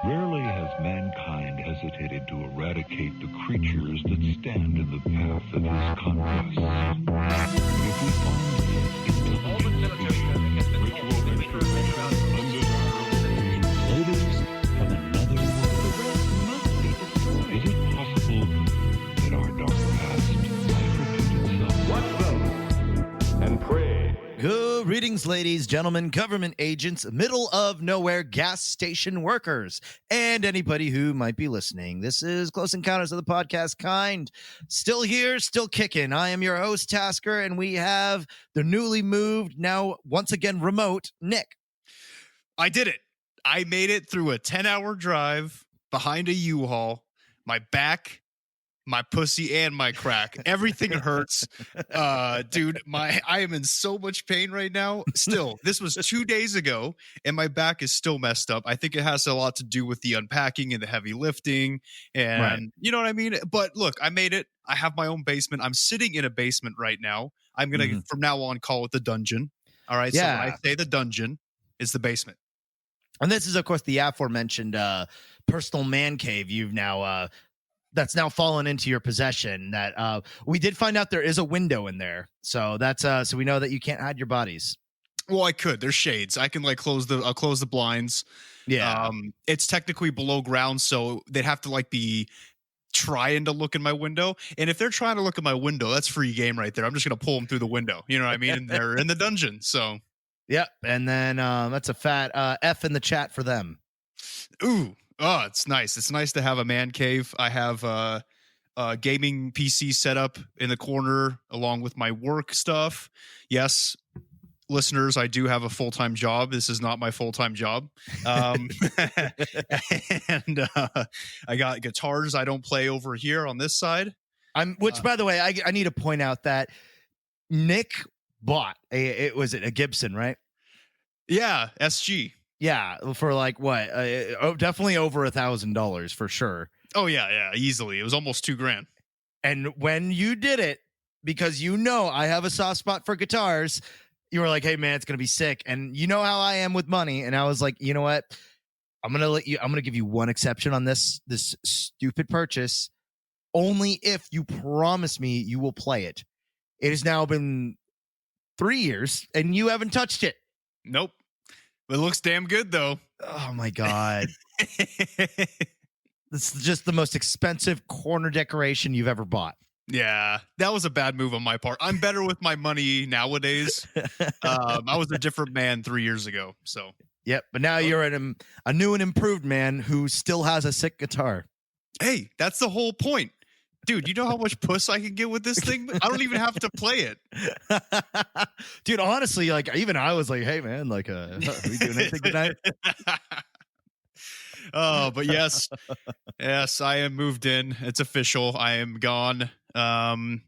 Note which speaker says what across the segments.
Speaker 1: Rarely has mankind hesitated to eradicate the creatures that stand in the path of his conquest. But if we find intelligent ritual extraterrestrial, undesirable odors from another world, is it possible that our dark past might repeat itself?
Speaker 2: Watch them and pray.
Speaker 3: Greetings, ladies, gentlemen, government agents, middle of nowhere gas station workers, and anybody who might be listening. This is Close Encounters of the Podcast Kind. Still here, still kicking. I am your host, Tasker, and we have the newly moved, now once again remote, Nick.
Speaker 4: I did it. I made it through a 10-hour drive behind a U-Haul. My back, my pussy, and my crack. Everything hurts. Dude, I am in so much pain right now. Still, this was 2 days ago, and my back is still messed up. I think it has a lot to do with the unpacking and the heavy lifting, and right. You know what I mean? But look, I made it. I have my own basement. I'm sitting in a basement right now. I'm going to, from now on, call it the dungeon. All right?
Speaker 3: Yeah.
Speaker 4: So when I say the dungeon, it's the basement.
Speaker 3: And this is, of course, the aforementioned personal man cave you've now... that's now fallen into your possession. That we did find out there is a window in there, so that's so we know that you can't hide your bodies.
Speaker 4: Well, I could. There's shades. I can I'll close the blinds.
Speaker 3: Yeah.
Speaker 4: It's technically below ground, so they'd have to be trying to look in my window. And if they're trying to look in my window, that's free game right there. I'm just gonna pull them through the window. You know what I mean? And they're in the dungeon. So. Yep.
Speaker 3: And then that's a fat F in the chat for them.
Speaker 4: Ooh. Oh, it's nice. It's nice to have a man cave. I have a gaming PC set up in the corner along with my work stuff. Yes, listeners, I do have a full-time job. This is not my full-time job. And I got guitars I don't play over here on this side.
Speaker 3: Which, by the way, I need to point out that Nick bought a Gibson, right?
Speaker 4: Yeah, SG.
Speaker 3: Yeah, for what? Definitely over $1,000 for sure.
Speaker 4: Oh yeah, easily. It was almost $2,000.
Speaker 3: And when you did it, because I have a soft spot for guitars, you were like, "Hey man, it's gonna be sick." And you know how I am with money, and I was like, you know what? I'm gonna give you one exception on this stupid purchase, only if you promise me you will play it. It has now been 3 years, and you haven't touched it.
Speaker 4: Nope. It looks damn good, though.
Speaker 3: Oh, my God. This is just the most expensive corner decoration you've ever bought.
Speaker 4: Yeah, that was a bad move on my part. I'm better with my money nowadays. I was a different man 3 years ago. So,
Speaker 3: yep. But now you're a new and improved man who still has a sick guitar.
Speaker 4: Hey, that's the whole point. Dude, you know how much puss I can get with this thing? I don't even have to play it.
Speaker 3: Dude, honestly, even I was like, hey, man, are we doing anything tonight?
Speaker 4: Oh, but yes, I am moved in. It's official. I am gone. No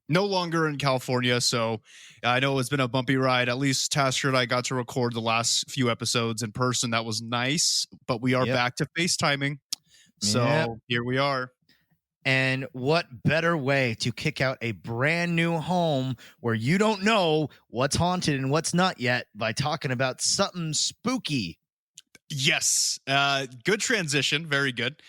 Speaker 4: longer in California, so I know it's been a bumpy ride. At least Tasker and I got to record the last few episodes in person. That was nice, but we are back to FaceTiming. So Here we are.
Speaker 3: And what better way to kick out a brand new home where you don't know what's haunted and what's not yet by talking about something spooky.
Speaker 4: Yes. Good transition. Very good.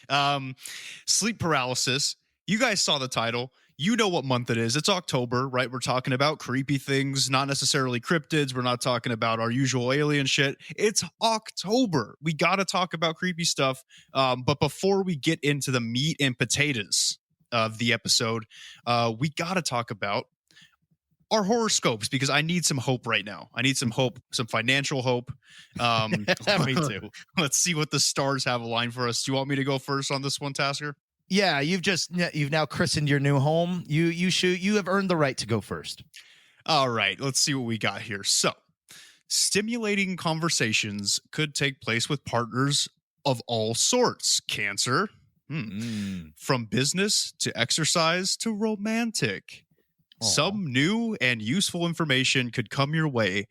Speaker 4: Sleep paralysis. You guys saw the title. You know what month it is. It's October, right? We're talking about creepy things, not necessarily cryptids. We're not talking about our usual alien shit. It's October. We got to talk about creepy stuff. But before we get into the meat and potatoes of the episode, we got to talk about our horoscopes, because I need some hope right now. I need some hope, some financial hope.
Speaker 3: Me too.
Speaker 4: Let's see what the stars have aligned for us. Do you want me to go first on this one, Tasker?
Speaker 3: Yeah, you've now christened your new home. You have earned the right to go first.
Speaker 4: All right, let's see what we got here. So, stimulating conversations could take place with partners of all sorts. Cancer, from business to exercise to romantic. Aww. Some new and useful information could come your way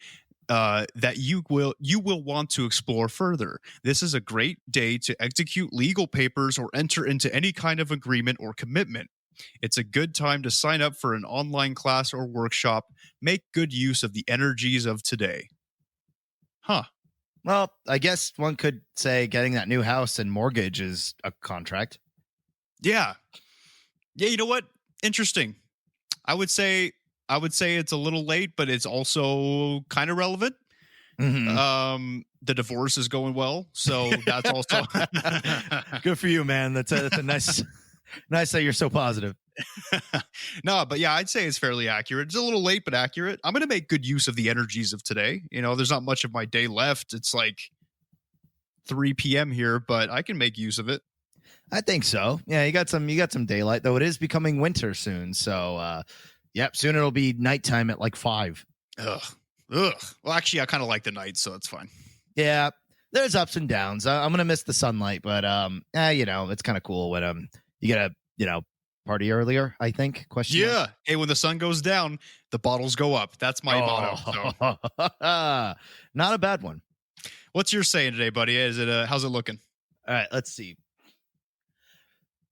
Speaker 4: that you will want to explore further. This is a great day to execute legal papers or enter into any kind of agreement or commitment. It's a good time to sign up for an online class or workshop. Make good use of the energies of today. Huh.
Speaker 3: Well, I guess one could say getting that new house and mortgage is a contract.
Speaker 4: Yeah. Yeah, you know what? Interesting. I would say it's a little late, but it's also kind of relevant.
Speaker 3: Mhm.
Speaker 4: The divorce is going well, so that's also
Speaker 3: Good for you, man. That's a nice that you're so positive.
Speaker 4: No, but yeah, I'd say it's fairly accurate. It's a little late, but accurate. I'm going to make good use of the energies of today. There's not much of my day left. It's like 3 p.m. here, but I can make use of it.
Speaker 3: I think so. Yeah, you got some daylight, though it is becoming winter soon. So yep, soon it'll be nighttime at like 5.
Speaker 4: Ugh. Well, actually, I kind of like the night, so it's fine.
Speaker 3: Yeah, there's ups and downs. I'm gonna miss the sunlight, but it's kind of cool when you gotta party earlier. I think. Question mark?
Speaker 4: Yeah. Hey, when the sun goes down, the bottles go up. That's my motto. So.
Speaker 3: Not a bad one.
Speaker 4: What's your saying today, buddy? Is it how's it looking?
Speaker 3: All right, let's see.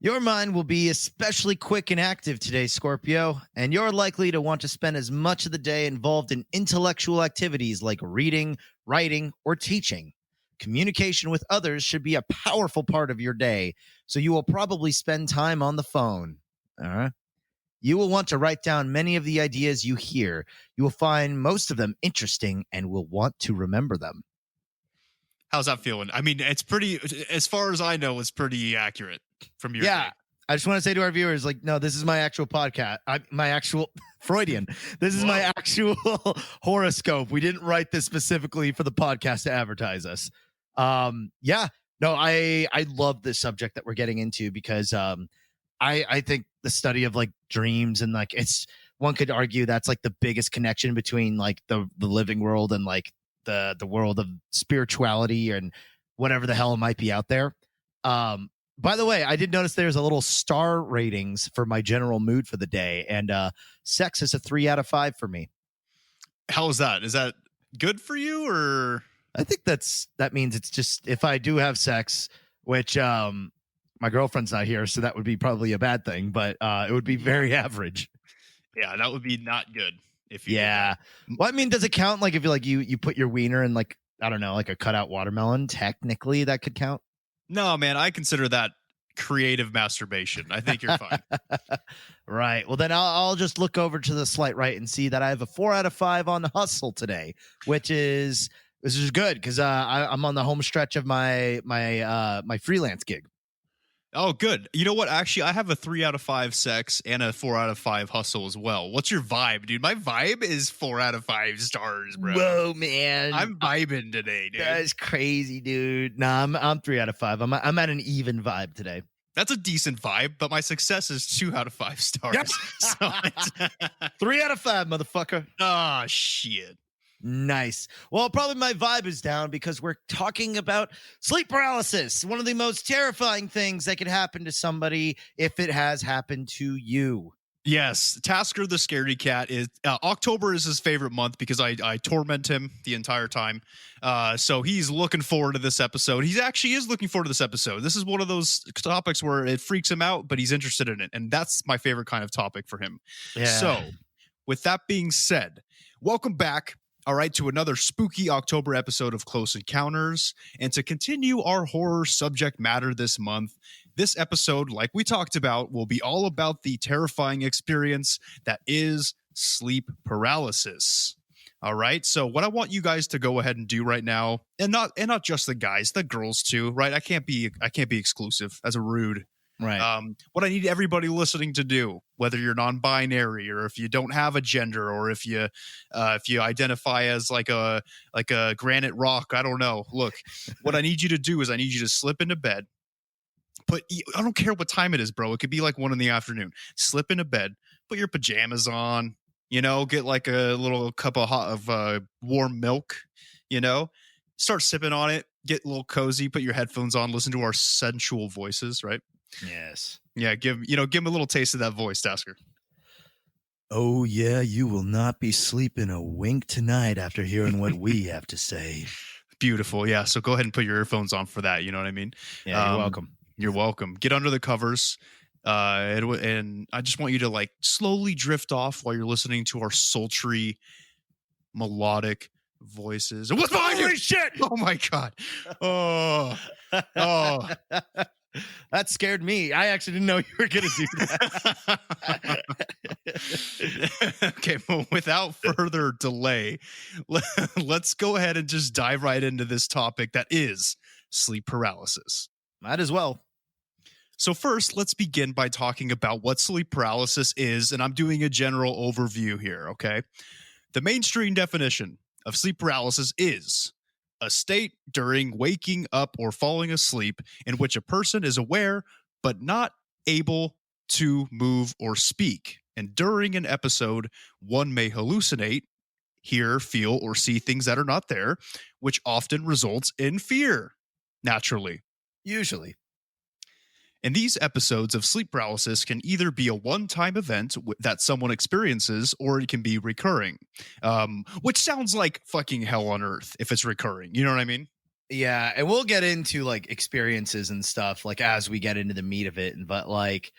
Speaker 3: Your mind will be especially quick and active today, Scorpio, and you're likely to want to spend as much of the day involved in intellectual activities like reading, writing, or teaching. Communication with others should be a powerful part of your day, so you will probably spend time on the phone. All right. You will want to write down many of the ideas you hear. You will find most of them interesting and will want to remember them.
Speaker 4: How's that feeling? I mean, it's pretty, as far as I know, it's pretty accurate from your
Speaker 3: Yeah.
Speaker 4: day.
Speaker 3: I just want to say to our viewers, like, no, this is my actual podcast. My actual Freudian. This is my actual horoscope. We didn't write this specifically for the podcast to advertise us. Yeah. No, I love this subject that we're getting into because I think the study of like dreams and like one could argue that's like the biggest connection between like the living world and like the world of spirituality and whatever the hell might be out there. By the way, I did notice there's a little star ratings for my general mood for the day, and sex is a 3 out of 5 for me.
Speaker 4: How is that? Is that good for you, or?
Speaker 3: I think that means it's just if I do have sex, which my girlfriend's not here, so that would be probably a bad thing, but it would be very average.
Speaker 4: Yeah, that would be not good if you.
Speaker 3: Yeah. Well, I mean, does it count like if you put your wiener in like, I don't know, like a cutout watermelon? Technically, that could count.
Speaker 4: No, man, I consider that creative masturbation. I think you're fine.
Speaker 3: Right. Well, then I'll just look over to the slight right and see that I have a 4 out of 5 on Hustle today, which is good because I'm on the home stretch of my freelance gig.
Speaker 4: Oh, good. You know what? Actually, I have a 3 out of 5 sex and a 4 out of 5 hustle as well. What's your vibe, dude? My vibe is 4 out of 5 stars, bro.
Speaker 3: Whoa, man.
Speaker 4: I'm vibing today, dude.
Speaker 3: That is crazy, dude. Nah, I'm 3 out of 5. I'm at an even vibe today.
Speaker 4: That's a decent vibe, but my success is 2 out of 5 stars.
Speaker 3: Yep.
Speaker 4: So
Speaker 3: 3 out of 5, motherfucker.
Speaker 4: Oh, shit.
Speaker 3: Nice. Well, probably my vibe is down because we're talking about sleep paralysis, one of the most terrifying things that could happen to somebody if it has happened to you.
Speaker 4: Yes, Tasker the scaredy cat is October is his favorite month because I torment him the entire time. So he's looking forward to this episode. He actually is looking forward to this episode. This is one of those topics where it freaks him out, but he's interested in it, and that's my favorite kind of topic for him.
Speaker 3: Yeah.
Speaker 4: So, with that being said, welcome back. All right, to another spooky October episode of Close Encounters. And to continue our horror subject matter this month, this episode, like we talked about, will be all about the terrifying experience that is sleep paralysis. All right, so what I want you guys to go ahead and do right now, and not just the guys, the girls too, right? I can't be exclusive. That's a rude.
Speaker 3: Right.
Speaker 4: What I need everybody listening to do, whether you're non-binary or if you don't have a gender or if you identify as like a granite rock, I don't know. Look, what I need you to do is I need you to slip into bed. I don't care what time it is, bro. It could be like 1 p.m. Slip into bed, put your pajamas on, get like a little cup of warm milk, start sipping on it, get a little cozy, put your headphones on, listen to our sensual voices, right?
Speaker 3: Yes.
Speaker 4: Yeah, give him a little taste of that voice, Tasker.
Speaker 3: Oh, yeah, you will not be sleeping a wink tonight after hearing what we have to say.
Speaker 4: Beautiful. Yeah, so go ahead and put your earphones on for that. You know what I mean?
Speaker 3: Yeah, you're welcome.
Speaker 4: You're welcome. Get under the covers. And I just want you to like slowly drift off while you're listening to our sultry, melodic voices. What's behind you?
Speaker 3: Holy shit!
Speaker 4: Oh my god. Oh. Oh.
Speaker 3: That scared me. I actually didn't know you were going to do that.
Speaker 4: Okay, well, without further delay, let's go ahead and just dive right into this topic that is sleep paralysis.
Speaker 3: Might as well.
Speaker 4: So first, let's begin by talking about what sleep paralysis is, and I'm doing a general overview here, okay? The mainstream definition of sleep paralysis is a state during waking up or falling asleep in which a person is aware but not able to move or speak. And during an episode, one may hallucinate, hear, feel, or see things that are not there, which often results in fear, naturally.
Speaker 3: Usually.
Speaker 4: And these episodes of sleep paralysis can either be a one-time event that someone experiences, or it can be recurring, which sounds like fucking hell on earth if it's recurring. You know what I mean?
Speaker 3: Yeah, and we'll get into like experiences and stuff like as we get into the meat of it. But like,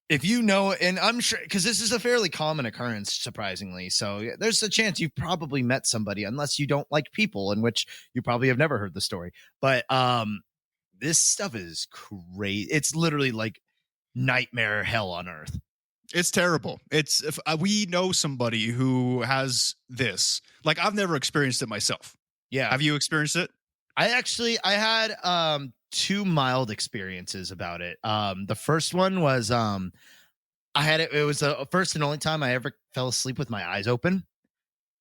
Speaker 3: if you know, and I'm sure because this is a fairly common occurrence, surprisingly. So yeah, there's a chance you've probably met somebody, unless you don't like people, in which you probably have never heard the story. But this stuff is crazy. It's literally like nightmare hell on earth.
Speaker 4: It's terrible. It's if we know somebody who has this. Like, I've never experienced it myself.
Speaker 3: Yeah.
Speaker 4: Have you experienced it?
Speaker 3: I had two mild experiences about it. The first one was I had it was the first and only time I ever fell asleep with my eyes open.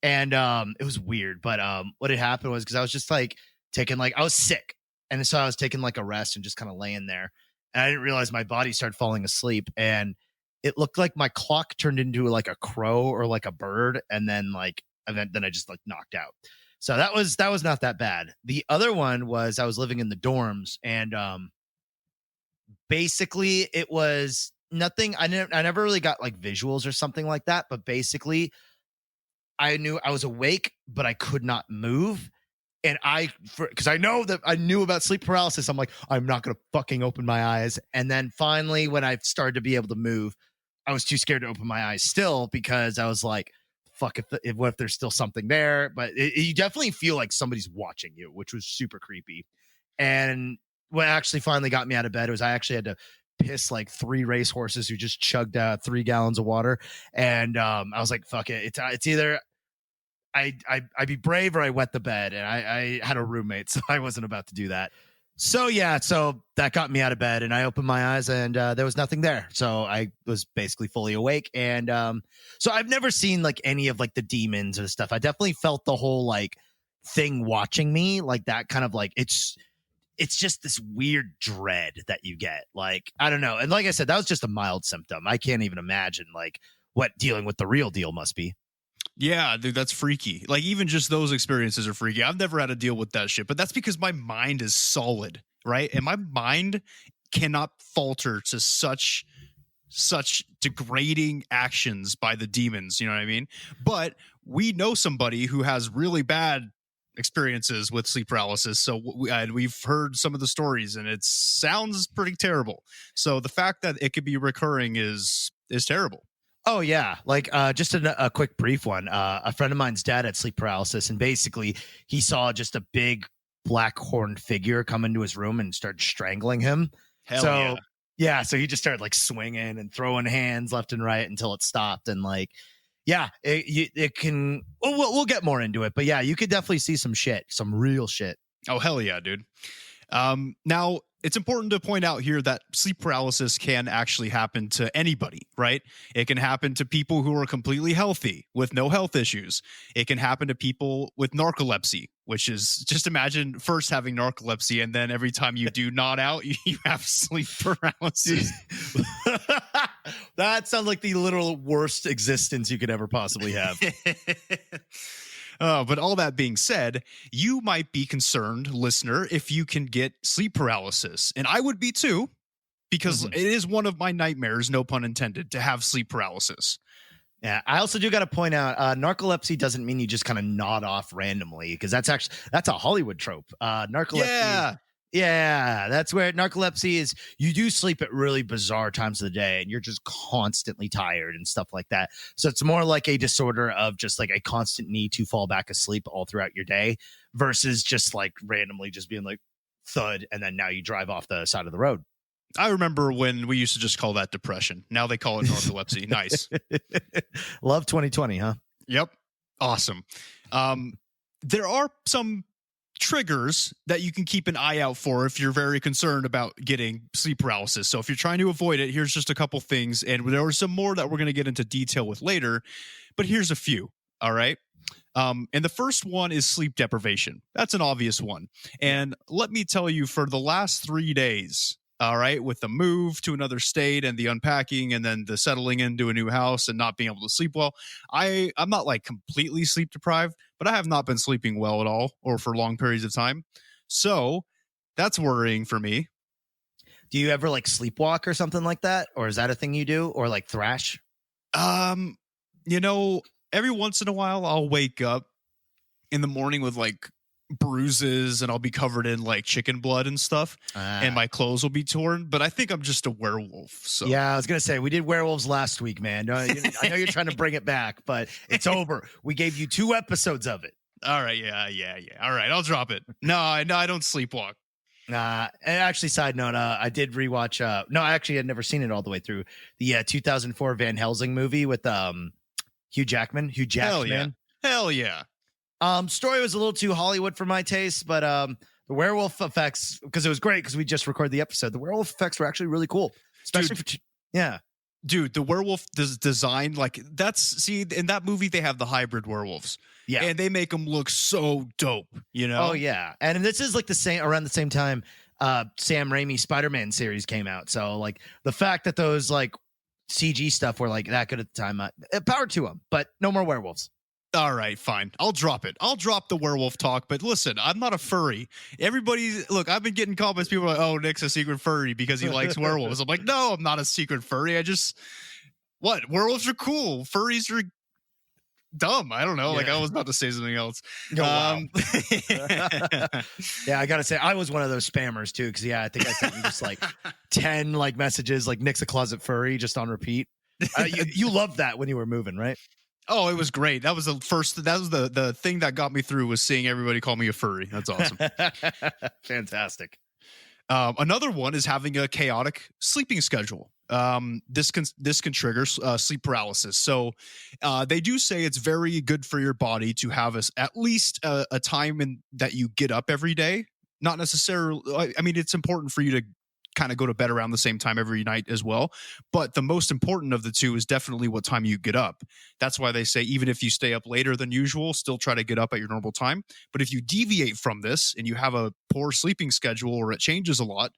Speaker 3: And it was weird, but what had happened was because I was just like taking I was sick. And so I was taking like a rest and just kind of laying there. And I didn't realize my body started falling asleep. And it looked like my clock turned into like a crow or like a bird. And then then I just like knocked out. So that was not that bad. The other one was I was living in the dorms, and basically it was nothing. I never really got like visuals or something like that. But basically I knew I was awake, but I could not move. And because I knew about sleep paralysis, I'm like, I'm not going to fucking open my eyes. And then finally, when I started to be able to move, I was too scared to open my eyes still, because I was like, fuck, what if there's still something there? But you definitely feel like somebody's watching you, which was super creepy. And what actually finally got me out of bed was I actually had to piss like 3 racehorses who just chugged 3 gallons of water. And I was like, fuck it. It's either I'd be brave or I wet the bed. And I had a roommate, so I wasn't about to do that. So yeah, so that got me out of bed, and I opened my eyes, and there was nothing there. So I was basically fully awake. And so I've never seen like any of like the demons or stuff. I definitely felt the whole like thing watching me, like that kind of like it's just this weird dread that you get. Like, I don't know. And like I said, that was just a mild symptom. I can't even imagine like what dealing with the real deal must be.
Speaker 4: Yeah, dude, that's freaky. Like, even just those experiences are freaky. I've never had to deal with that shit, but that's because my mind is solid, right? And my mind cannot falter to such degrading actions by the demons, you know what I mean? But we know somebody who has really bad experiences with sleep paralysis, so we've heard some of the stories, and it sounds pretty terrible. So the fact that it could be recurring is terrible.
Speaker 3: Oh, yeah. Like just a quick brief one. A friend of mine's dad had sleep paralysis, and basically he saw just a big black horned figure come into his room and start strangling him.
Speaker 4: Hell
Speaker 3: yeah. So he just started like swinging and throwing hands left and right until it stopped. And like, yeah, it can. We'll get more into it. But yeah, you could definitely see some shit, some real shit.
Speaker 4: Oh, hell yeah, dude. Now, it's important to point out here that sleep paralysis can actually happen to anybody, right? It can happen to people who are completely healthy with no health issues. It can happen to people with narcolepsy, which is just imagine first having narcolepsy, and then every time you do nod out, you have sleep paralysis.
Speaker 3: That sounds like the literal worst existence you could ever possibly have.
Speaker 4: But all that being said, you might be concerned, listener, if you can get sleep paralysis. And I would be too, because it is one of my nightmares, no pun intended, to have sleep paralysis.
Speaker 3: Yeah, I also do got to point out, narcolepsy doesn't mean you just kind of nod off randomly, because that's a Hollywood trope. Narcolepsy, Yeah, that's where narcolepsy is. You do sleep at really bizarre times of the day and you're just constantly tired and stuff like that. So it's more like a disorder of just like a constant need to fall back asleep all throughout your day versus just like randomly just being like thud and then now you drive off the side of the road.
Speaker 4: I remember when we used to just call that depression. Now they call it narcolepsy. Nice.
Speaker 3: Love 2020, huh?
Speaker 4: Yep. Awesome. There are some triggers that you can keep an eye out for if you're very concerned about getting sleep paralysis. So if you're trying to avoid it, here's just a couple things. And there are some more that we're going to get into detail with later, but here's a few. All right. And the first one is sleep deprivation. That's an obvious one. And let me tell you, for the last 3 days, all right, with the move to another state and the unpacking and then the settling into a new house and not being able to sleep well, I'm not like completely sleep deprived, but I have not been sleeping well at all or for long periods of time. So that's worrying for me.
Speaker 3: Do you ever like sleepwalk or something like that? Or is that a thing you do? Or like thrash?
Speaker 4: You know, every once in a while I'll wake up in the morning with like bruises and I'll be covered in like chicken blood and stuff and my clothes will be torn, but I think I'm just a werewolf. So
Speaker 3: yeah, I was gonna say we did werewolves last week, man. I know you're trying to bring it back, but it's over. We gave you 2 episodes of it.
Speaker 4: All right, yeah. All right, I'll drop it. No, I don't sleepwalk.
Speaker 3: And actually, side note, I did rewatch. No, I actually had never seen it all the way through. The 2004 Van Helsing movie with Hugh Jackman.
Speaker 4: Hell yeah.
Speaker 3: Story was a little too Hollywood for my taste, but the werewolf effects, because it was great because we just recorded the episode. The werewolf effects were actually really cool, especially yeah.
Speaker 4: Dude, the werewolf design, like in that movie they have the hybrid werewolves.
Speaker 3: Yeah.
Speaker 4: And they make them look so dope, you know?
Speaker 3: Oh yeah. And this is like around the same time Sam Raimi Spider-Man series came out. So like the fact that those like CG stuff were like that good at the time, power to them, but no more werewolves.
Speaker 4: All right, fine. I'll drop it. I'll drop the werewolf talk, but listen, I'm not a furry. Look, I've been getting comments. People are like, oh, Nick's a secret furry because he likes werewolves. I'm like, no, I'm not a secret furry. Werewolves are cool. Furries are dumb. I don't know. Yeah. Like I was about to say something else.
Speaker 3: Oh, wow. Yeah, I gotta say, I was one of those spammers too, because I think I sent you just like 10 like messages like Nick's a closet furry just on repeat. You loved that when you were moving, right?
Speaker 4: Oh, it was great. That was the thing that got me through, was seeing everybody call me a furry. That's awesome.
Speaker 3: Fantastic.
Speaker 4: Another one is having a chaotic sleeping schedule. This can trigger sleep paralysis. So they do say it's very good for your body to have at least a time that you get up every day. Not necessarily. I mean, it's important for you to kind of go to bed around the same time every night as well. But the most important of the two is definitely what time you get up. That's why they say even if you stay up later than usual, still try to get up at your normal time. But if you deviate from this and you have a poor sleeping schedule or it changes a lot,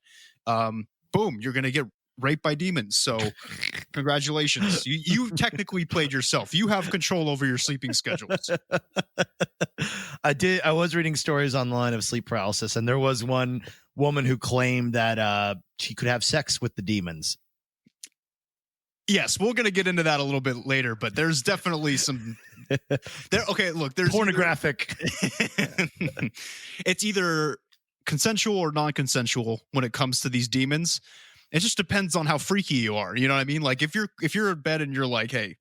Speaker 4: boom, you're going to get raped by demons. So congratulations. You technically played yourself. You have control over your sleeping schedules.
Speaker 3: I was reading stories online of sleep paralysis, and there was one woman who claimed that she could have sex with the demons.
Speaker 4: Yes, we're going to get into that a little bit later, but there's definitely some there's
Speaker 3: pornographic.
Speaker 4: It's either consensual or non-consensual when it comes to these demons. It just depends on how freaky you are. You know what I mean? Like if you're in bed and you're like, hey,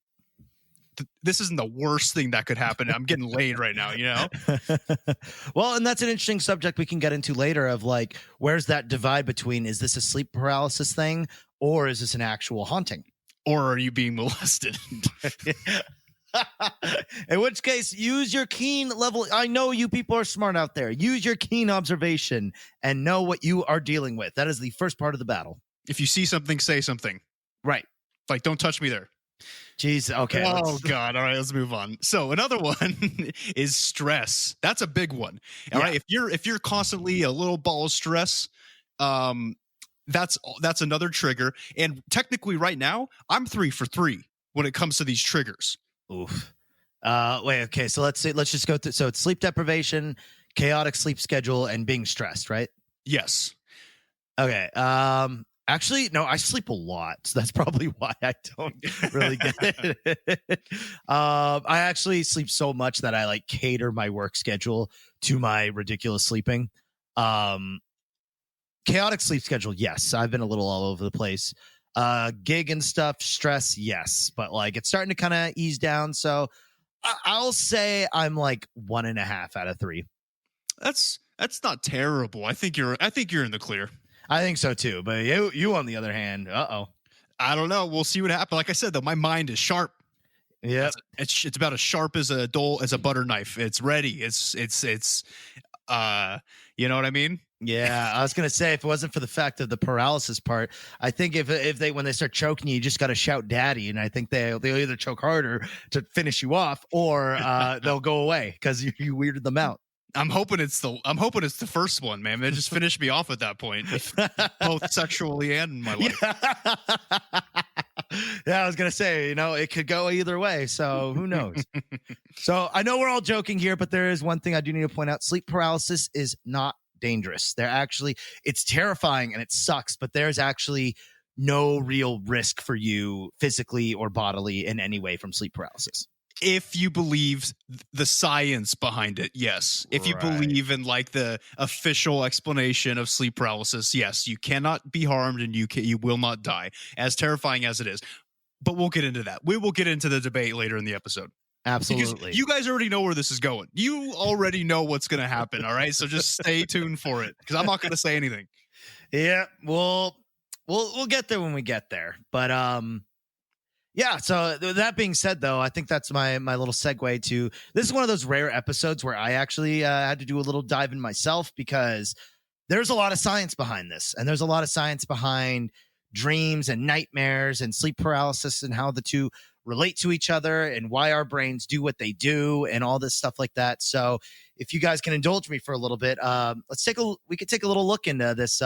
Speaker 4: this isn't the worst thing that could happen. I'm getting laid right now, you know?
Speaker 3: Well, and that's an interesting subject we can get into later of like, where's that divide between, is this a sleep paralysis thing or is this an actual haunting?
Speaker 4: Or are you being molested?
Speaker 3: In which case, use your keen level. I know you people are smart out there. Use your keen observation and know what you are dealing with. That is the first part of the battle.
Speaker 4: If you see something, say something.
Speaker 3: Right.
Speaker 4: Like, don't touch me there.
Speaker 3: Jeez. Okay.
Speaker 4: Oh, God. All right. Let's move on. So another one is stress. That's a big one. All right. If you're constantly a little ball of stress, that's another trigger. And technically right now, I'm 3 for 3 when it comes to these triggers.
Speaker 3: Oof. Wait. Okay. So let's just go through. So it's sleep deprivation, chaotic sleep schedule, and being stressed, right?
Speaker 4: Yes.
Speaker 3: Okay. Actually, no, I sleep a lot. So that's probably why I don't really get it. I actually sleep so much that I like cater my work schedule to my ridiculous sleeping. chaotic sleep schedule, yes. I've been a little all over the place. Gig and stuff, stress, yes. But like it's starting to kind of ease down. So I'll say I'm like 1.5 out of 3.
Speaker 4: That's not terrible. I think you're in the clear.
Speaker 3: I think so too. But you on the other hand,
Speaker 4: I don't know. We'll see what happens. Like I said, though, my mind is sharp.
Speaker 3: Yeah,
Speaker 4: it's about as sharp as a butter knife. It's ready. It's you know what I mean?
Speaker 3: Yeah, I was gonna say if it wasn't for the fact of the paralysis part, I think if they when they start choking you just got to shout "daddy," and I think they'll either choke harder to finish you off or they'll go away because you weirded them out.
Speaker 4: I'm hoping it's the first one, man. They just finish me off at that point, both sexually and in my life.
Speaker 3: Yeah, I was gonna say, it could go either way, so who knows? So I know we're all joking here, but there is one thing I do need to point out: sleep paralysis is not dangerous. It's terrifying and it sucks, but there's actually no real risk for you physically or bodily in any way from sleep paralysis.
Speaker 4: If you believe the science behind it, yes. If you believe in like the official explanation of sleep paralysis, yes, you cannot be harmed and you will not die, as terrifying as it is. But we'll get into that. We will get into the debate later in the episode.
Speaker 3: Absolutely.
Speaker 4: Because you guys already know where this is going. You already know what's going to happen, all right? So just stay tuned for it because I'm not going to say anything.
Speaker 3: Yeah, we'll get there when we get there. But yeah, so that being said, though, I think that's my little segue to this is one of those rare episodes where I actually had to do a little dive in myself because there's a lot of science behind this. And there's a lot of science behind dreams and nightmares and sleep paralysis and how the two relate to each other and why our brains do what they do and all this stuff like that. So if you guys can indulge me for a little bit, we could take a little look into this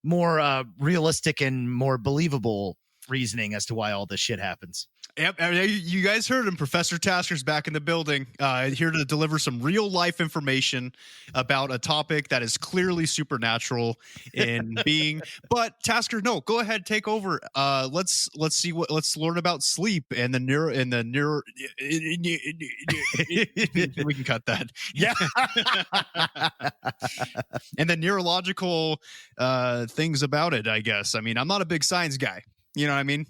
Speaker 3: more realistic and more believable reasoning as to why all this shit happens.
Speaker 4: Yep, you guys heard him. Professor Tasker's back in the building, here to deliver some real life information about a topic that is clearly supernatural in being. But Tasker, no, go ahead, take over. Let's learn about sleep and the neuro. We can cut that.
Speaker 3: Yeah,
Speaker 4: and the neurological things about it. I guess. I mean, I'm not a big science guy. You know what I mean?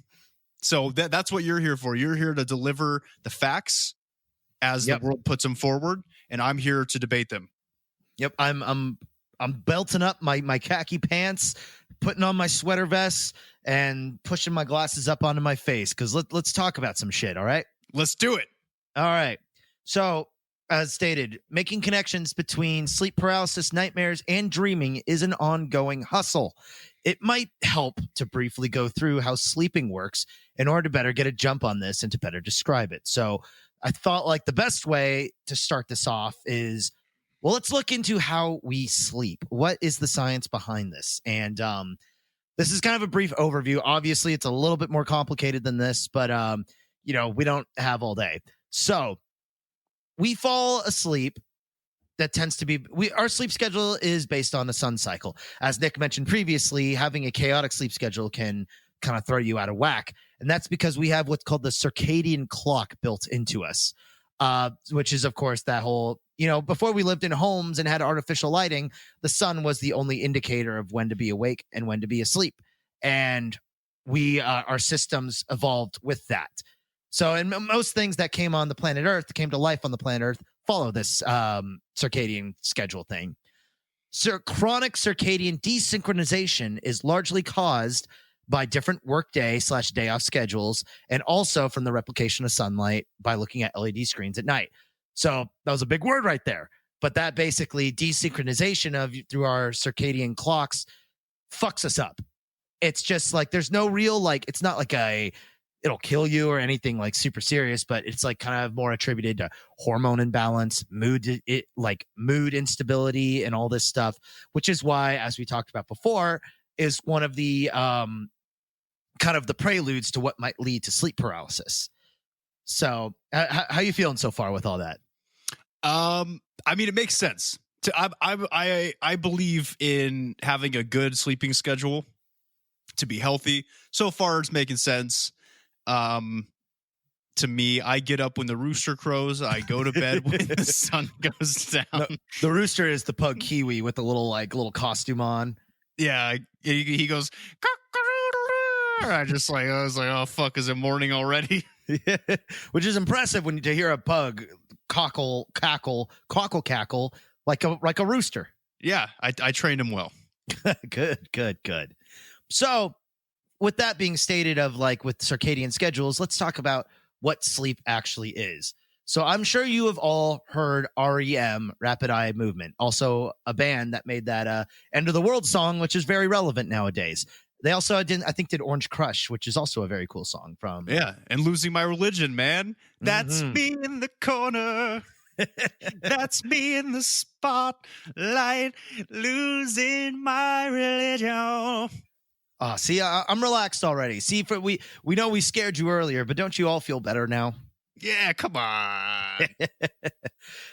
Speaker 4: So that's what you're here for. You're here to deliver the facts as the world puts them forward, and I'm here to debate them.
Speaker 3: Yep, I'm belting up my khaki pants, putting on my sweater vest, and pushing my glasses up onto my face because let's talk about some shit. All right,
Speaker 4: let's do it.
Speaker 3: All right. So, as stated, making connections between sleep paralysis, nightmares, and dreaming is an ongoing hustle. It might help to briefly go through how sleeping works in order to better get a jump on this and to better describe it. So I thought like the best way to start this off is, well, let's look into how we sleep. What is the science behind this? And this is kind of a brief overview. Obviously, it's a little bit more complicated than this, but we don't have all day. So we fall asleep. That tends to be our sleep schedule is based on the sun cycle. As Nick mentioned previously, having a chaotic sleep schedule can kind of throw you out of whack. And that's because we have what's called the circadian clock built into us, which is, of course, that whole, before we lived in homes and had artificial lighting, the sun was the only indicator of when to be awake and when to be asleep. And our systems evolved with that. So, and most things that came on the planet Earth, came to life on the planet Earth, follow this circadian schedule thing. Chronic circadian desynchronization is largely caused by different workday/day off schedules and also from the replication of sunlight by looking at LED screens at night. So that was a big word right there. But that basically desynchronization through our circadian clocks fucks us up. It's just like there's no real it's not like it'll kill you or anything like super serious, but it's like kind of more attributed to hormone imbalance, mood instability and all this stuff, which is why, as we talked about before, is one of the kind of the preludes to what might lead to sleep paralysis. So how you feeling so far with all that?
Speaker 4: I mean, it makes sense. I believe in having a good sleeping schedule to be healthy. So far, it's making sense. To me, I get up when the rooster crows. I go to bed when the sun goes down.
Speaker 3: No, the rooster is the pug Kiwi with the little costume on.
Speaker 4: Yeah, he goes. I was like, oh fuck, is it morning already?
Speaker 3: Which is impressive when to hear a pug cackle like a rooster.
Speaker 4: Yeah, I trained him well.
Speaker 3: Good. So, with that being stated, of like with circadian schedules, let's talk about what sleep actually is. So, I'm sure you have all heard REM, Rapid Eye Movement, also a band that made that End of the World song, which is very relevant nowadays. They also did Orange Crush, which is also a very cool song from.
Speaker 4: Yeah, and Losing My Religion, man. That's me in the corner. That's me in the spotlight, losing my religion.
Speaker 3: Oh, see, I'm relaxed already. See, we know we scared you earlier, but don't you all feel better now?
Speaker 4: Yeah, come on.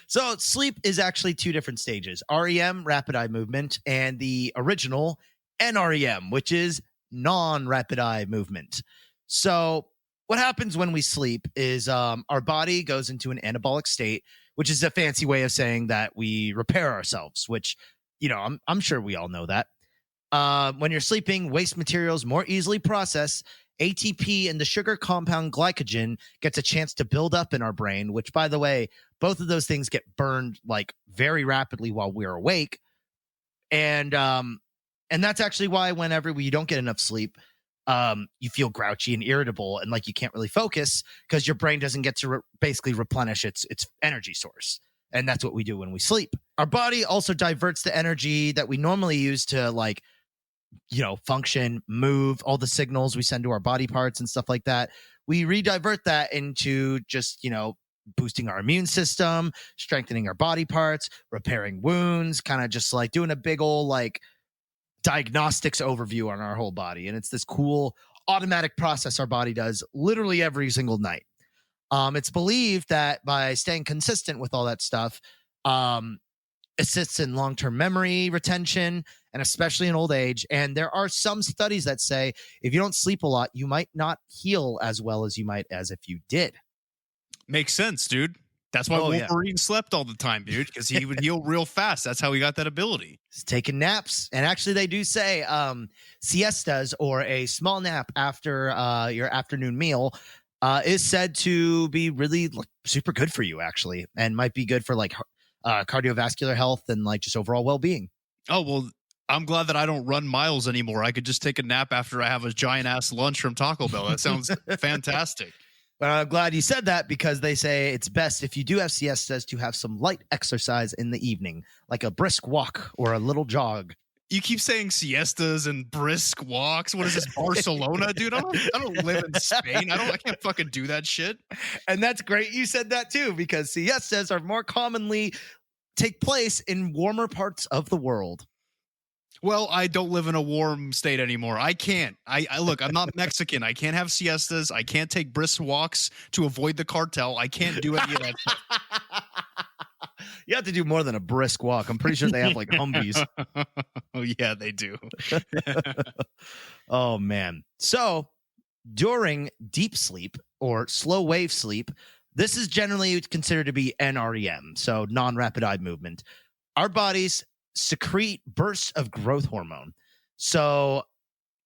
Speaker 3: So sleep is actually two different stages: REM, rapid eye movement, and the original NREM, which is non-rapid eye movement. So what happens when we sleep is our body goes into an anabolic state, which is a fancy way of saying that we repair ourselves, which, I'm sure we all know that. When you're sleeping, waste materials more easily process. ATP and the sugar compound glycogen gets a chance to build up in our brain, which, by the way, both of those things get burned like very rapidly while we're awake. And that's actually why whenever you don't get enough sleep, you feel grouchy and irritable and like you can't really focus because your brain doesn't get to basically replenish its energy source. And that's what we do when we sleep. Our body also diverts the energy that we normally use to function, move, all the signals we send to our body parts and stuff like that. We redivert that into just, boosting our immune system, strengthening our body parts, repairing wounds, kind of just like doing a big old diagnostics overview on our whole body. And it's this cool automatic process our body does literally every single night. It's believed that by staying consistent with all that stuff, assists in long-term memory retention, and especially in old age. And there are some studies that say if you don't sleep a lot, you might not heal as well as you might as if you did.
Speaker 4: Makes sense, dude. That's why Wolverine slept all the time, dude, because he would heal real fast. That's how he got that ability.
Speaker 3: He's taking naps. And actually, they do say siestas, or a small nap after your afternoon meal, is said to be really super good for you, actually, and might be good for cardiovascular health and just overall well-being.
Speaker 4: Oh, well, I'm glad that I don't run miles anymore. I could just take a nap after I have a giant-ass lunch from Taco Bell. That sounds fantastic.
Speaker 3: But I'm glad you said that, because they say it's best if you do have siestas to have some light exercise in the evening, like a brisk walk or a little jog.
Speaker 4: You keep saying siestas and brisk walks. What is this, Barcelona, dude? I don't live in Spain. I can't fucking do that shit.
Speaker 3: And that's great you said that too, because siestas are more commonly take place in warmer parts of the world.
Speaker 4: Well, I don't live in a warm state anymore. I can't. I look, I'm not Mexican. I can't have siestas. I can't take brisk walks to avoid the cartel. I can't do any of that stuff.
Speaker 3: You have to do more than a brisk walk. I'm pretty sure they have Humvees.
Speaker 4: Oh, yeah, they do.
Speaker 3: Oh, man. So during deep sleep or slow wave sleep, this is generally considered to be NREM, so non-rapid eye movement. Our bodies secrete bursts of growth hormone. So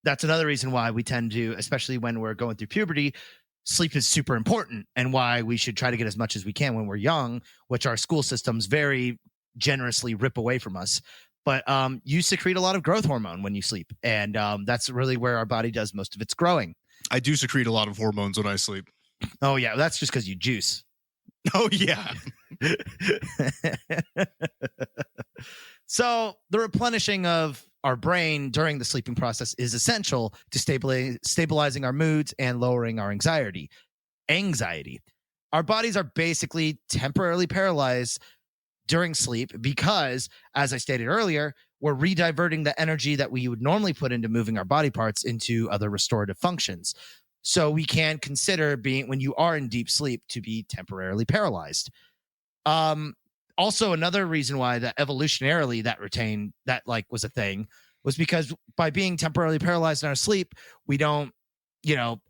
Speaker 3: that's another reason why we tend to, especially when we're going through puberty, sleep is super important, and why we should try to get as much as we can when we're young, which our school systems very generously rip away from us. But you secrete a lot of growth hormone when you sleep, and that's really where our body does most of its growing.
Speaker 4: I do secrete a lot of hormones when I sleep.
Speaker 3: Oh, yeah. That's just because you juice.
Speaker 4: Oh, yeah.
Speaker 3: So the replenishing of our brain during the sleeping process is essential to stabilizing our moods and lowering our anxiety. Our bodies are basically temporarily paralyzed during sleep because, as I stated earlier, we're rediverting the energy that we would normally put into moving our body parts into other restorative functions. So we can consider when you are in deep sleep, to be temporarily paralyzed. Also, another reason why that evolutionarily that was a thing was because by being temporarily paralyzed in our sleep, we don't,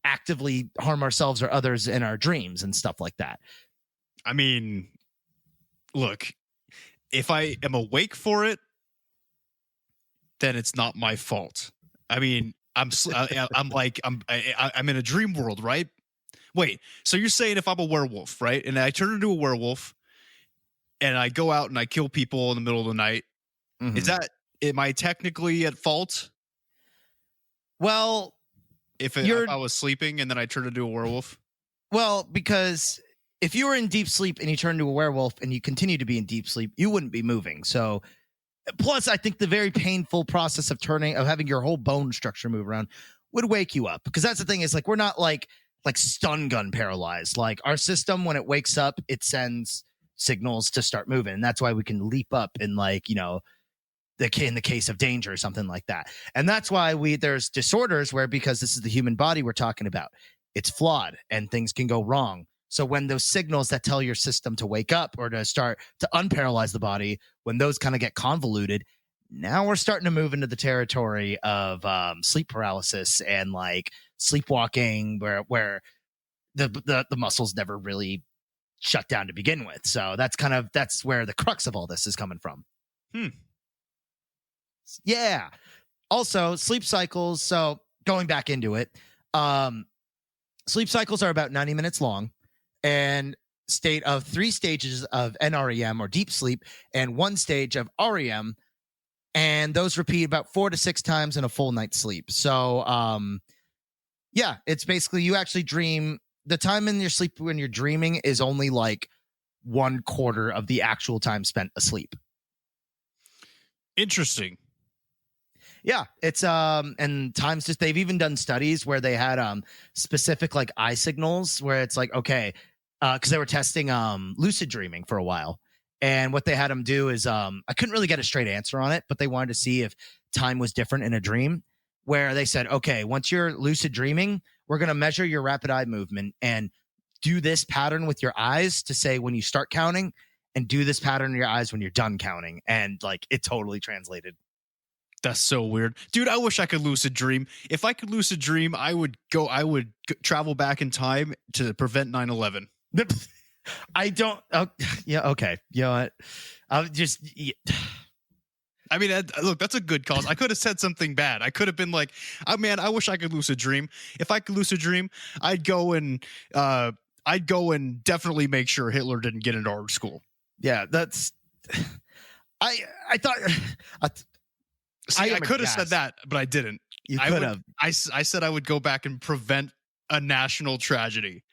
Speaker 3: actively harm ourselves or others in our dreams and stuff like that.
Speaker 4: I mean, look, if I am awake for it, then it's not my fault. I mean, I'm in a dream world, right? Wait, so you're saying if I'm a werewolf, right, and I turn into a werewolf, and I go out and I kill people in the middle of the night, am I technically at fault?
Speaker 3: Well,
Speaker 4: if I was sleeping and then I turned into a werewolf?
Speaker 3: Well, because if you were in deep sleep and you turn into a werewolf and you continue to be in deep sleep, you wouldn't be moving. So, plus, I think the very painful process of having your whole bone structure move around would wake you up. Because that's the thing is, like, we're not like stun gun paralyzed. Like, our system, when it wakes up, it sends signals to start moving. And that's why we can leap up in, like, you know, in the case of danger or something like that. And that's why there's disorders where, because this is the human body we're talking about, it's flawed and things can go wrong. So when those signals that tell your system to wake up or to start to unparalyze the body, when those kind of get convoluted, now we're starting to move into the territory of sleep paralysis and like sleepwalking, where the muscles never really shut down to begin with. So that's where the crux of all this is coming from. Yeah. Also, sleep cycles. So going back into it, sleep cycles are about 90 minutes long and state of 3 stages of NREM or deep sleep and 1 stage of REM. And those repeat about 4 to 6 times in a full night's sleep. So, yeah, it's basically you actually dream. The time in your sleep when you're dreaming is only like 1/4 of the actual time spent asleep.
Speaker 4: Interesting.
Speaker 3: Yeah, it's and times just they've even done studies where they had specific like eye signals where it's like, okay, because they were testing lucid dreaming for a while. And what they had them do is I couldn't really get a straight answer on it, but they wanted to see if time was different in a dream, where they said, okay, once you're lucid dreaming, we're going to measure your rapid eye movement and do this pattern with your eyes to say when you start counting and do this pattern in your eyes when you're done counting. And like it totally translated.
Speaker 4: That's so weird. Dude, I wish I could lucid dream. If I could lucid dream, I would travel back in time to prevent 9/11.
Speaker 3: I don't. Yeah. Okay. You know what? I'll just. Yeah.
Speaker 4: I mean, look, that's a good cause. I could have said something bad. I could have been like, "Oh man, I wish I could lucid dream. If I could lucid dream, I'd go and definitely make sure Hitler didn't get into our school."
Speaker 3: Yeah, that's. I thought.
Speaker 4: See, I could have said that, but I didn't.
Speaker 3: You could have.
Speaker 4: I said I would go back and prevent a national tragedy.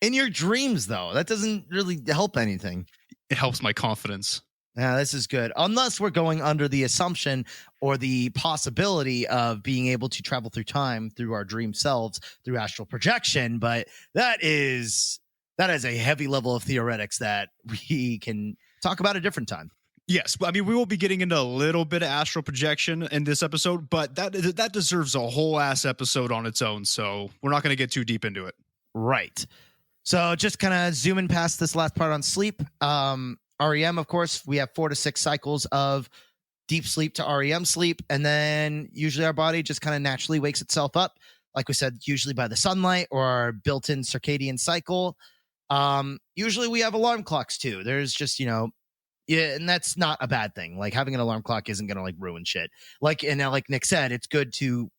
Speaker 3: In your dreams, though, that doesn't really help anything.
Speaker 4: It helps my confidence.
Speaker 3: Yeah, this is good. Unless we're going under the assumption or the possibility of being able to travel through time through our dream selves through astral projection. But that is a heavy level of theoretics that we can talk about a different time.
Speaker 4: Yes, I mean, we will be getting into a little bit of astral projection in this episode, but that deserves a whole ass episode on its own. So we're not going to get too deep into it.
Speaker 3: Right. So just kind of zooming past this last part on sleep. REM, of course, we have 4 to 6 cycles of deep sleep to REM sleep. And then usually our body just kind of naturally wakes itself up. Like we said, usually by the sunlight or our built-in circadian cycle. Usually we have alarm clocks too. There's just, yeah, and that's not a bad thing. Like having an alarm clock isn't going to like ruin shit. Like Nick said, it's good to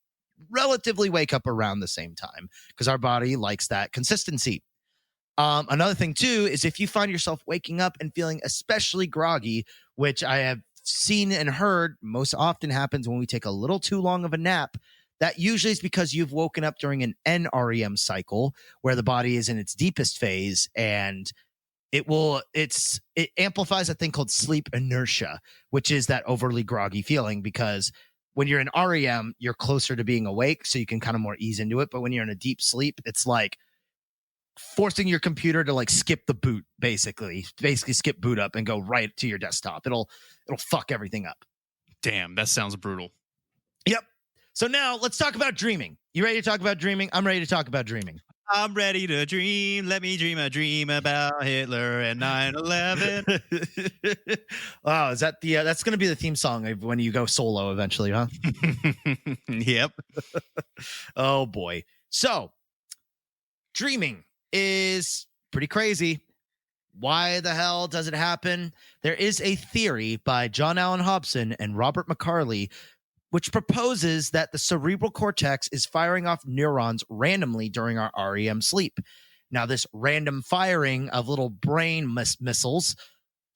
Speaker 3: relatively wake up around the same time because our body likes that consistency. Another thing too is if you find yourself waking up and feeling especially groggy, which I have seen and heard most often happens when we take a little too long of a nap, that usually is because you've woken up during an NREM cycle where the body is in its deepest phase, and it amplifies a thing called sleep inertia, which is that overly groggy feeling, because when you're in REM, you're closer to being awake, so you can kind of more ease into it. But when you're in a deep sleep, it's like forcing your computer to like skip the boot, basically skip boot up and go right to your desktop. It'll fuck everything up.
Speaker 4: Damn, that sounds brutal.
Speaker 3: Yep. So now let's talk about dreaming. You ready to talk about dreaming? I'm ready to talk about dreaming.
Speaker 4: I'm ready to dream. Let me dream a dream about Hitler and 9/11.
Speaker 3: Wow, is that that's going to be the theme song when you go solo eventually, huh?
Speaker 4: Yep.
Speaker 3: Oh boy. So, dreaming is pretty crazy. Why the hell does it happen? There is a theory by John Allen Hobson and Robert McCarley, which proposes that the cerebral cortex is firing off neurons randomly during our REM sleep. Now, this random firing of little brain missiles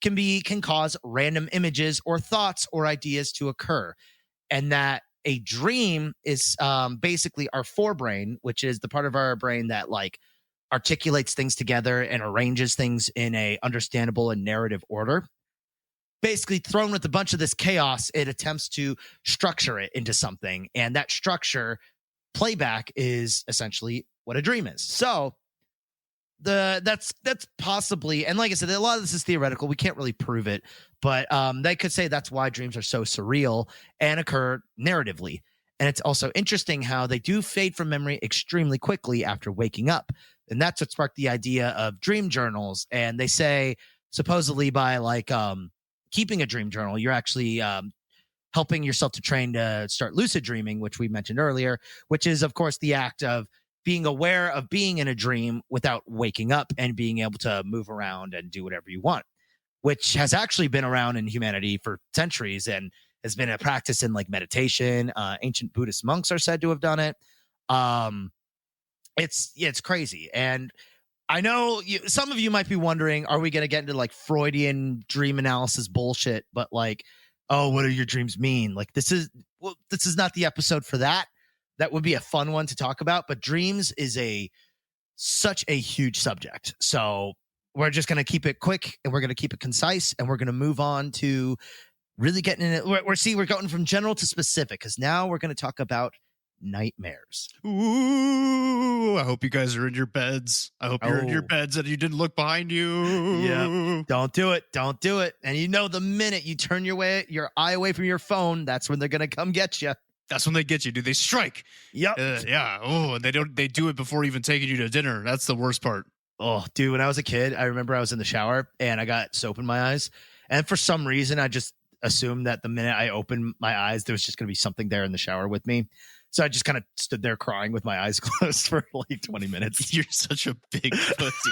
Speaker 3: can cause random images or thoughts or ideas to occur, and that a dream is basically our forebrain, which is the part of our brain that like articulates things together and arranges things in a understandable and narrative order. Basically, thrown with a bunch of this chaos, it attempts to structure it into something, and that structure playback is essentially what a dream is. So that's possibly, and like I said, a lot of this is theoretical. We can't really prove it, but they could say that's why dreams are so surreal and occur narratively. And it's also interesting how they do fade from memory extremely quickly after waking up. And that's what sparked the idea of dream journals. And they say supposedly by like keeping a dream journal, you're actually helping yourself to train to start lucid dreaming, which we mentioned earlier, which is, of course, the act of being aware of being in a dream without waking up and being able to move around and do whatever you want, which has actually been around in humanity for centuries and has been a practice in like meditation. Ancient Buddhist monks are said to have done it. It's crazy. And I know some of you might be wondering, are we going to get into like Freudian dream analysis bullshit? But like, oh, what do your dreams mean? Like this is not the episode for that. That would be a fun one to talk about, but dreams is such a huge subject. So we're just going to keep it quick and we're going to keep it concise and we're going to move on to really getting in it. We're going from general to specific because now we're going to talk about nightmares.
Speaker 4: Ooh, I hope you guys are in your beds. I hope you're in your beds and you didn't look behind you.
Speaker 3: Yeah. Don't do it. Don't do it. And you know, the minute you turn your eye away from your phone, that's when they're going to come get you.
Speaker 4: That's when they get you, dude. They strike.
Speaker 3: Yep.
Speaker 4: Yeah. Oh, and they do it before even taking you to dinner. That's the worst part.
Speaker 3: Oh, dude, when I was a kid, I remember I was in the shower and I got soap in my eyes. And for some reason, I just assumed that the minute I opened my eyes, there was just going to be something there in the shower with me. So I just kind of stood there crying with my eyes closed for like 20 minutes.
Speaker 4: You're such a big pussy.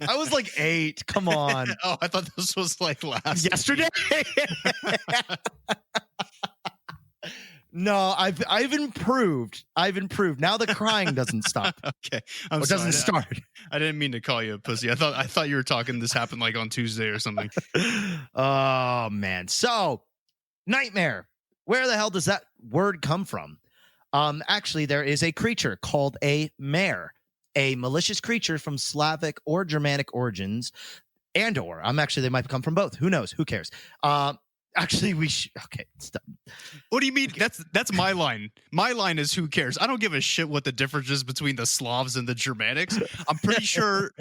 Speaker 3: I was like 8. Come on.
Speaker 4: Oh, I thought this was like
Speaker 3: yesterday. No, I've improved. Now the crying doesn't stop.
Speaker 4: Okay,
Speaker 3: doesn't start.
Speaker 4: I didn't mean to call you a pussy. I thought you were talking. This happened like on Tuesday or something.
Speaker 3: Oh man. So, nightmare. Where the hell does that word come from? Actually, there is a creature called a mare, a malicious creature from Slavic or Germanic origins, or they might come from both. Who knows? Who cares? Actually, okay. Stop.
Speaker 4: What do you mean? That's my line. My line is who cares? I don't give a shit what the difference is between the Slavs and the Germanics. I'm pretty sure.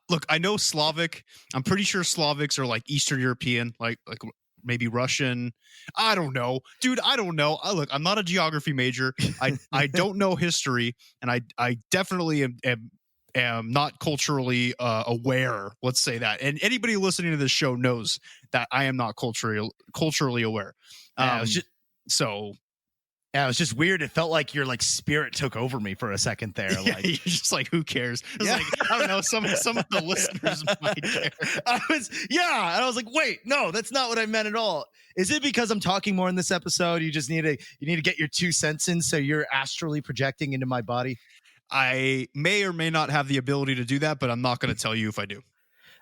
Speaker 4: Look, I know Slavic. I'm pretty sure Slavics are like Eastern European, like maybe Russian. I don't know, dude. I don't know. Look, I'm not a geography major. I don't know history, and I definitely am not culturally aware. Let's say that. And anybody listening to this show knows that I am not culturally aware.
Speaker 3: It was just weird. It felt like your like spirit took over me for a second there.
Speaker 4: Yeah,
Speaker 3: like
Speaker 4: you're just like, who cares? It's like, I don't know. Some of the listeners might care.
Speaker 3: And I was like, wait, no, that's not what I meant at all. Is it because I'm talking more in this episode? You just need to get your 2 cents in, so you're astrally projecting into my body.
Speaker 4: I may or may not have the ability to do that, but I'm not going to tell you if I do.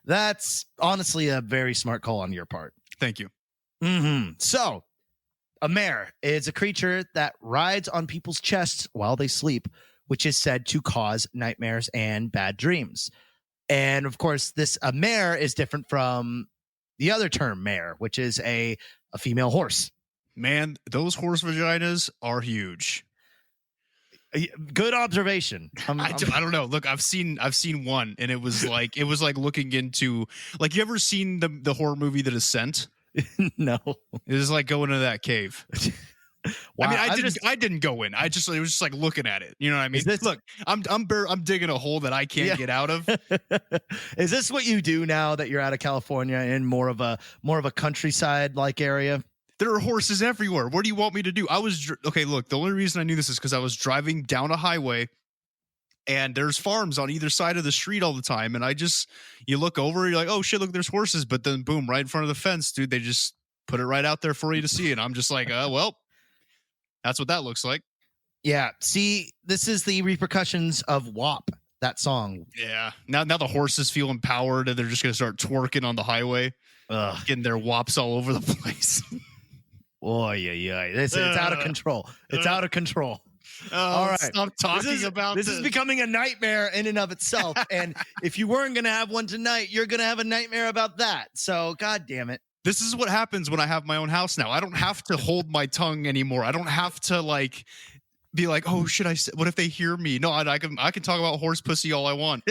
Speaker 3: That's honestly a very smart call on your part.
Speaker 4: Thank you.
Speaker 3: Mm-hmm. So, a mare is a creature that rides on people's chests while they sleep, which is said to cause nightmares and bad dreams. And of course, a mare is different from the other term mare, which is a female horse.
Speaker 4: Man, those horse vaginas are huge.
Speaker 3: Good observation.
Speaker 4: I don't know. Look, I've seen one, and it was like looking into, like, you ever seen the horror movie The Descent?
Speaker 3: No.
Speaker 4: It was like going into that cave.
Speaker 3: Wow,
Speaker 4: I mean, I didn't go in. It was just like looking at it. You know what I mean? Look, I'm digging a hole that I can't get out of.
Speaker 3: Is this what you do now that you're out of California in more of a countryside like area?
Speaker 4: There are horses everywhere. What do you want me to do? Okay, look, the only reason I knew this is because I was driving down a highway and there's farms on either side of the street all the time. And you look over, you're like, oh shit, look, there's horses. But then boom, right in front of the fence, dude, they just put it right out there for you to see. And I'm just like, well, that's what that looks like.
Speaker 3: Yeah. See, this is the repercussions of WAP, that song.
Speaker 4: Yeah. Now the horses feel empowered and they're just going to start twerking on the highway, getting their WAPs all over the place.
Speaker 3: Oh, yeah. It's out of control. It's out of control. All right.
Speaker 4: Stop talking about this.
Speaker 3: This is becoming a nightmare in and of itself. And if you weren't going to have one tonight, you're going to have a nightmare about that. So, God damn it.
Speaker 4: This is what happens when I have my own house now. I don't have to hold my tongue anymore. I don't have to be like, oh, should I say, what if they hear me? No, I can talk about horse pussy all I want.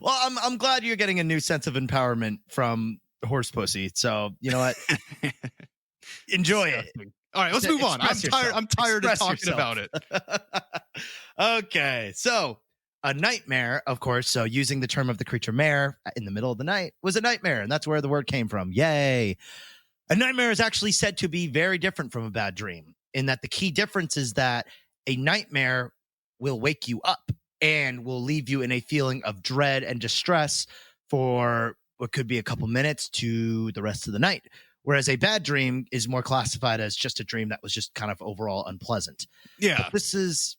Speaker 3: Well, I'm glad you're getting a new sense of empowerment from horse pussy. So, you know what? Enjoy it.
Speaker 4: All right, let's move on. I'm tired of talking about it.
Speaker 3: Okay, so a nightmare, of course. So using the term of the creature mare in the middle of the night was a nightmare, and that's where the word came from. Yay. A nightmare is actually said to be very different from a bad dream, in that the key difference is that a nightmare will wake you up and will leave you in a feeling of dread and distress for what could be a couple minutes to the rest of the night. Whereas a bad dream is more classified as just a dream that was just kind of overall unpleasant.
Speaker 4: Yeah.
Speaker 3: But this is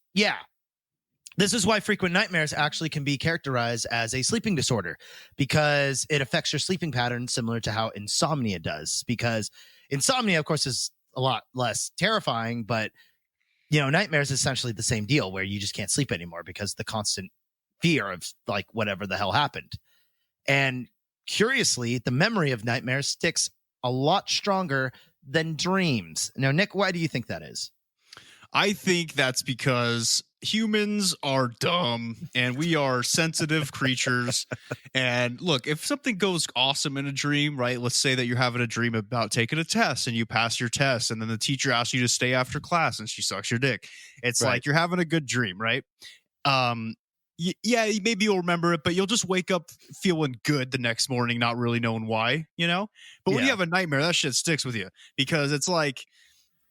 Speaker 3: why frequent nightmares actually can be characterized as a sleeping disorder, because it affects your sleeping pattern similar to how insomnia does. Because insomnia, of course, is a lot less terrifying, but nightmares is essentially the same deal, where you just can't sleep anymore because the constant fear of like whatever the hell happened. And curiously, the memory of nightmares sticks a lot stronger than dreams. Now, Nick, why do you think that is?
Speaker 4: I think that's because humans are dumb and we are sensitive creatures. And look, if something goes awesome in a dream, right? Let's say that you're having a dream about taking a test and you pass your test, and then the teacher asks you to stay after class and she sucks your dick. It's
Speaker 3: right.
Speaker 4: Like you're having a good dream, right? Yeah, maybe you'll remember it, but you'll just wake up feeling good the next morning, not really knowing why, But when you have a nightmare, that shit sticks with you, because it's like,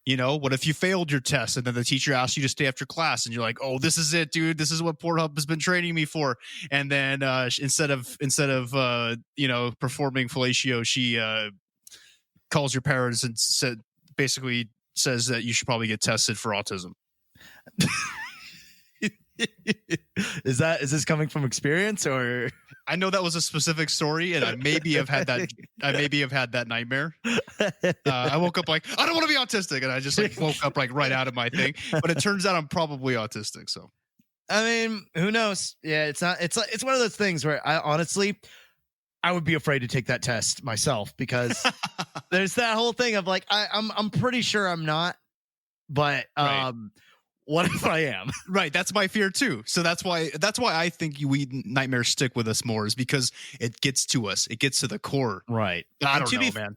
Speaker 4: what if you failed your test and then the teacher asks you to stay after class and you're like, oh, this is it, dude. This is what Pornhub has been training me for. And then instead of performing fellatio, she calls your parents and basically says that you should probably get tested for autism.
Speaker 3: Is this coming from experience, or?
Speaker 4: I know that was a specific story, and I maybe have had that nightmare. I woke up like, I don't want to be autistic, and I just woke up right out of my thing. But it turns out I'm probably autistic. So,
Speaker 3: I mean, who knows? Yeah, it's not. It's one of those things where I would be afraid to take that test myself, because there's that whole thing of like, I'm pretty sure I'm not, but
Speaker 4: right.
Speaker 3: What if I am?
Speaker 4: Right. That's my fear too. So that's why I think nightmares stick with us more, is because it gets to us. It gets to the core.
Speaker 3: Right.
Speaker 4: I don't know, man.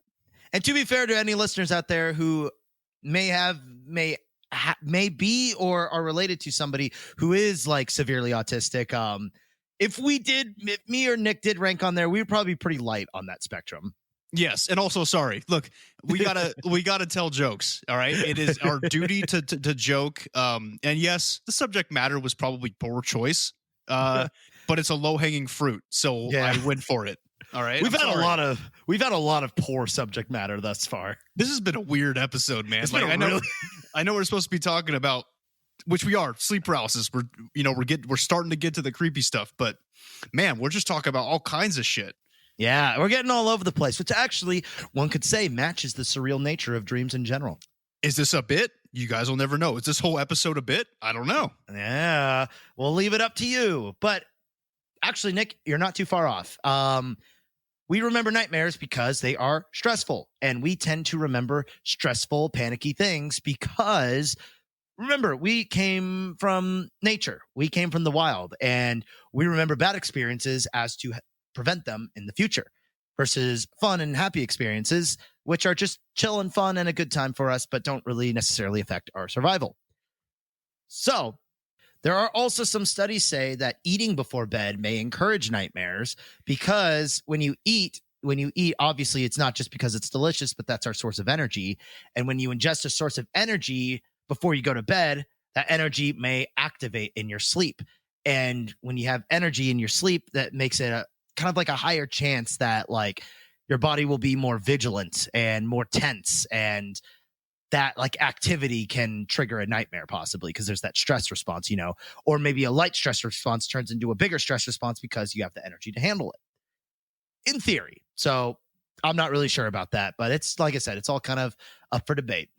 Speaker 3: And to be fair to any listeners out there who may be or are related to somebody who is like severely autistic, if me or Nick did rank on there, we would probably be pretty light on that spectrum.
Speaker 4: Yes, and also, sorry. Look, we gotta tell jokes. All right, it is our duty to joke. And yes, the subject matter was probably poor choice, but it's a low hanging fruit, so I went for it. All right,
Speaker 3: we've had a lot of poor subject matter thus far.
Speaker 4: This has been a weird episode, man. I know we're supposed to be talking about, which we are, sleep paralysis. We're starting to get to the creepy stuff, but man, we're just talking about all kinds of shit.
Speaker 3: Yeah, we're getting all over the place, which actually one could say matches the surreal nature of dreams in general.
Speaker 4: Is this a bit? You guys will never know. Is this whole episode a bit? I don't know.
Speaker 3: Yeah, we'll leave it up to you. But actually, Nick, you're not too far off. We remember nightmares because they are stressful, and we tend to remember stressful, panicky things because, remember, we came from nature. We came from the wild, and we remember bad experiences as to prevent them in the future, versus fun and happy experiences, which are just chill and fun and a good time for us, but don't really necessarily affect our survival. So there are also some studies say that eating before bed may encourage nightmares, because when you eat, obviously it's not just because it's delicious, but that's our source of energy. And when you ingest a source of energy before you go to bed, that energy may activate in your sleep. And when you have energy in your sleep, that makes it kind of like a higher chance that like your body will be more vigilant and more tense, and that like activity can trigger a nightmare possibly because there's that stress response, or maybe a light stress response turns into a bigger stress response because you have the energy to handle it, in theory. So I'm not really sure about that, but it's like I said, it's all kind of up for debate.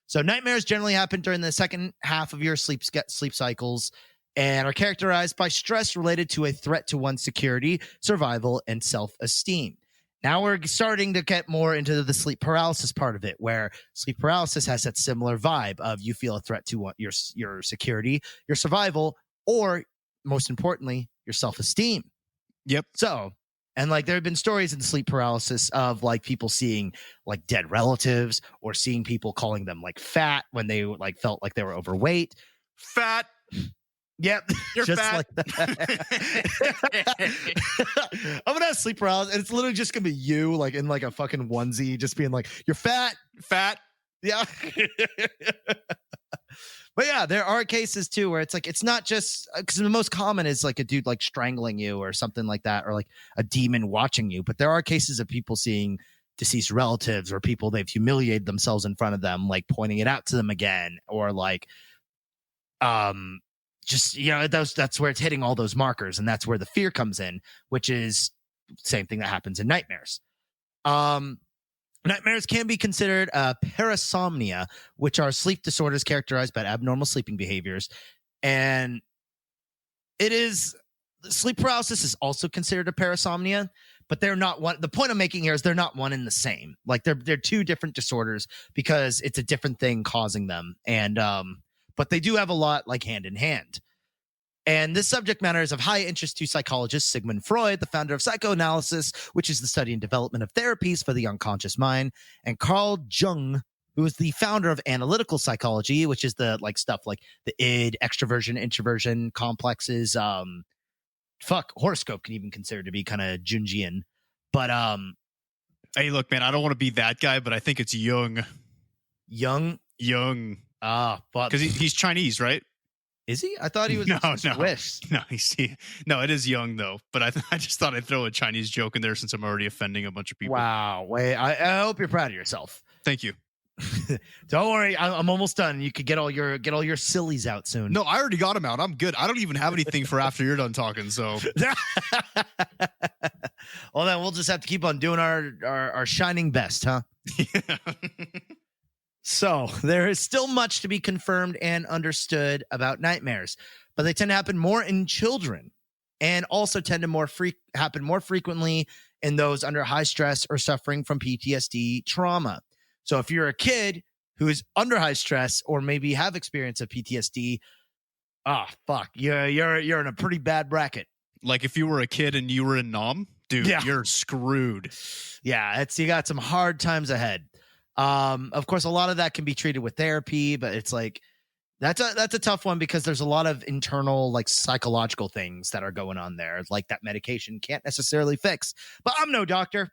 Speaker 3: So nightmares generally happen during the second half of your sleep cycles and are characterized by stress related to a threat to one's security, survival, and self-esteem. Now we're starting to get more into the sleep paralysis part of it, where sleep paralysis has that similar vibe of you feel a threat to your security, your survival, or most importantly, your self-esteem.
Speaker 4: Yep.
Speaker 3: So, and like there have been stories in sleep paralysis of like people seeing like dead relatives or seeing people calling them like fat when they like felt like they were overweight.
Speaker 4: Fat.
Speaker 3: Yep,
Speaker 4: You're
Speaker 3: just
Speaker 4: fat.
Speaker 3: like that. I'm gonna have sleep paralysis, and it's literally just gonna be you, like in like a fucking onesie, just being like, "You're fat." Yeah. But yeah, there are cases too where it's like it's not just because the most common is like a dude like strangling you or something like that, or like a demon watching you. But there are cases of people seeing deceased relatives or people they've humiliated themselves in front of them, like pointing it out to them again, or like just that's where it's hitting all those markers, and that's where the fear comes in, which is same thing that happens in nightmares. Nightmares can be considered parasomnia, which are sleep disorders characterized by abnormal sleeping behaviors, and sleep paralysis is also considered a parasomnia, but they're not one. The point I'm making here is they're not one and the same. Like they're two different disorders because it's a different thing causing them, and but they do have a lot like hand in hand. And this subject matter is of high interest to psychologist Sigmund Freud, the founder of psychoanalysis, which is the study and development of therapies for the unconscious mind, and Carl Jung, who is the founder of analytical psychology, which is the like stuff like the id, extroversion, introversion complexes. Horoscope can even consider to be kind of Jungian. But
Speaker 4: hey, look, man, I don't want to be that guy, but I think it's Jung.
Speaker 3: Jung.
Speaker 4: But because he's Chinese, right?
Speaker 3: Is he? I thought he was Swiss.
Speaker 4: No, it is Jung though. But I just thought I'd throw a Chinese joke in there since I'm already offending a bunch of people.
Speaker 3: Wow. Wait, I hope you're proud of yourself.
Speaker 4: Thank you.
Speaker 3: Don't worry, I'm almost done. You could get all your sillies out soon.
Speaker 4: No, I already got them out. I'm good. I don't even have anything for after you're done talking. So,
Speaker 3: well, then we'll just have to keep on doing our shining best, huh?
Speaker 4: Yeah.
Speaker 3: So there is still much to be confirmed and understood about nightmares, but they tend to happen more in children, and also tend to happen more frequently in those under high stress or suffering from PTSD trauma. So if you're a kid who is under high stress or maybe have experience of PTSD, you're in a pretty bad bracket.
Speaker 4: Like if you were a kid and you were in Nam, dude, you're screwed.
Speaker 3: Yeah, you got some hard times ahead. Of course, a lot of that can be treated with therapy, but it's like that's a tough one because there's a lot of internal like psychological things that are going on there, like that medication can't necessarily fix. But I'm no doctor.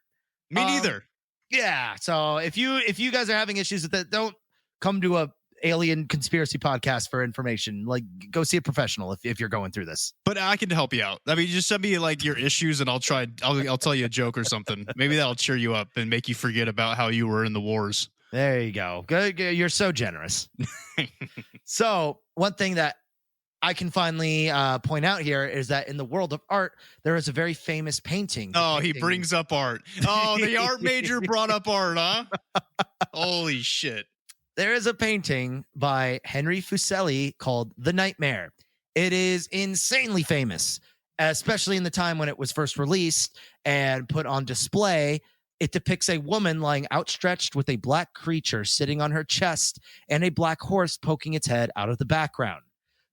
Speaker 4: Me neither.
Speaker 3: Yeah. So if you guys are having issues with it, don't come to a alien conspiracy podcast for information. Like, go see a professional if you're going through this.
Speaker 4: But I can help you out. I mean, just send me like your issues and I'll tell you a joke or something. Maybe that'll cheer you up and make you forget about how you were in the wars.
Speaker 3: There you go. Good. You're so generous. So one thing that I can finally point out here is that in the world of art, there is a very famous painting.
Speaker 4: He brings up art. Oh, the art major brought up art, huh? Holy shit.
Speaker 3: There is a painting by Henry Fuseli called The Nightmare. It is insanely famous, especially in the time when it was first released and put on display. It depicts a woman lying outstretched with a black creature sitting on her chest and a black horse poking its head out of the background.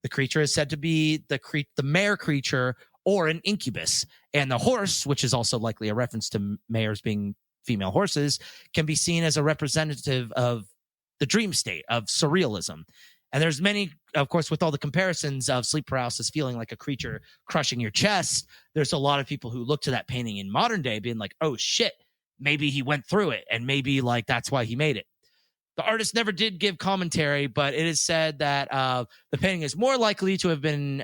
Speaker 3: The creature is said to be the mare creature or an incubus, and the horse, which is also likely a reference to mares being female horses, can be seen as a representative of the dream state of surrealism. And there's many, of course, with all the comparisons of sleep paralysis feeling like a creature crushing your chest, there's a lot of people who look to that painting in modern day being like, oh shit, maybe he went through it and maybe like that's why he made it. The artist never did give commentary, but it is said that the painting is more likely to have been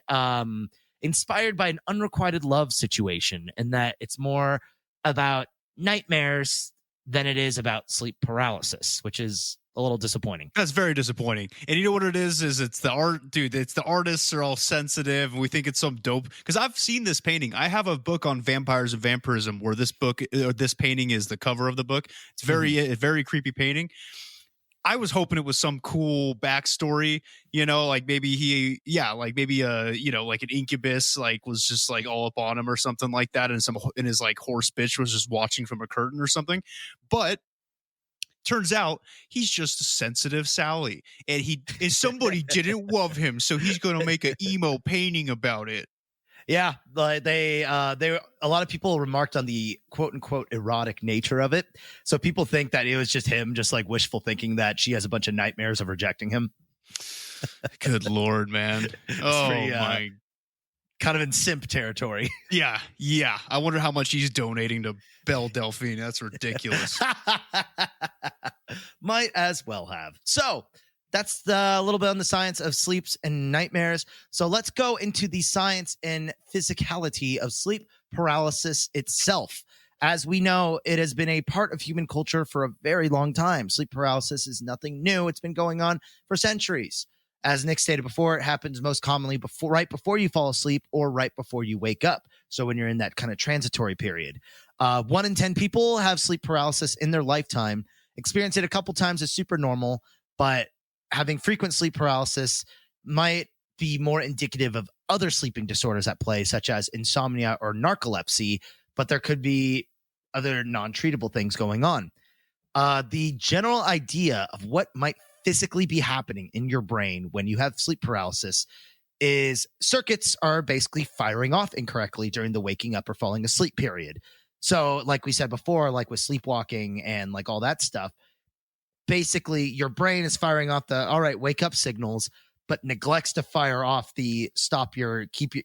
Speaker 3: inspired by an unrequited love situation, and that it's more about nightmares than it is about sleep paralysis, which is a little disappointing.
Speaker 4: That's very disappointing. And you know what it is? It's the art, dude. It's the artists are all sensitive, and we think it's some dope. Because I've seen this painting. I have a book on vampires and vampirism where this painting is the cover of the book. It's a very creepy painting. I was hoping it was some cool backstory, like maybe like an incubus, like was just like all up on him or something like that, and his like horse bitch was just watching from a curtain or something. But turns out he's just a sensitive Sally, and somebody didn't love him, so he's gonna make an emo painting about it.
Speaker 3: Yeah, like a lot of people remarked on the quote unquote erotic nature of it. So people think that it was just him, just like wishful thinking that she has a bunch of nightmares of rejecting him.
Speaker 4: Good Lord, man. My.
Speaker 3: Kind of in simp territory.
Speaker 4: Yeah. I wonder how much he's donating to Belle Delphine. That's ridiculous.
Speaker 3: Might as well have. So that's a little bit on the science of sleeps and nightmares. So let's go into the science and physicality of sleep paralysis itself. As we know, it has been a part of human culture for a very long time. Sleep paralysis is nothing new. It's been going on for centuries. As Nick stated before, it happens most commonly right before you fall asleep or right before you wake up. So when you're in that kind of transitory period. 1 in 10 people have sleep paralysis in their lifetime. Experience it a couple times is super normal, but having frequent sleep paralysis might be more indicative of other sleeping disorders at play, such as insomnia or narcolepsy, but there could be other non-treatable things going on. The general idea of what might physically be happening in your brain when you have sleep paralysis is circuits are basically firing off incorrectly during the waking up or falling asleep period. So like we said before, like with sleepwalking and like all that stuff, basically your brain is firing off the all right, wake up signals, but neglects to fire off the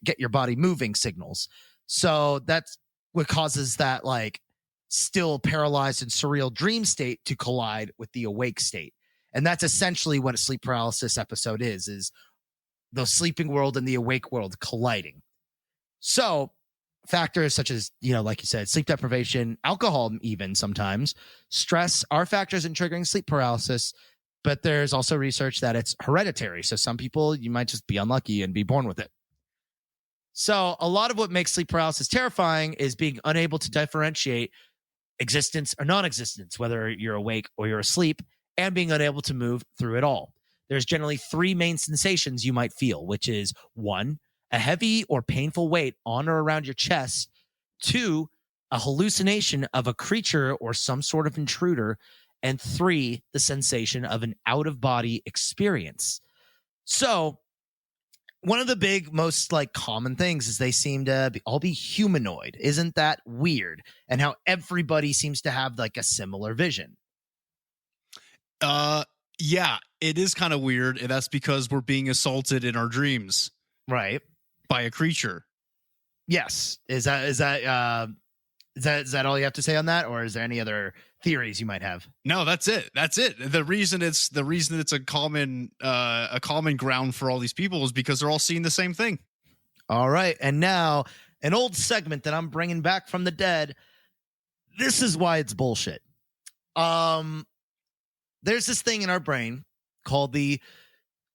Speaker 3: get your body moving signals. So that's what causes that like still paralyzed and surreal dream state to collide with the awake state. And that's essentially what a sleep paralysis episode is the sleeping world and the awake world colliding. So factors such as, like you said, sleep deprivation, alcohol, even sometimes stress are factors in triggering sleep paralysis. But there's also research that it's hereditary. So some people, you might just be unlucky and be born with it. So a lot of what makes sleep paralysis terrifying is being unable to differentiate existence or non-existence, whether you're awake or you're asleep, and being unable to move through it all. There's generally 3 main sensations you might feel, which is 1, a heavy or painful weight on or around your chest, 2, a hallucination of a creature or some sort of intruder, and 3, the sensation of an out-of-body experience. So one of the big, most like common things is they seem to all be humanoid. Isn't that weird? And how everybody seems to have like a similar vision.
Speaker 4: Yeah, it is kind of weird, and that's because we're being assaulted in our dreams,
Speaker 3: right,
Speaker 4: by a creature. Yes.
Speaker 3: Is that all you have to say on that, or is there any other theories you might have?
Speaker 4: No, that's it. The reason it's a common ground for all these people is because they're all seeing the same thing.
Speaker 3: All right, and now an old segment that I'm bringing back from the dead. This is why it's bullshit. There's this thing in our brain called this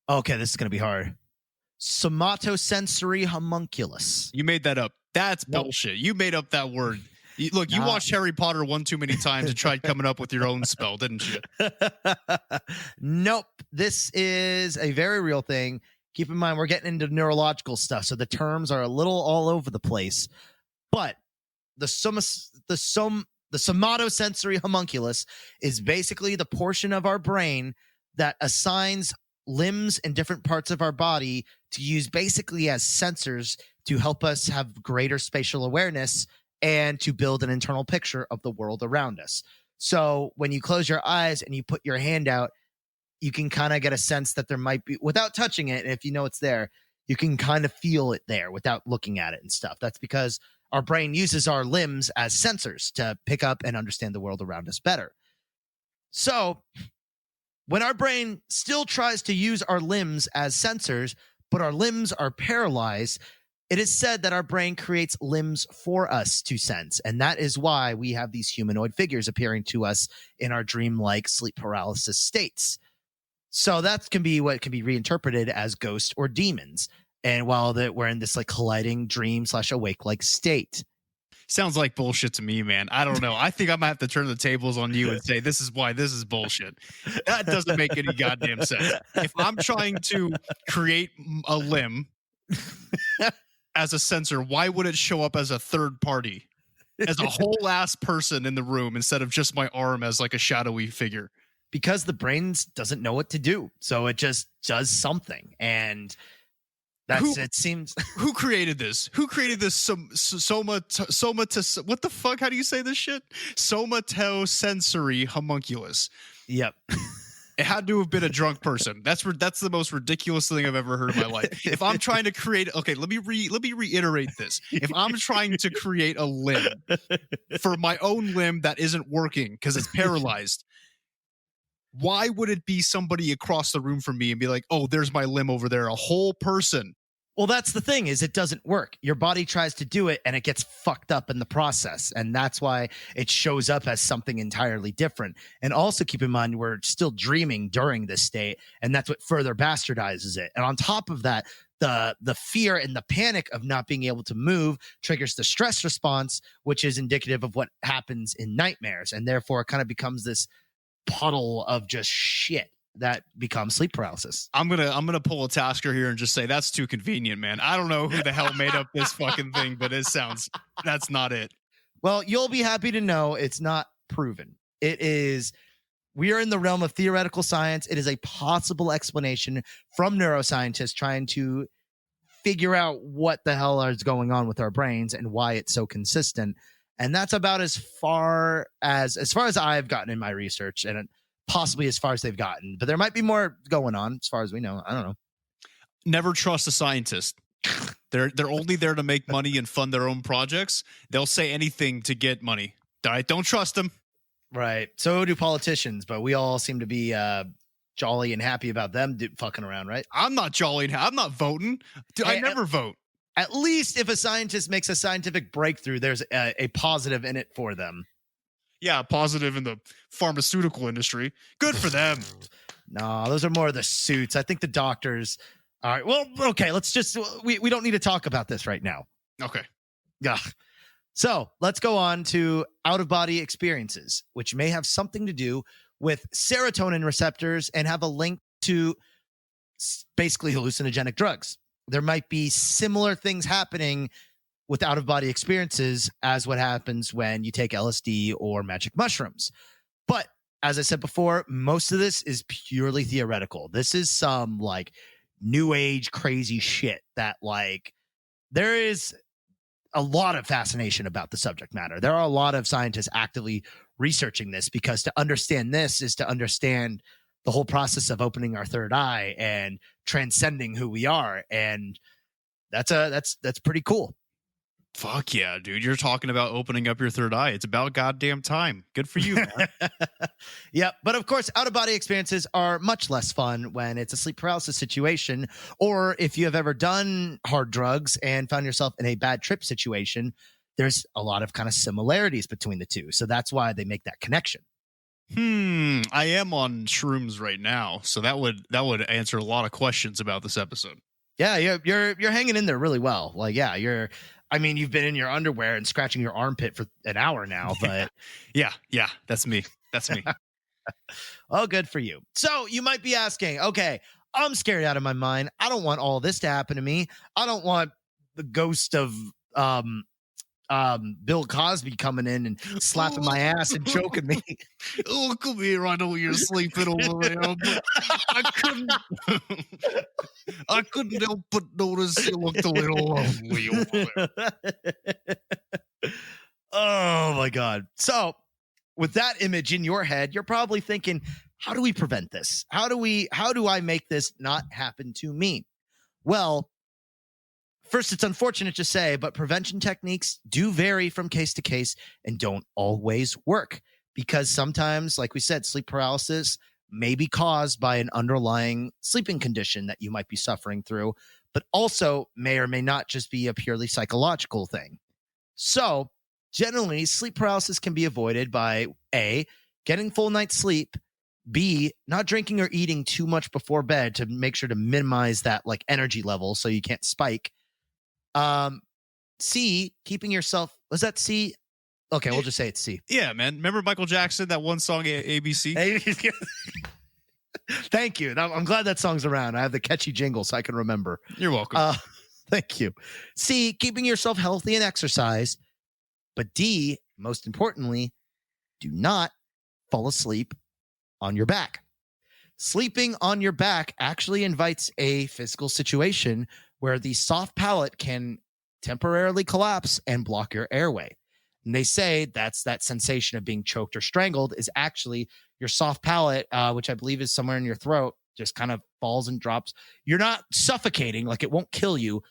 Speaker 3: is going to be hard. Somatosensory homunculus.
Speaker 4: You made that up. That's bullshit. You made up that word. You watched Harry Potter one too many times and tried coming up with your own spell, didn't you?
Speaker 3: Nope. This is a very real thing. Keep in mind, we're getting into neurological stuff, so the terms are a little all over the place. But the somatosensory homunculus is basically the portion of our brain that assigns limbs and different parts of our body to use basically as sensors to help us have greater spatial awareness and to build an internal picture of the world around us. So when you close your eyes and you put your hand out, you can kind of get a sense that there might be, without touching it, and if you know it's there, you can kind of feel it there without looking at it and stuff. That's because our brain uses our limbs as sensors to pick up and understand the world around us better. So when our brain still tries to use our limbs as sensors, but our limbs are paralyzed, It is said that our brain creates limbs for us to sense, and that is why we have these humanoid figures appearing to us in our dreamlike sleep paralysis states. So that can be what can be reinterpreted as ghosts or demons. And while we're in this like colliding dream/awake like state.
Speaker 4: Sounds like bullshit to me, man. I don't know. I think I might have to turn the tables on you and say this is why this is bullshit. That doesn't make any goddamn sense. If I'm trying to create a limb as a sensor, why would it show up as a third party, as a whole ass person in the room instead of just my arm as like a shadowy figure?
Speaker 3: Because the brain doesn't know what to do, so it just does something, and it seems.
Speaker 4: Who created this? Who created this? What the fuck? How do you say this shit? Somatosensory homunculus.
Speaker 3: Yep.
Speaker 4: It had to have been a drunk person. That's the most ridiculous thing I've ever heard in my life. If I'm trying to create, okay, let me reiterate this. If I'm trying to create a limb for my own limb that isn't working because it's paralyzed, why would it be somebody across the room from me and be like, oh, there's my limb over there, a whole person?
Speaker 3: Well, that's the thing, is it doesn't work. Your body tries to do it and it gets fucked up in the process. And that's why it shows up as something entirely different. And also keep in mind, we're still dreaming during this state, and that's what further bastardizes it. And on top of that, the fear and the panic of not being able to move triggers the stress response, which is indicative of what happens in nightmares. And therefore it kind of becomes this puddle of just shit that becomes sleep paralysis.
Speaker 4: I'm gonna pull a Tasker here and just say that's too convenient, man. I don't know who the hell made up this fucking thing, but that's not it.
Speaker 3: Well, you'll be happy to know it's not proven. We are in the realm of theoretical science. It is a possible explanation from neuroscientists trying to figure out what the hell is going on with our brains and why it's so consistent. And that's about as far as I've gotten in my research, and possibly as far as they've gotten. But there might be more going on as far as we know. I don't know.
Speaker 4: Never trust a scientist. They're only there to make money and fund their own projects. They'll say anything to get money. Don't trust them.
Speaker 3: Right. So do politicians, but we all seem to be jolly and happy about them fucking around, right?
Speaker 4: I'm not jolly. I'm not voting. Dude, I never vote.
Speaker 3: At least if a scientist makes a scientific breakthrough, there's a positive in it for them.
Speaker 4: Yeah, positive in the pharmaceutical industry. Good for them.
Speaker 3: No, those are more of the suits. I think the doctors. All right. Well, okay. Let's just we don't need to talk about this right now.
Speaker 4: Okay.
Speaker 3: Yeah. So let's go on to out-of-body experiences, which may have something to do with serotonin receptors and have a link to basically hallucinogenic drugs. There might be similar things happening with out-of-body experiences as what happens when you take LSD or magic mushrooms. But as I said before, most of this is purely theoretical. This is some like new age crazy shit that like there is a lot of fascination about the subject matter. There are a lot of scientists actively researching this, because to understand this is to understand the whole process of opening our third eye and transcending who we are. And that's pretty cool.
Speaker 4: Fuck yeah, dude. You're talking about opening up your third eye. It's about goddamn time. Good for you, man.
Speaker 3: Yeah. But of course, out-of-body experiences are much less fun when it's a sleep paralysis situation, or if you have ever done hard drugs and found yourself in a bad trip situation. There's a lot of kind of similarities between the two. So that's why they make that connection.
Speaker 4: I am on shrooms right now, so that would answer a lot of questions about this episode.
Speaker 3: Yeah, you're hanging in there really well. Like, yeah, you've been in your underwear and scratching your armpit for an hour now, but
Speaker 4: yeah, that's me.
Speaker 3: Oh, good for you. So you might be asking, okay, I'm scared out of my mind. I don't want all this to happen to me. I don't want the ghost of Bill Cosby coming in and slapping my ass and choking me.
Speaker 4: Oh, come here. I know you're sleeping over there. But I couldn't help but notice you looked a little lonely over there.
Speaker 3: Oh my God. So with that image in your head, you're probably thinking, how do we prevent this? How do I make this not happen to me? Well, first, it's unfortunate to say, but prevention techniques do vary from case to case and don't always work, because sometimes, like we said, sleep paralysis may be caused by an underlying sleeping condition that you might be suffering through, but also may or may not just be a purely psychological thing. So generally, sleep paralysis can be avoided by A, getting full night's sleep, B, not drinking or eating too much before bed to make sure to minimize that like energy level so you can't spike. C, keeping yourself, was that C? Okay, we'll just say it's C.
Speaker 4: Yeah, man. Remember Michael Jackson, that one song, ABC?
Speaker 3: Thank you. I'm glad that song's around. I have the catchy jingle so I can remember.
Speaker 4: You're welcome.
Speaker 3: Thank you. C, keeping yourself healthy and exercise. But D, most importantly, do not fall asleep on your back. Sleeping on your back actually invites a physical situation where the soft palate can temporarily collapse and block your airway. And they say that's that sensation of being choked or strangled is actually your soft palate, which I believe is somewhere in your throat, just kind of falls and drops. You're not suffocating, like it won't kill you,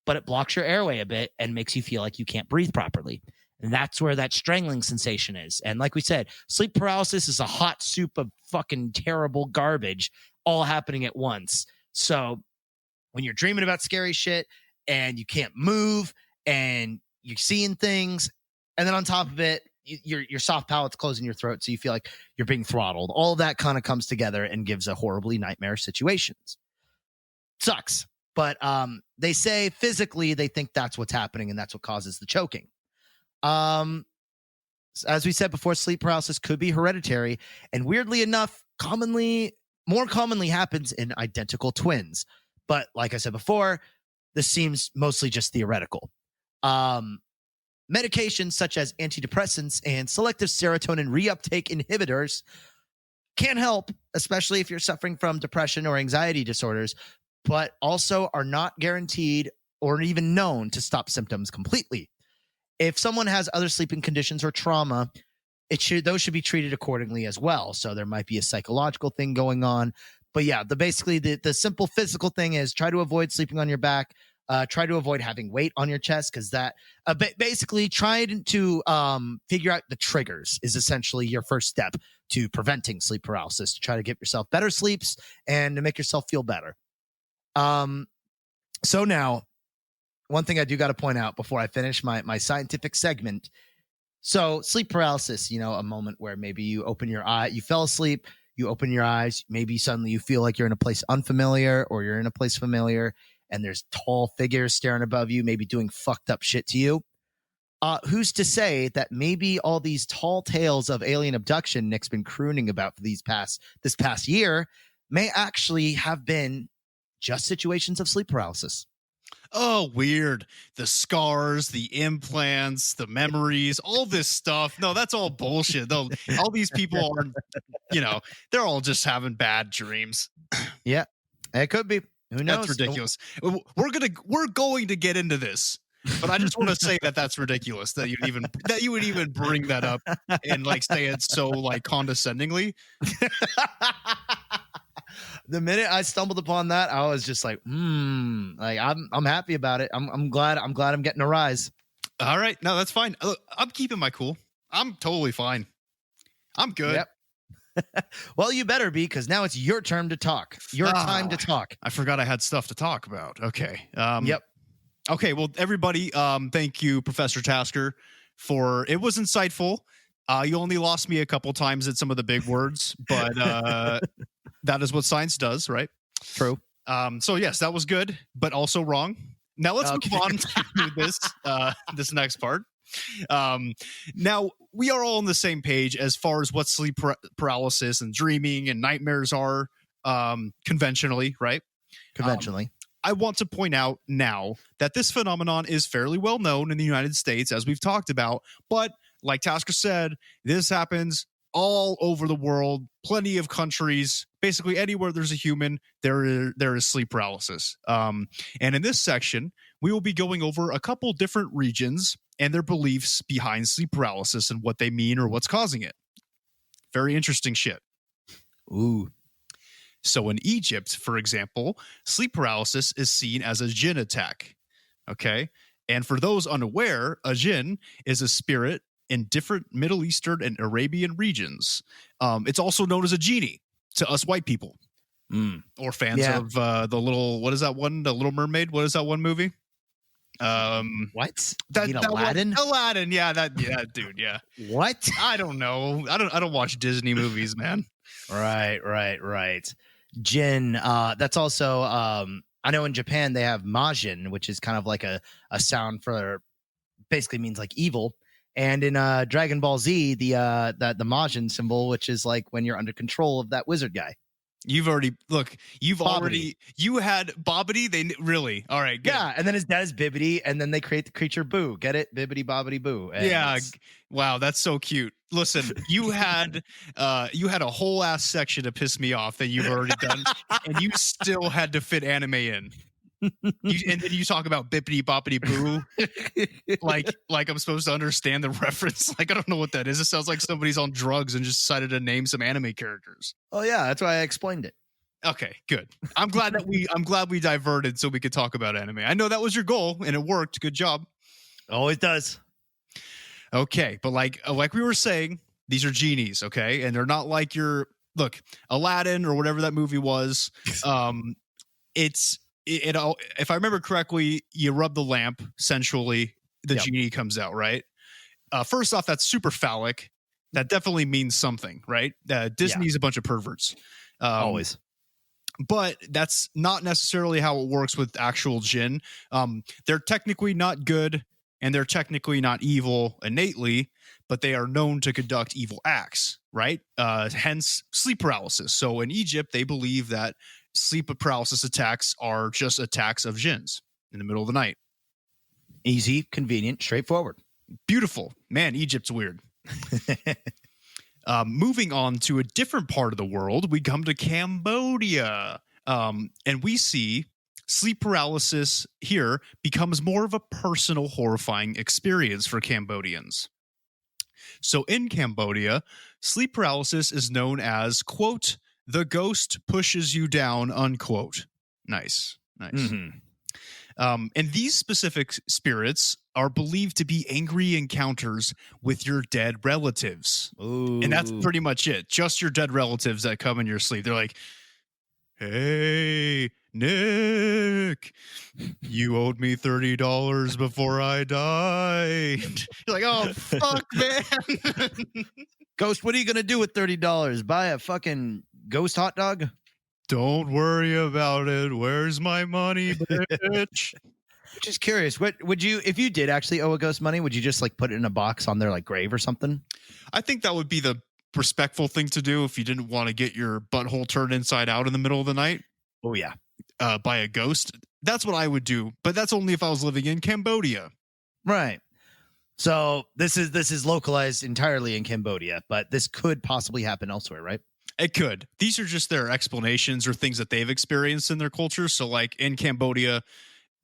Speaker 3: but it blocks your airway a bit and makes you feel like you can't breathe properly. And that's where that strangling sensation is. And like we said, sleep paralysis is a hot soup of fucking terrible garbage all happening at once. So when you're dreaming about scary shit and you can't move and you're seeing things, and then on top of it, your soft palate's closing your throat, so you feel like you're being throttled. All of that kind of comes together and gives a horribly nightmarish situations. Sucks. But they say physically they think that's what's happening and that's what causes the choking. As we said before, sleep paralysis could be hereditary, and weirdly enough, more commonly happens in identical twins. But like I said before, this seems mostly just theoretical. Medications such as antidepressants and selective serotonin reuptake inhibitors can help, especially if you're suffering from depression or anxiety disorders, but also are not guaranteed or even known to stop symptoms completely. If someone has other sleeping conditions or trauma, those should be treated accordingly as well. So there might be a psychological thing going on. But yeah, basically the simple physical thing is try to avoid sleeping on your back. Try to avoid having weight on your chest, because that basically try to figure out the triggers is essentially your first step to preventing sleep paralysis, to try to get yourself better sleeps and to make yourself feel better. So now, one thing I do got to point out before I finish my scientific segment. So sleep paralysis, a moment where maybe you open your eye, you fell asleep, you open your eyes, maybe suddenly you feel like you're in a place unfamiliar or you're in a place familiar, and there's tall figures staring above you, maybe doing fucked up shit to you. Who's to say that maybe all these tall tales of alien abduction Nick's been crooning about for this past year may actually have been just situations of sleep paralysis?
Speaker 4: Oh, weird. The scars, the implants, the memories, all this stuff. No, that's all bullshit. All these people are, they're all just having bad dreams.
Speaker 3: Yeah, it could be. Who knows?
Speaker 4: That's ridiculous. We're going to get into this, but I just want to say that that's ridiculous that you would even bring that up and like say it so like condescendingly.
Speaker 3: The minute I stumbled upon that, I was just like, like I'm happy about it. I'm glad I'm getting a rise.
Speaker 4: All right, no, that's fine. Look, I'm keeping my cool. I'm totally fine. I'm good.
Speaker 3: Yep. Well, you better be, because now it's your turn to talk. Your time to talk.
Speaker 4: I forgot I had stuff to talk about. Okay.
Speaker 3: Yep.
Speaker 4: Okay. Well, everybody, thank you, Professor Tasker, it was insightful. You only lost me a couple times at some of the big words, but that is what science does, right?
Speaker 3: True.
Speaker 4: So yes, that was good, but also wrong. Now let's move on to this next part. Now we are all on the same page as far as what sleep paralysis and dreaming and nightmares are, conventionally, right?
Speaker 3: Conventionally.
Speaker 4: I want to point out now that this phenomenon is fairly well known in the United States, as we've talked about, but like Tasker said, this happens all over the world, plenty of countries, basically anywhere there's a human, there is sleep paralysis. And in this section, we will be going over a couple different regions and their beliefs behind sleep paralysis and what they mean or what's causing it. Very interesting shit.
Speaker 3: Ooh.
Speaker 4: So in Egypt, for example, sleep paralysis is seen as a jinn attack. Okay. And for those unaware, a jinn is a spirit in different Middle Eastern and Arabian regions. It's also known as a genie. to us white people or fans
Speaker 3: Yeah.
Speaker 4: of the little, what is that one? The Little Mermaid. What is that one movie?
Speaker 3: What?
Speaker 4: That,
Speaker 3: You mean
Speaker 4: that one-
Speaker 3: Aladdin?
Speaker 4: Aladdin. Yeah, dude. Yeah.
Speaker 3: What?
Speaker 4: I don't know. I don't watch Disney movies, man.
Speaker 3: Right. Jin. That's also. I know in Japan they have Majin, which is kind of like a sound for, basically means like evil. And in Dragon Ball Z, the Majin symbol, which is like when you're under control of that wizard guy.
Speaker 4: You had Bobbity. They really, all right, good.
Speaker 3: Yeah, and then his dad is Bibbidi, and then they create the creature Boo. Get it? Bibbidi Bobbidi Boo. And
Speaker 4: Yeah, wow, that's so cute. Listen, you had a whole ass section to piss me off that you've already done, and you still had to fit anime in. And then you talk about Bippity Boppity Boo, like I'm supposed to understand the reference. Like I don't know what that is. It sounds like somebody's on drugs and just decided to name some anime characters.
Speaker 3: Oh yeah, that's why I explained it.
Speaker 4: Okay, good. I'm glad we diverted so we could talk about anime. I know that was your goal and it worked. Good job.
Speaker 3: Always does.
Speaker 4: Okay, but like we were saying, these are genies, okay? And they're not like look, Aladdin or whatever that movie was. If I remember correctly, you rub the lamp centrally, the genie comes out, right? First off, that's super phallic. That definitely means something, right? Disney's a bunch of perverts.
Speaker 3: Always.
Speaker 4: But that's not necessarily how it works with actual jinn. They're technically not good and they're technically not evil innately, but they are known to conduct evil acts, right? Hence sleep paralysis. So in Egypt, they believe that sleep paralysis attacks are just attacks of jinns in the middle of the night.
Speaker 3: Easy, convenient, straightforward.
Speaker 4: Beautiful. Man, Egypt's weird. Moving on to a different part of the world, we come to Cambodia. And we see sleep paralysis here becomes more of a personal, horrifying experience for Cambodians. So in Cambodia, sleep paralysis is known as, quote, the ghost pushes you down, unquote. Nice.
Speaker 3: Mm-hmm.
Speaker 4: And these specific spirits are believed to be angry encounters with your dead relatives.
Speaker 3: Ooh.
Speaker 4: And that's pretty much it. Just your dead relatives that come in your sleep. They're like, hey, Nick, you owed me $30 before I died. You're like, oh, fuck, man.
Speaker 3: Ghost, what are you going to do with $30? Buy a fucking ghost hot dog?
Speaker 4: Don't worry about it. Where's my money, bitch?
Speaker 3: Just curious, what would you, if you did actually owe a ghost money, would you just like put it in a box on their like grave or something?
Speaker 4: I think that would be the respectful thing to do if you didn't want to get your butthole turned inside out in the middle of the night.
Speaker 3: Oh yeah.
Speaker 4: By a ghost. That's what I would do, but that's only if I was living in Cambodia.
Speaker 3: Right. So this is localized entirely in Cambodia, but this could possibly happen elsewhere, right?
Speaker 4: It could. These are just their explanations or things that they've experienced in their culture. So like in Cambodia,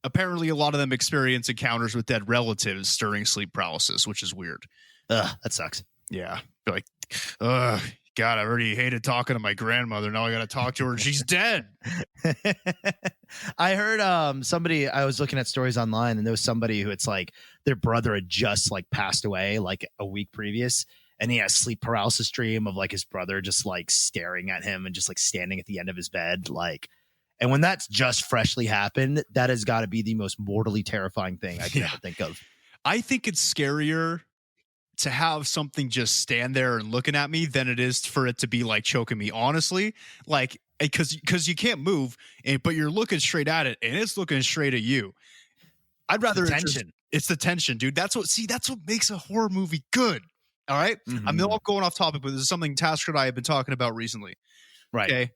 Speaker 4: apparently a lot of them experience encounters with dead relatives during sleep paralysis, which is weird.
Speaker 3: Ugh, that sucks.
Speaker 4: Yeah. They're like, ugh, God, I already hated talking to my grandmother. Now I got to talk to her. She's dead.
Speaker 3: I heard somebody, I was looking at stories online and there was somebody who it's like their brother had just like passed away like a week previous. And he has sleep paralysis dream of like his brother just like staring at him and just like standing at the end of his bed. Like, and when that's just freshly happened, that has got to be the most mortally terrifying thing I can ever think of.
Speaker 4: I think it's scarier to have something just stand there and looking at me than it is for it to be like choking me. Honestly, like, because you can't move, but you're looking straight at it and it's looking straight at you. I'd rather it's the tension, dude. That's what makes a horror movie good. All right.
Speaker 3: Mm-hmm.
Speaker 4: I'm not going off topic, but this is something Tasker and I have been talking about recently.
Speaker 3: Right.
Speaker 4: Okay.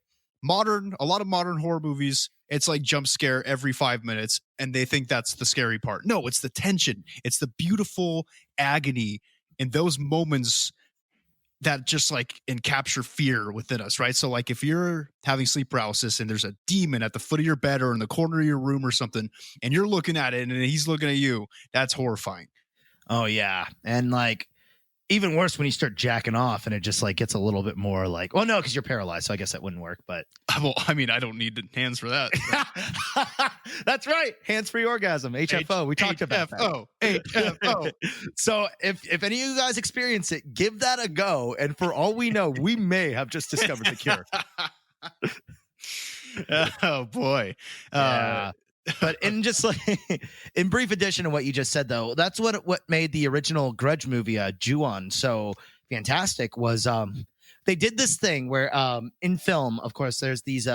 Speaker 4: A lot of modern horror movies, it's like jump scare every 5 minutes, and they think that's the scary part. No, it's the tension. It's the beautiful agony in those moments that just like capture fear within us, right? So like if you're having sleep paralysis and there's a demon at the foot of your bed or in the corner of your room or something, and you're looking at it and he's looking at you, that's horrifying.
Speaker 3: Oh yeah. And like, Even worse when you start jacking off and it just like gets a little bit more like, well, no, because you're paralyzed, so I guess that wouldn't work. But
Speaker 4: Well, I mean, I don't need hands for that.
Speaker 3: that's right, hands-free orgasm, HFO. We talked about that.
Speaker 4: HFO.
Speaker 3: So if any of you guys experience it, give that a go. And for all we know, we may have just discovered the cure.
Speaker 4: Oh boy.
Speaker 3: Yeah. But in just like in brief addition to what you just said, though, that's what made the original Grudge movie, Ju-on, so fantastic. Was they did this thing where in film, of course, there's these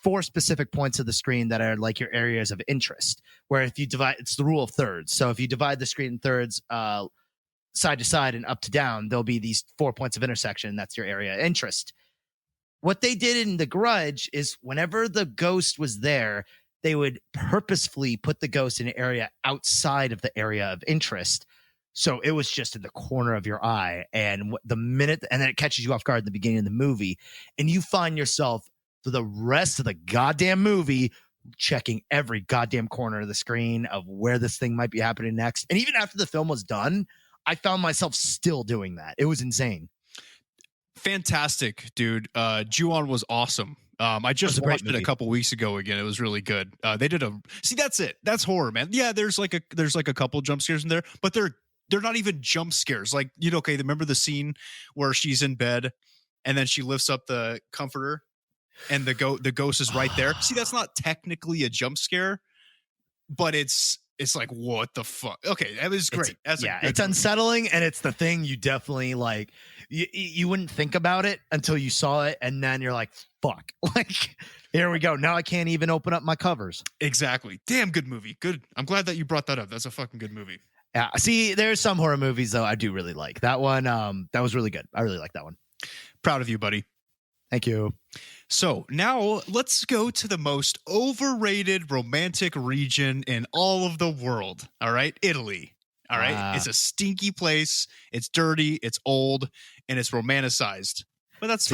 Speaker 3: 4 specific points of the screen that are like your areas of interest. Where if you divide, it's the rule of thirds. So if you divide the screen in thirds, side to side and up to down, there'll be these 4 points of intersection. That's your area of interest. What they did in The Grudge is whenever the ghost was there, they would purposefully put the ghost in an area outside of the area of interest. So it was just in the corner of your eye. And and then it catches you off guard at the beginning of the movie. And you find yourself for the rest of the goddamn movie checking every goddamn corner of the screen of where this thing might be happening next. And even after the film was done, I found myself still doing that. It was insane.
Speaker 4: Fantastic, dude. Ju-on was awesome. I just watched it a couple weeks ago again. It was really good. They did that's it. That's horror, man. Yeah, there's like a couple jump scares in there, but they're not even jump scares. Like, okay, remember the scene where she's in bed and then she lifts up the comforter and the ghost is right there. See, that's not technically a jump scare, but it's like, what the fuck? Okay, that was great.
Speaker 3: It's unsettling, and it's the thing you definitely like. You wouldn't think about it until you saw it, and then you're like, fuck. Like, here we go. Now I can't even open up my covers.
Speaker 4: Exactly. Damn good movie. Good. I'm glad that you brought that up. That's a fucking good movie.
Speaker 3: Yeah. See, there's some horror movies, though, I do really like. That one, that was really good. I really like that one.
Speaker 4: Proud of you, buddy.
Speaker 3: Thank you.
Speaker 4: So now let's go to the most overrated romantic region in all of the world. All right. Italy. All right. It's a stinky place. It's dirty. It's old, and it's romanticized. But that's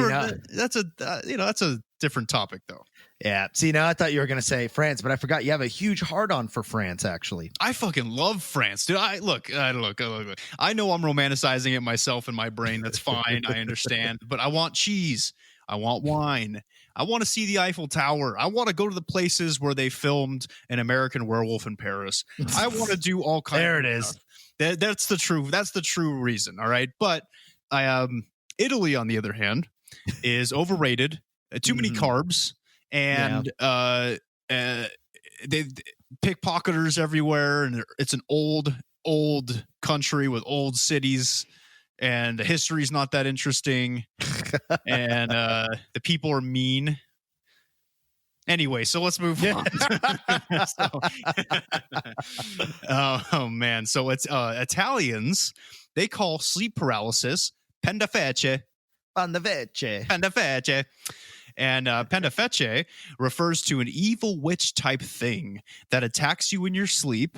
Speaker 4: a different topic, though.
Speaker 3: Yeah. See, now I thought you were going to say France, but I forgot you have a huge hard-on for France, actually.
Speaker 4: I fucking love France, dude. Look. I know I'm romanticizing it myself in my brain. That's fine. I understand. But I want cheese. I want wine. I want to see the Eiffel Tower. I want to go to the places where they filmed An American Werewolf in Paris. I want to do all kinds.
Speaker 3: There
Speaker 4: of
Speaker 3: it is.
Speaker 4: stuff. That's the true reason. All right. But Italy, on the other hand, is overrated. Too many carbs, and they pickpocketers everywhere, and it's an old country with old cities, and the history's not that interesting, and the people are mean. Anyway, so let's move on. Oh man, so it's Italians. They call sleep paralysis pendafece. Pendafece. And pendafece refers to an evil witch type thing that attacks you in your sleep,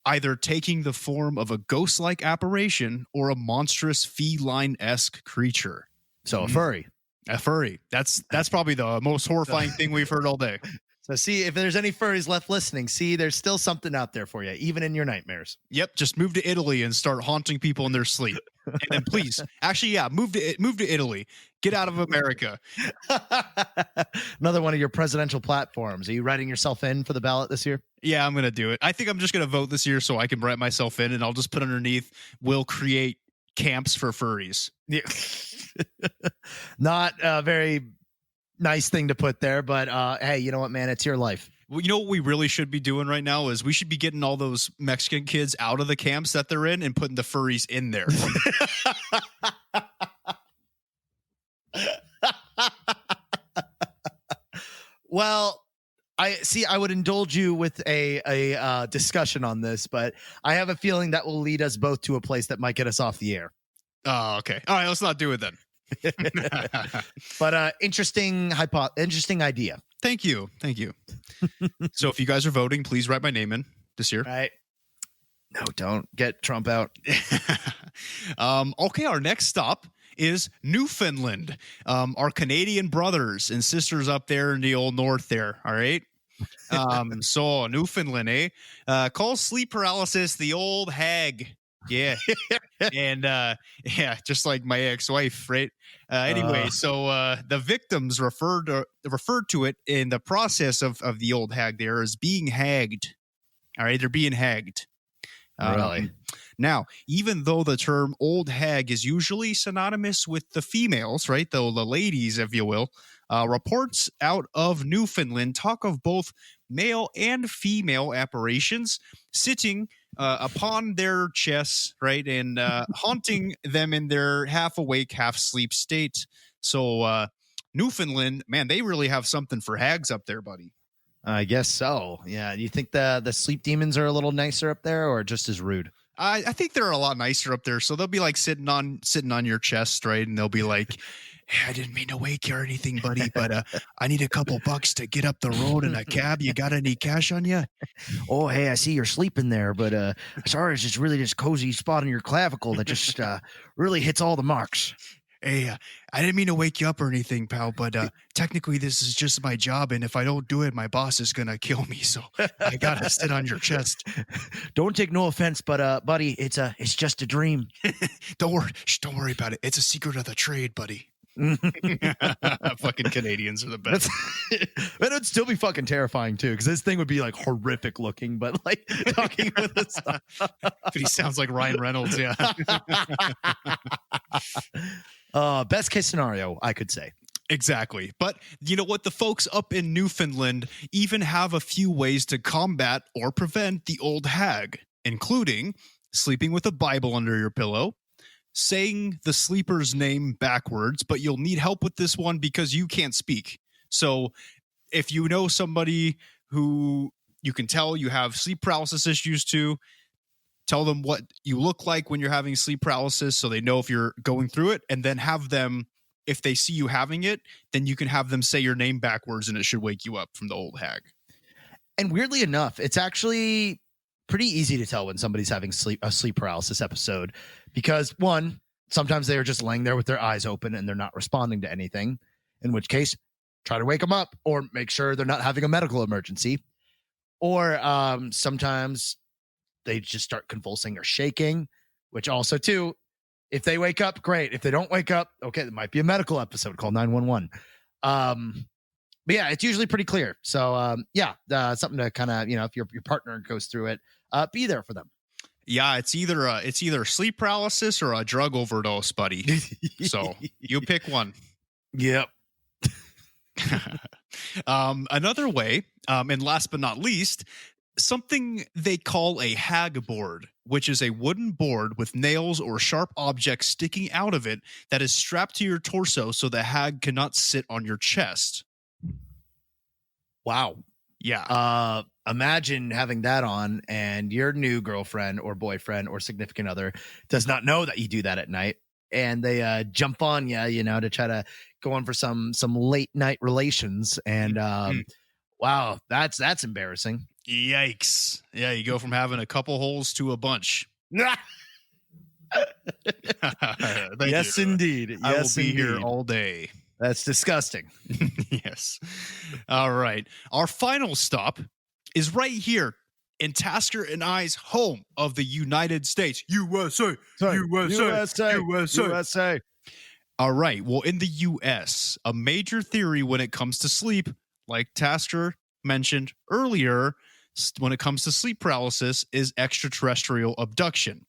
Speaker 4: either taking the form of a ghost-like apparition or a monstrous feline-esque creature.
Speaker 3: So a furry.
Speaker 4: A furry. That's probably the most horrifying thing we've heard all day.
Speaker 3: So see, if there's any furries left listening, see, there's still something out there for you, even in your nightmares.
Speaker 4: Yep. Just move to Italy and start haunting people in their sleep. And then please, actually, yeah, move to Italy. Get out of America.
Speaker 3: Another one of your presidential platforms. Are you writing yourself in for the ballot this year?
Speaker 4: Yeah, I'm going to do it. I think I'm just going to vote this year so I can write myself in, and I'll just put underneath, we'll create camps for furries.
Speaker 3: Yeah. Not a very nice thing to put there, but hey, you know what, man? It's your life.
Speaker 4: Well, you know what we really should be doing right now is we should be getting all those Mexican kids out of the camps that they're in and putting the furries in there.
Speaker 3: Well, I would indulge you with a discussion on this, but I have a feeling that will lead us both to a place that might get us off the air.
Speaker 4: Oh, okay. All right, let's not do it then.
Speaker 3: But interesting idea.
Speaker 4: Thank you. So if you guys are voting, please write my name in this year.
Speaker 3: Right. No, don't get Trump out.
Speaker 4: Okay, our next stop is Newfoundland. Our Canadian brothers and sisters up there in the old north there. All right. So Newfoundland, call sleep paralysis the old hag. Yeah. And yeah, just like my ex-wife, right? Anyway, so the victims referred to it in the process of the old hag there as being hagged. All right, they're being hagged.
Speaker 3: Really?
Speaker 4: Now, even though the term old hag is usually synonymous with the females, right? Though the ladies, if you will, reports out of Newfoundland talk of both male and female apparitions sitting upon their chests, right? And haunting them in their half awake, half sleep state. So, Newfoundland, man, they really have something for hags up there, buddy.
Speaker 3: I guess so. Yeah. Do you think the sleep demons are a little nicer up there, or just as rude?
Speaker 4: I think they're a lot nicer up there. So they'll be like sitting on your chest, right? And they'll be like, "Hey, I didn't mean to wake you or anything, buddy, but I need a couple bucks to get up the road in a cab. You got any cash on you?"
Speaker 3: Oh, hey, I see you're sleeping there, but sorry, it's just really this cozy spot in your clavicle that just really hits all the marks.
Speaker 4: Hey, I didn't mean to wake you up or anything, pal, but technically this is just my job, and if I don't do it, my boss is gonna kill me. So I gotta sit on your chest.
Speaker 3: Don't take no offense, but buddy, it's just a dream.
Speaker 4: Don't worry about it. It's a secret of the trade, buddy. Fucking Canadians are the best.
Speaker 3: But it'd still be fucking terrifying too, because this thing would be like horrific looking, but like talking with us.
Speaker 4: But he sounds like Ryan Reynolds, yeah.
Speaker 3: Best case scenario, I could say.
Speaker 4: Exactly. But you know what? The folks up in Newfoundland even have a few ways to combat or prevent the old hag, including sleeping with a Bible under your pillow, saying the sleeper's name backwards, but you'll need help with this one because you can't speak. So if you know somebody who you can tell you have sleep paralysis issues to, tell them what you look like when you're having sleep paralysis so they know if you're going through it, and then have them, if they see you having it, then you can have them say your name backwards and it should wake you up from the old hag.
Speaker 3: And weirdly enough, it's actually pretty easy to tell when somebody's having a sleep paralysis episode, because one, sometimes they are just laying there with their eyes open and they're not responding to anything, in which case try to wake them up or make sure they're not having a medical emergency. Or sometimes they just start convulsing or shaking, which also too, if they wake up, great. If they don't wake up, okay, it might be a medical episode, call 911. But yeah, it's usually pretty clear. So something to kind of, if your partner goes through it, be there for them.
Speaker 4: Yeah, it's either sleep paralysis or a drug overdose, buddy. So you pick one.
Speaker 3: Yep.
Speaker 4: Another way, and last but not least, something they call a hag board, which is a wooden board with nails or sharp objects sticking out of it that is strapped to your torso so the hag cannot sit on your chest.
Speaker 3: Wow.
Speaker 4: Yeah.
Speaker 3: Imagine having that on and your new girlfriend or boyfriend or significant other does not know that you do that at night, and they jump on you, to try to go on for some late night relations. And wow, that's embarrassing.
Speaker 4: Yikes. Yeah, you go from having a couple holes to a bunch.
Speaker 3: Yes, indeed.
Speaker 4: I will be here all day.
Speaker 3: That's disgusting.
Speaker 4: Yes. All right. Our final stop is right here in Tasker and I's home of the United States. USA.
Speaker 3: USA.
Speaker 4: All right. Well, in the U.S., a major theory when it comes to sleep, like Tasker mentioned earlier, when it comes to sleep paralysis, is extraterrestrial abduction.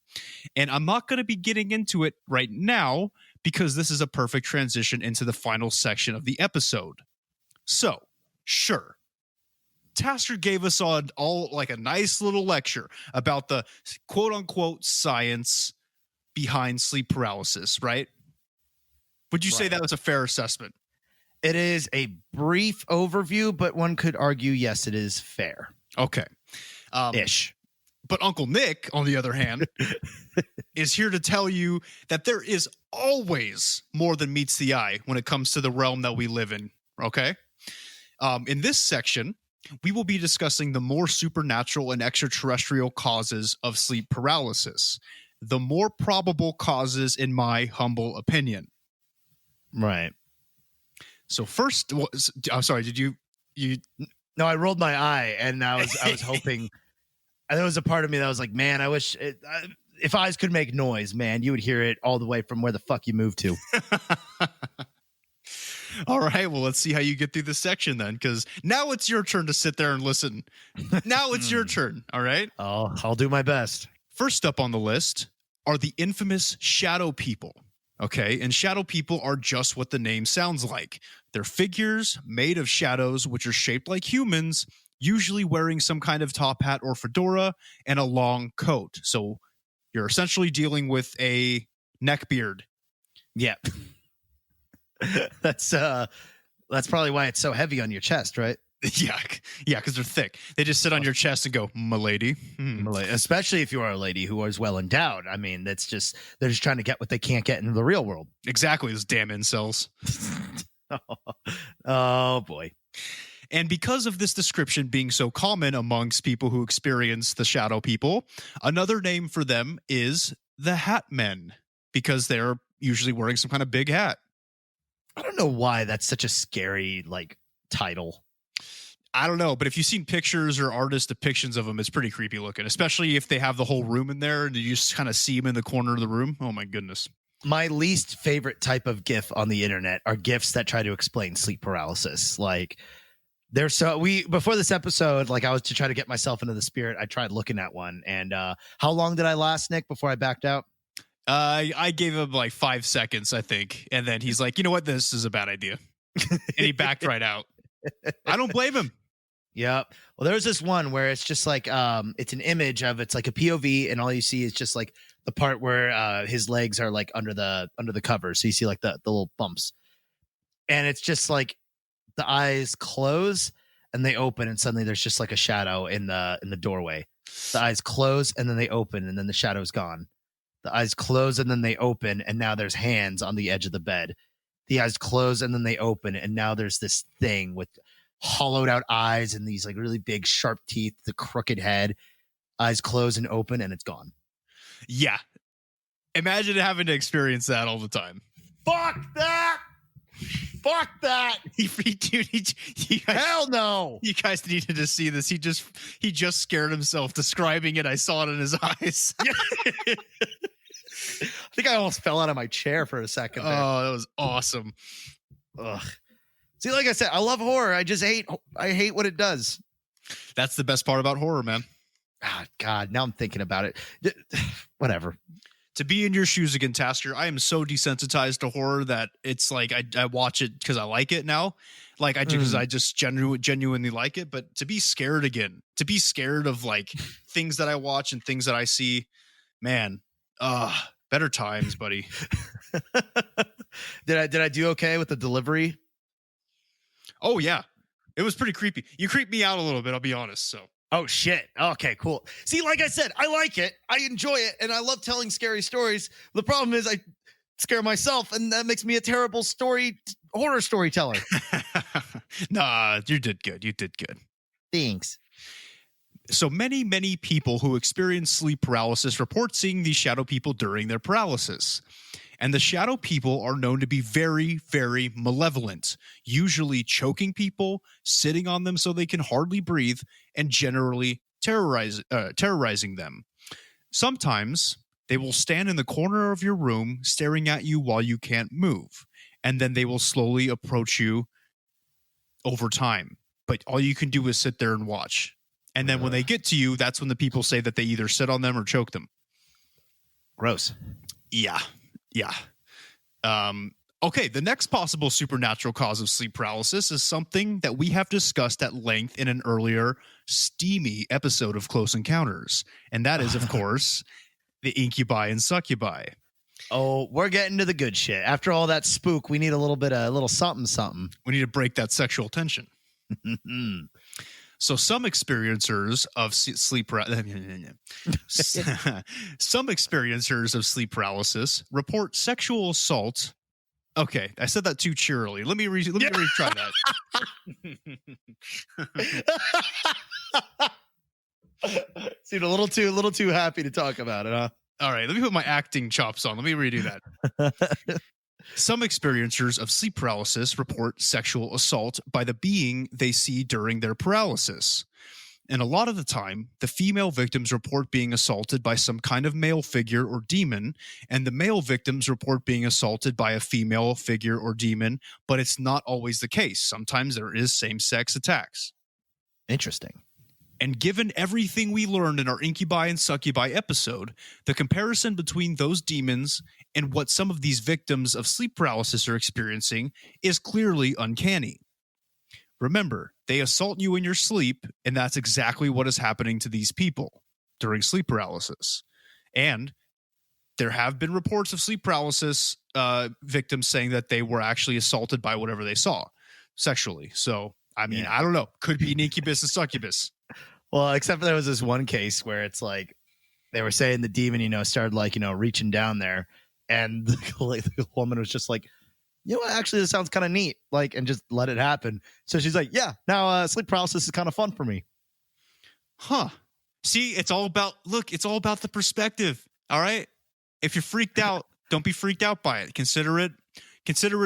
Speaker 4: And I'm not going to be getting into it right now because this is a perfect transition into the final section of the episode. So, sure, Tasker gave us all like a nice little lecture about the quote-unquote science behind sleep paralysis, right? Would you say that was a fair assessment?
Speaker 3: It is a brief overview, but one could argue, yes, it is fair.
Speaker 4: Okay.
Speaker 3: Ish.
Speaker 4: But Uncle Nick, on the other hand, is here to tell you that there is always more than meets the eye when it comes to the realm that we live in, okay? In this section, we will be discussing the more supernatural and extraterrestrial causes of sleep paralysis, the more probable causes in my humble opinion.
Speaker 3: Right.
Speaker 4: So first, I'm sorry, did you?
Speaker 3: No, I rolled my eye and I was hoping. There was a part of me that was like, man, I wish if eyes could make noise, man, you would hear it all the way from where the fuck you moved to.
Speaker 4: All right, well, let's see how you get through this section then, because now it's your turn to sit there and listen. Now it's your turn, all right?
Speaker 3: I'll do my best.
Speaker 4: First up on the list are the infamous shadow people. Okay, and shadow people are just what the name sounds like. They're figures made of shadows which are shaped like humans, usually wearing some kind of top hat or fedora and a long coat. So you're essentially dealing with a neckbeard.
Speaker 3: Yeah. That's probably why it's so heavy on your chest, right?
Speaker 4: Yeah, because they're thick. They just sit on your chest and go, "Milady."
Speaker 3: Especially if you are a lady who is well endowed. I mean, they're just trying to get what they can't get in the real world.
Speaker 4: Exactly, those damn incels.
Speaker 3: Oh boy.
Speaker 4: And because of this description being so common amongst people who experience the shadow people, another name for them is the Hat Men, because they're usually wearing some kind of big hat.
Speaker 3: I don't know why that's such a scary title.
Speaker 4: I don't know, but if you've seen pictures or artist depictions of them, it's pretty creepy looking, especially if they have the whole room in there and you just kind of see them in the corner of the room. Oh my goodness.
Speaker 3: My least favorite type of GIF on the internet are GIFs that try to explain sleep paralysis. Before this episode, I was to try to get myself into the spirit, I tried looking at one. And how long did I last, Nick, before I backed out?
Speaker 4: I gave him 5 seconds, I think. And then he's like, you know what? This is a bad idea. And he backed right out. I don't blame him.
Speaker 3: Yep. Well, there's this one where it's just it's an image of, it's like a POV, and all you see is just the part where his legs are under the cover. So you see the little bumps, and it's just the eyes close and they open, and suddenly there's just a shadow in the doorway. The eyes close and then they open, and then the shadow's gone. The eyes close and then they open, and now there's hands on the edge of the bed. The eyes close and then they open, and now there's this thing with hollowed out eyes and these really big sharp teeth, the crooked head. Eyes close and open, and it's gone.
Speaker 4: Yeah. Imagine having to experience that all the time.
Speaker 3: Fuck that! Fuck that! Hell no!
Speaker 4: You guys needed to see this. He just scared himself describing it. I saw it in his eyes.
Speaker 3: I think I almost fell out of my chair for a second there.
Speaker 4: Oh, that was awesome.
Speaker 3: Ugh. See, like I said, I love horror. I hate what it does.
Speaker 4: That's the best part about horror, man.
Speaker 3: Ah, God, now I'm thinking about it. Whatever.
Speaker 4: To be in your shoes again, Tasker, I am so desensitized to horror that it's I watch it because I like it now. I do because I just genuinely like it. But to be scared again, to be scared of things that I watch and things that I see, man, better times, buddy.
Speaker 3: Did I do okay with the delivery?
Speaker 4: Oh yeah, it was pretty creepy. You creeped me out a little bit, I'll be honest. So.
Speaker 3: Oh shit. Okay, cool. See, like I said, I like it. I enjoy it, and I love telling scary stories. The problem is I scare myself, and that makes me a terrible horror storyteller.
Speaker 4: Nah, you did good. You did good.
Speaker 3: Thanks.
Speaker 4: So many people who experience sleep paralysis report seeing these shadow people during their paralysis. And the shadow people are known to be very, very malevolent, usually choking people, sitting on them so they can hardly breathe, and generally terrorizing them. Sometimes they will stand in the corner of your room staring at you while you can't move, and then they will slowly approach you over time. But all you can do is sit there and watch. And then when they get to you, that's when the people say that they either sit on them or choke them.
Speaker 3: Gross.
Speaker 4: Yeah. Okay, the next possible supernatural cause of sleep paralysis is something that we have discussed at length in an earlier steamy episode of Close Encounters. And that is, of course, the incubi and succubi.
Speaker 3: Oh, we're getting to the good shit. After all that spook, we need a little something.
Speaker 4: We need to break that sexual tension. So some experiencers of sleep report sexual assault. Okay, I said that too cheerily. Let me retry that.
Speaker 3: Seemed a little too happy to talk about it, huh?
Speaker 4: All right, let me put my acting chops on. Let me redo that. Some experiencers of sleep paralysis report sexual assault by the being they see during their paralysis. And a lot of the time, the female victims report being assaulted by some kind of male figure or demon, and the male victims report being assaulted by a female figure or demon, but it's not always the case. Sometimes there is same-sex attacks.
Speaker 3: Interesting.
Speaker 4: And given everything we learned in our Incubi and Succubi episode, the comparison between those demons and what some of these victims of sleep paralysis are experiencing is clearly uncanny. Remember, they assault you in your sleep, and that's exactly what is happening to these people during sleep paralysis. And there have been reports of sleep paralysis victims saying that they were actually assaulted by whatever they saw sexually. So, I mean, I don't know. Could be an incubus and succubus.
Speaker 3: Well, except for there was this one case where it's like they were saying the demon, started reaching down there, and the woman was just like, actually, this sounds kind of neat, and just let it happen. So she's like, yeah, now sleep paralysis is kind of fun for me.
Speaker 4: Huh. See, it's all about the perspective. All right. If you're freaked out, don't be freaked out by it. Consider it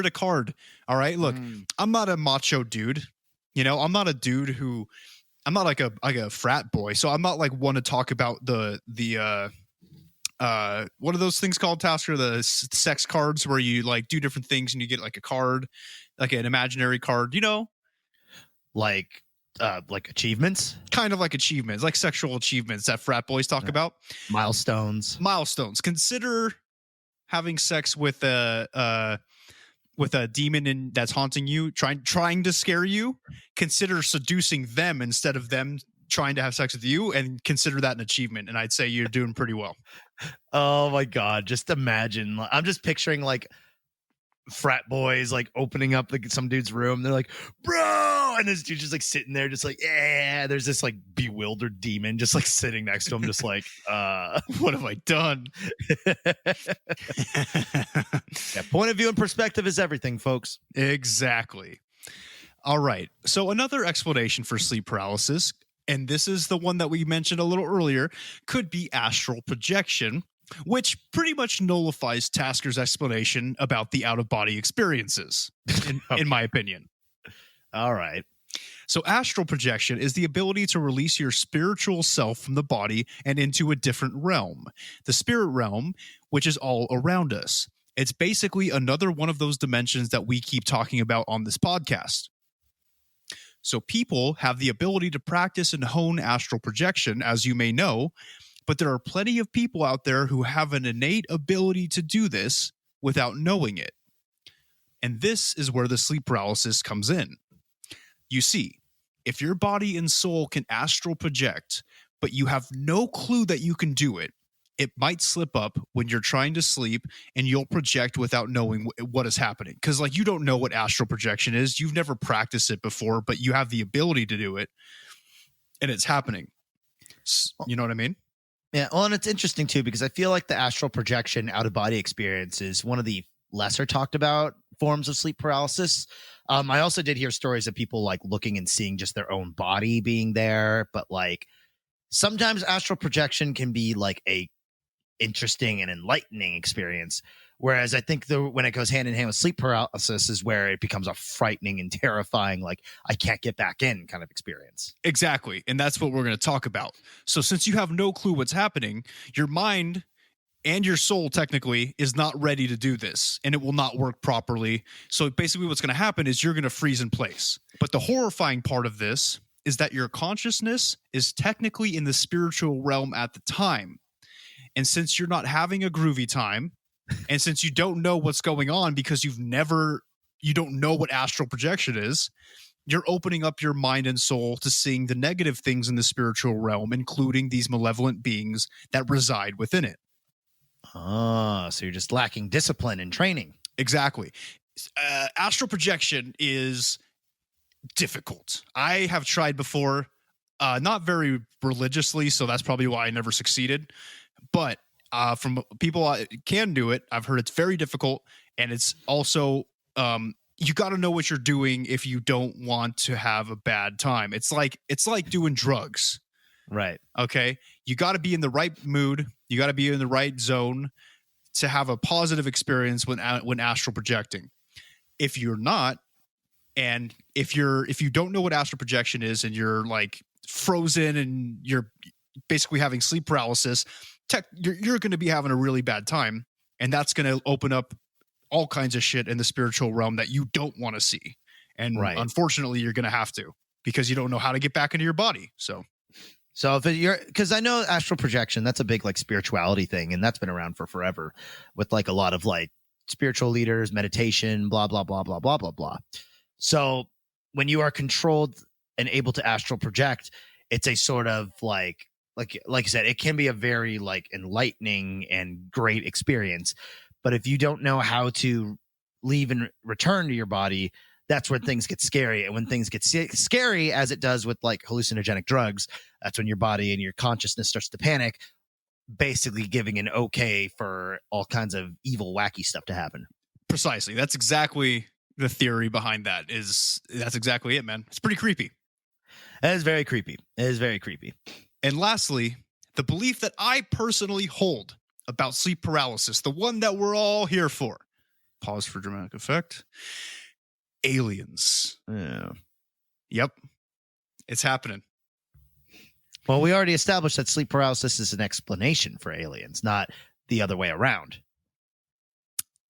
Speaker 4: a card. All right. Look, I'm not a macho dude. I'm not a dude who, I'm not like a frat boy. So I'm not one to talk about the what are those things called, Tasker? The sex cards where you do different things and you get a card, like an imaginary card,
Speaker 3: like achievements,
Speaker 4: kind of like achievements, like sexual achievements that frat boys talk about.
Speaker 3: Milestones.
Speaker 4: Consider having sex with a demon that's haunting you, trying to scare you. Consider seducing them instead of them trying to have sex with you, and consider that an achievement. And I'd say you're doing pretty well.
Speaker 3: Oh my God. Just imagine. I'm just picturing frat boys opening up some dude's room. They're like, bro. And this dude's just sitting there, just yeah. There's this bewildered demon just sitting next to him, just what have I done? Yeah, point of view and perspective is everything, folks.
Speaker 4: Exactly. All right. So another explanation for sleep paralysis, and this is the one that we mentioned a little earlier, could be astral projection, which pretty much nullifies Tasker's explanation about the out-of-body experiences, in my opinion.
Speaker 3: All right.
Speaker 4: So astral projection is the ability to release your spiritual self from the body and into a different realm, the spirit realm, which is all around us. It's basically another one of those dimensions that we keep talking about on this podcast. So people have the ability to practice and hone astral projection, as you may know, but there are plenty of people out there who have an innate ability to do this without knowing it. And this is where the sleep paralysis comes in. You see, if your body and soul can astral project, but you have no clue that you can do it, it might slip up when you're trying to sleep and you'll project without knowing what is happening. Because you don't know what astral projection is. You've never practiced it before, but you have the ability to do it and it's happening. You know what I mean?
Speaker 3: Yeah. Well, and it's interesting too, because I feel like the astral projection out of body experience is one of the lesser talked about forms of sleep paralysis. I also did hear stories of people looking and seeing just their own body being there, but sometimes astral projection can be a interesting and enlightening experience. Whereas I think when it goes hand in hand with sleep paralysis is where it becomes a frightening and terrifying, I can't get back in kind of experience.
Speaker 4: Exactly. And that's what we're going to talk about. So since you have no clue what's happening, your mind and your soul technically is not ready to do this, and it will not work properly. So basically what's going to happen is you're going to freeze in place. But the horrifying part of this is that your consciousness is technically in the spiritual realm at the time. And since you're not having a groovy time, and since you don't know what's going on because you don't know what astral projection is, you're opening up your mind and soul to seeing the negative things in the spiritual realm, including these malevolent beings that reside within it.
Speaker 3: Oh, so you're just lacking discipline and training.
Speaker 4: Exactly. Astral projection is difficult. I have tried before, not very religiously, so that's probably why I never succeeded. But from people that can do it, I've heard it's very difficult, and it's also you got to know what you're doing if you don't want to have a bad time. It's like doing drugs.
Speaker 3: Right.
Speaker 4: Okay. You got to be in the right mood. You got to be in the right zone to have a positive experience when astral projecting. If you're not, and if you don't know what astral projection is, and you're frozen and you're basically having sleep paralysis, you're going to be having a really bad time. And that's going to open up all kinds of shit in the spiritual realm that you don't want to see. And unfortunately, you're going to have to, because you don't know how to get back into your body. So
Speaker 3: if you're, because I know astral projection, that's a big like spirituality thing, and that's been around for forever with like a lot of like spiritual leaders, meditation, blah, blah, blah, blah, blah, blah, blah. So when you are controlled and able to astral project, it's a sort of like I said, it can be a very like enlightening and great experience. But if you don't know how to leave and return to your body, that's where things get scary. And when things get scary, as it does with like hallucinogenic drugs, that's when your body and your consciousness starts to panic, basically giving an okay for all kinds of evil, wacky stuff to happen.
Speaker 4: Precisely. That's exactly the theory behind that. That's exactly it, man. It's pretty creepy.
Speaker 3: It is very creepy. It is very creepy.
Speaker 4: And lastly, the belief that I personally hold about sleep paralysis, the one that we're all here for. Pause for dramatic effect. Aliens.
Speaker 3: Yeah.
Speaker 4: Yep. It's happening.
Speaker 3: Well, we already established that sleep paralysis is an explanation for aliens, not the other way around.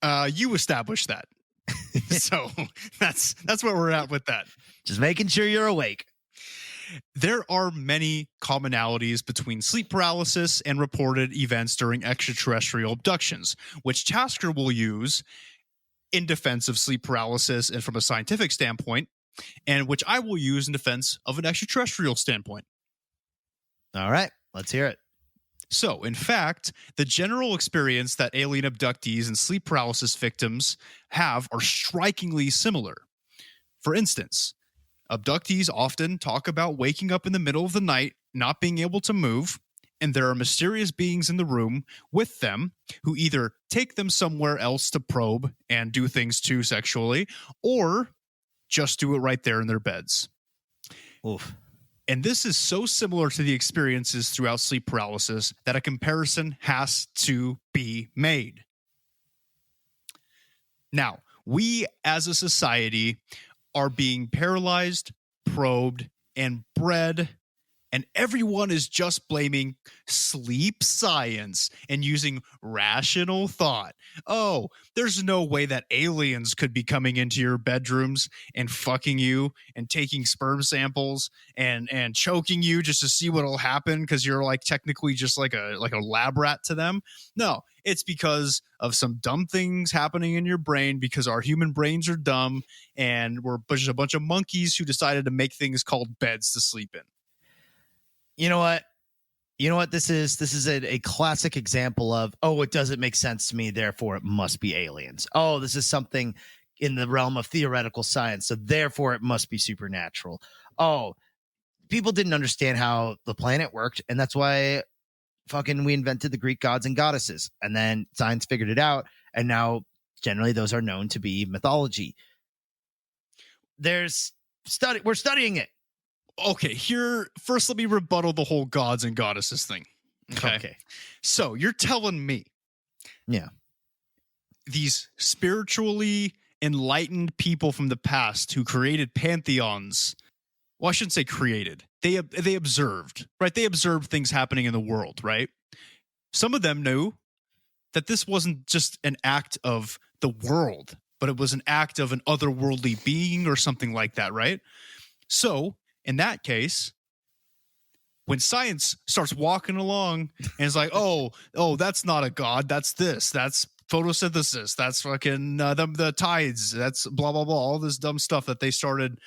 Speaker 4: You established that. So that's where we're at with that.
Speaker 3: Just making sure you're awake.
Speaker 4: There are many commonalities between sleep paralysis and reported events during extraterrestrial abductions, which Tasker will use in defense of sleep paralysis and from a scientific standpoint, and which I will use in defense of an extraterrestrial standpoint.
Speaker 3: All right, let's hear it.
Speaker 4: So, in fact, the general experience that alien abductees and sleep paralysis victims have are strikingly similar. For instance, abductees often talk about waking up in the middle of the night, not being able to move, and there are mysterious beings in the room with them who either take them somewhere else to probe and do things to sexually, or just do it right there in their beds.
Speaker 3: Oof.
Speaker 4: And this is so similar to the experiences throughout sleep paralysis that a comparison has to be made. Now, we as a society are being paralyzed, probed, and bred, and everyone is just blaming sleep science and using rational thought. Oh, there's no way that aliens could be coming into your bedrooms and fucking you and taking sperm samples and choking you just to see what'll happen because you're like technically just like a lab rat to them. No, it's because of some dumb things happening in your brain because our human brains are dumb and we're just a bunch of monkeys who decided to make things called beds to sleep in.
Speaker 3: You know what this is? This is a classic example of, oh, it doesn't make sense to me, therefore it must be aliens. Oh, this is something in the realm of theoretical science, so therefore it must be supernatural. Oh, people didn't understand how the planet worked, and that's why fucking we invented the Greek gods and goddesses. And then science figured it out, and now generally those are known to be mythology. We're studying it.
Speaker 4: Okay, first let me rebuttal the whole gods and goddesses thing. Okay. So you're telling me,
Speaker 3: yeah, these
Speaker 4: spiritually enlightened people from the past who created pantheons, well, I shouldn't say created, they observed, right? They observed things happening in the world, right? Some of them knew that this wasn't just an act of the world, but it was an act of an otherworldly being or something like that, right? So in that case, when science starts walking along and it's like, oh, that's not a god, that's this, that's photosynthesis, that's fucking the tides, that's blah, blah, blah, all this dumb stuff that they started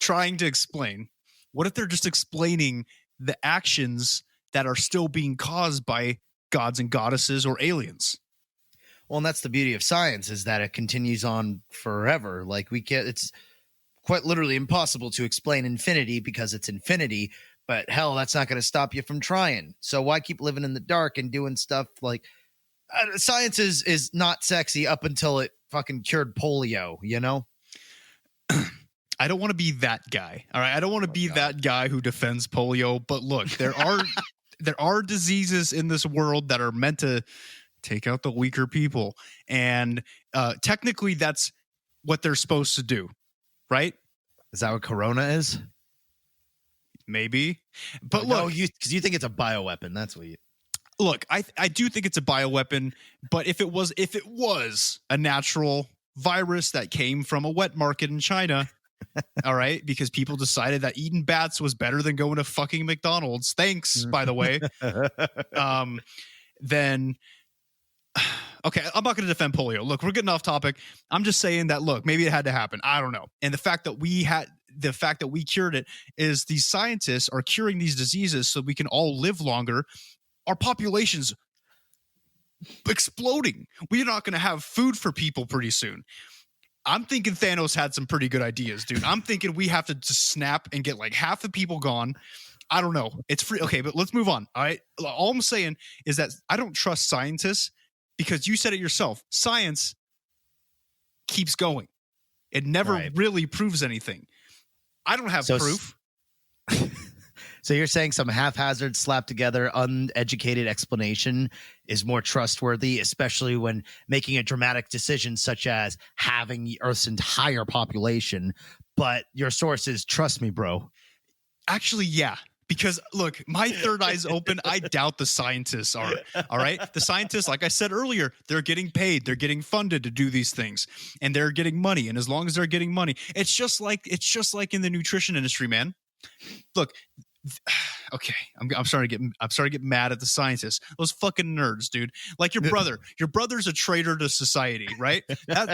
Speaker 4: trying to explain. What if they're just explaining the actions that are still being caused by gods and goddesses or aliens?
Speaker 3: Well, and that's the beauty of science, is that it continues on forever. Like it's quite literally impossible to explain infinity because it's infinity, but hell, that's not going to stop you from trying. So why keep living in the dark and doing stuff like science is not sexy up until it fucking cured polio, you know?
Speaker 4: I don't want to be that guy. All right. I don't want to be that guy who defends polio, but look, there are diseases in this world that are meant to take out the weaker people. And technically that's what they're supposed to do. Right?
Speaker 3: Is that what Corona is?
Speaker 4: maybe. But
Speaker 3: no,
Speaker 4: look,
Speaker 3: because you think it's a bioweapon. That's what you.
Speaker 4: look, I do think it's a bioweapon, but if it was a natural virus that came from a wet market in China, all right, because people decided that eating bats was better than going to fucking McDonald's. Thanks, by the way. Then okay, I'm not going to defend polio. Look, we're getting off topic. I'm just saying that, look, maybe it had to happen. I don't know. And the fact that we cured it is these scientists are curing these diseases so we can all live longer. Our population's exploding. We're not going to have food for people pretty soon. I'm thinking Thanos had some pretty good ideas, dude. I'm thinking we have to just snap and get like half the people gone. I don't know. It's free. Okay, but let's move on. All right. All I'm saying is that I don't trust scientists because you said it yourself. Science keeps going. It never really proves anything. I don't have proof.
Speaker 3: So you're saying some haphazard, slapped together, uneducated explanation is more trustworthy, especially when making a dramatic decision such as having the Earth's entire population. But your source is, trust me, bro.
Speaker 4: Actually, yeah. Because look, my third eye's open. I doubt the scientists are. All right. The scientists, like I said earlier, they're getting paid. They're getting funded to do these things. And they're getting money. And as long as they're getting money, it's just like in the nutrition industry, man. Look, okay, I'm sorry to get mad at the scientists. Those fucking nerds, dude. Like your brother. Your brother's a traitor to society, right?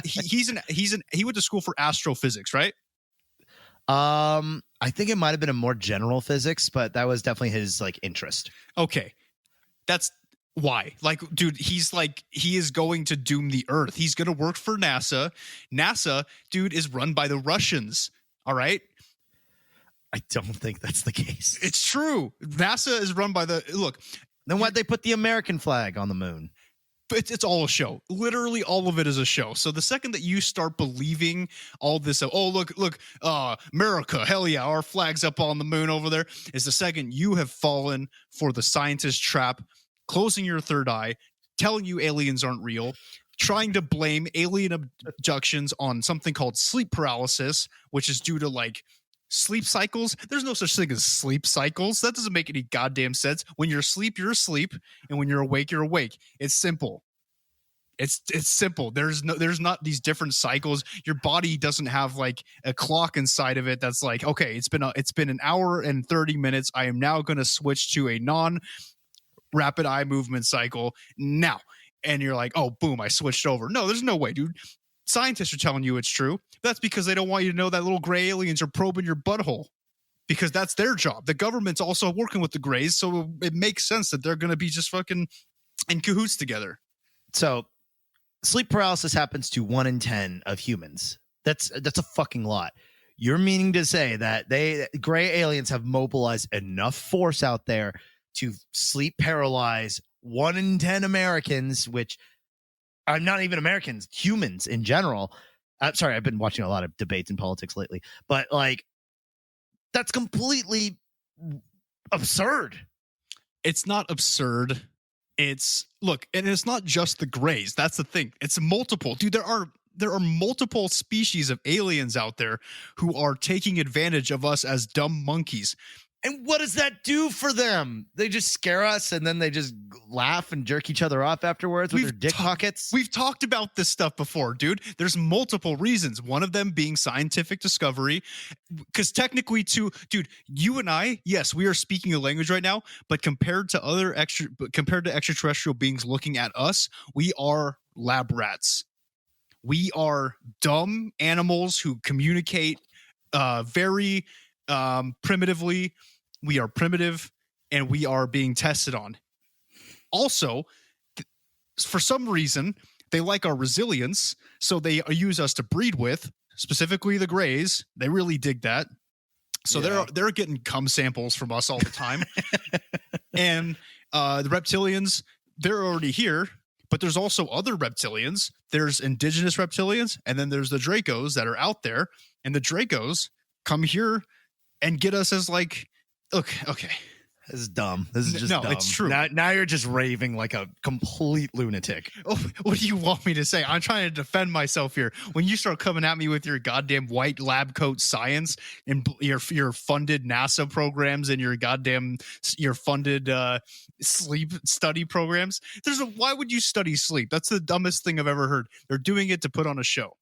Speaker 4: He went to school for astrophysics, right?
Speaker 3: I think it might have been a more general physics, but that was definitely his like interest.
Speaker 4: Okay. That's why. Like, dude, he is going to doom the Earth. He's going to work for NASA. NASA, dude, is run by the Russians. All right.
Speaker 3: I don't think that's the case.
Speaker 4: It's true. NASA is run by
Speaker 3: Then why'd they put the American flag on the moon?
Speaker 4: It's all a show. Literally all of it is a show. So the second that you start believing all this, look, America, hell yeah, our flag's up on the moon over there, is the second you have fallen for the scientist trap, closing your third eye, telling you aliens aren't real, trying to blame alien abductions on something called sleep paralysis, which is due to like sleep cycles. There's no such thing as sleep cycles. That doesn't make any goddamn sense. When you're asleep, you're asleep, and when you're awake, you're awake. It's simple. It's simple. There's not these different cycles. Your body doesn't have like a clock inside of it that's like, okay, it's been an hour and 30 minutes. I am now going to switch to a non-rapid eye movement cycle now. And you're like, oh, boom, I switched over. No, there's no way, dude. Scientists are telling you it's true. That's because they don't want you to know that little gray aliens are probing your butthole, because that's their job. The government's also working with the grays, so it makes sense that they're going to be just fucking in cahoots together.
Speaker 3: So sleep paralysis happens to 1 in 10 of humans. That's a fucking lot. You're meaning to say that gray aliens have mobilized enough force out there to sleep paralyze 1 in 10 Americans, which are not even Americans, humans in general. I'm sorry, I've been watching a lot of debates in politics lately, but like, that's completely absurd.
Speaker 4: It's not absurd. And it's not just the grays. That's the thing. It's multiple. Dude, there are multiple species of aliens out there who are taking advantage of us as dumb monkeys.
Speaker 3: And what does that do for them? They just scare us and then they just laugh and jerk each other off afterwards with their dick pockets?
Speaker 4: We've talked about this stuff before, dude. There's multiple reasons. One of them being scientific discovery. Because technically, dude, you and I, yes, we are speaking a language right now, but compared to extraterrestrial beings looking at us, we are lab rats. We are dumb animals who communicate very primitively. We are primitive and we are being tested on. Also, for some reason, they like our resilience, so they use us to breed with, specifically the grays. They really dig that. So they're getting cum samples from us all the time. And the reptilians, they're already here, but there's also other reptilians. There's indigenous reptilians, and then there's the Dracos that are out there, and the Dracos come here and get us as like, okay.
Speaker 3: This is dumb. This is just
Speaker 4: No,
Speaker 3: dumb.
Speaker 4: it's true.
Speaker 3: Now you're just raving like a complete lunatic.
Speaker 4: Oh, what do you want me to say? I'm trying to defend myself here. When you start coming at me with your goddamn white lab coat science and your funded NASA programs and your funded sleep study programs, why would you study sleep? That's the dumbest thing I've ever heard. They're doing it to put on a show.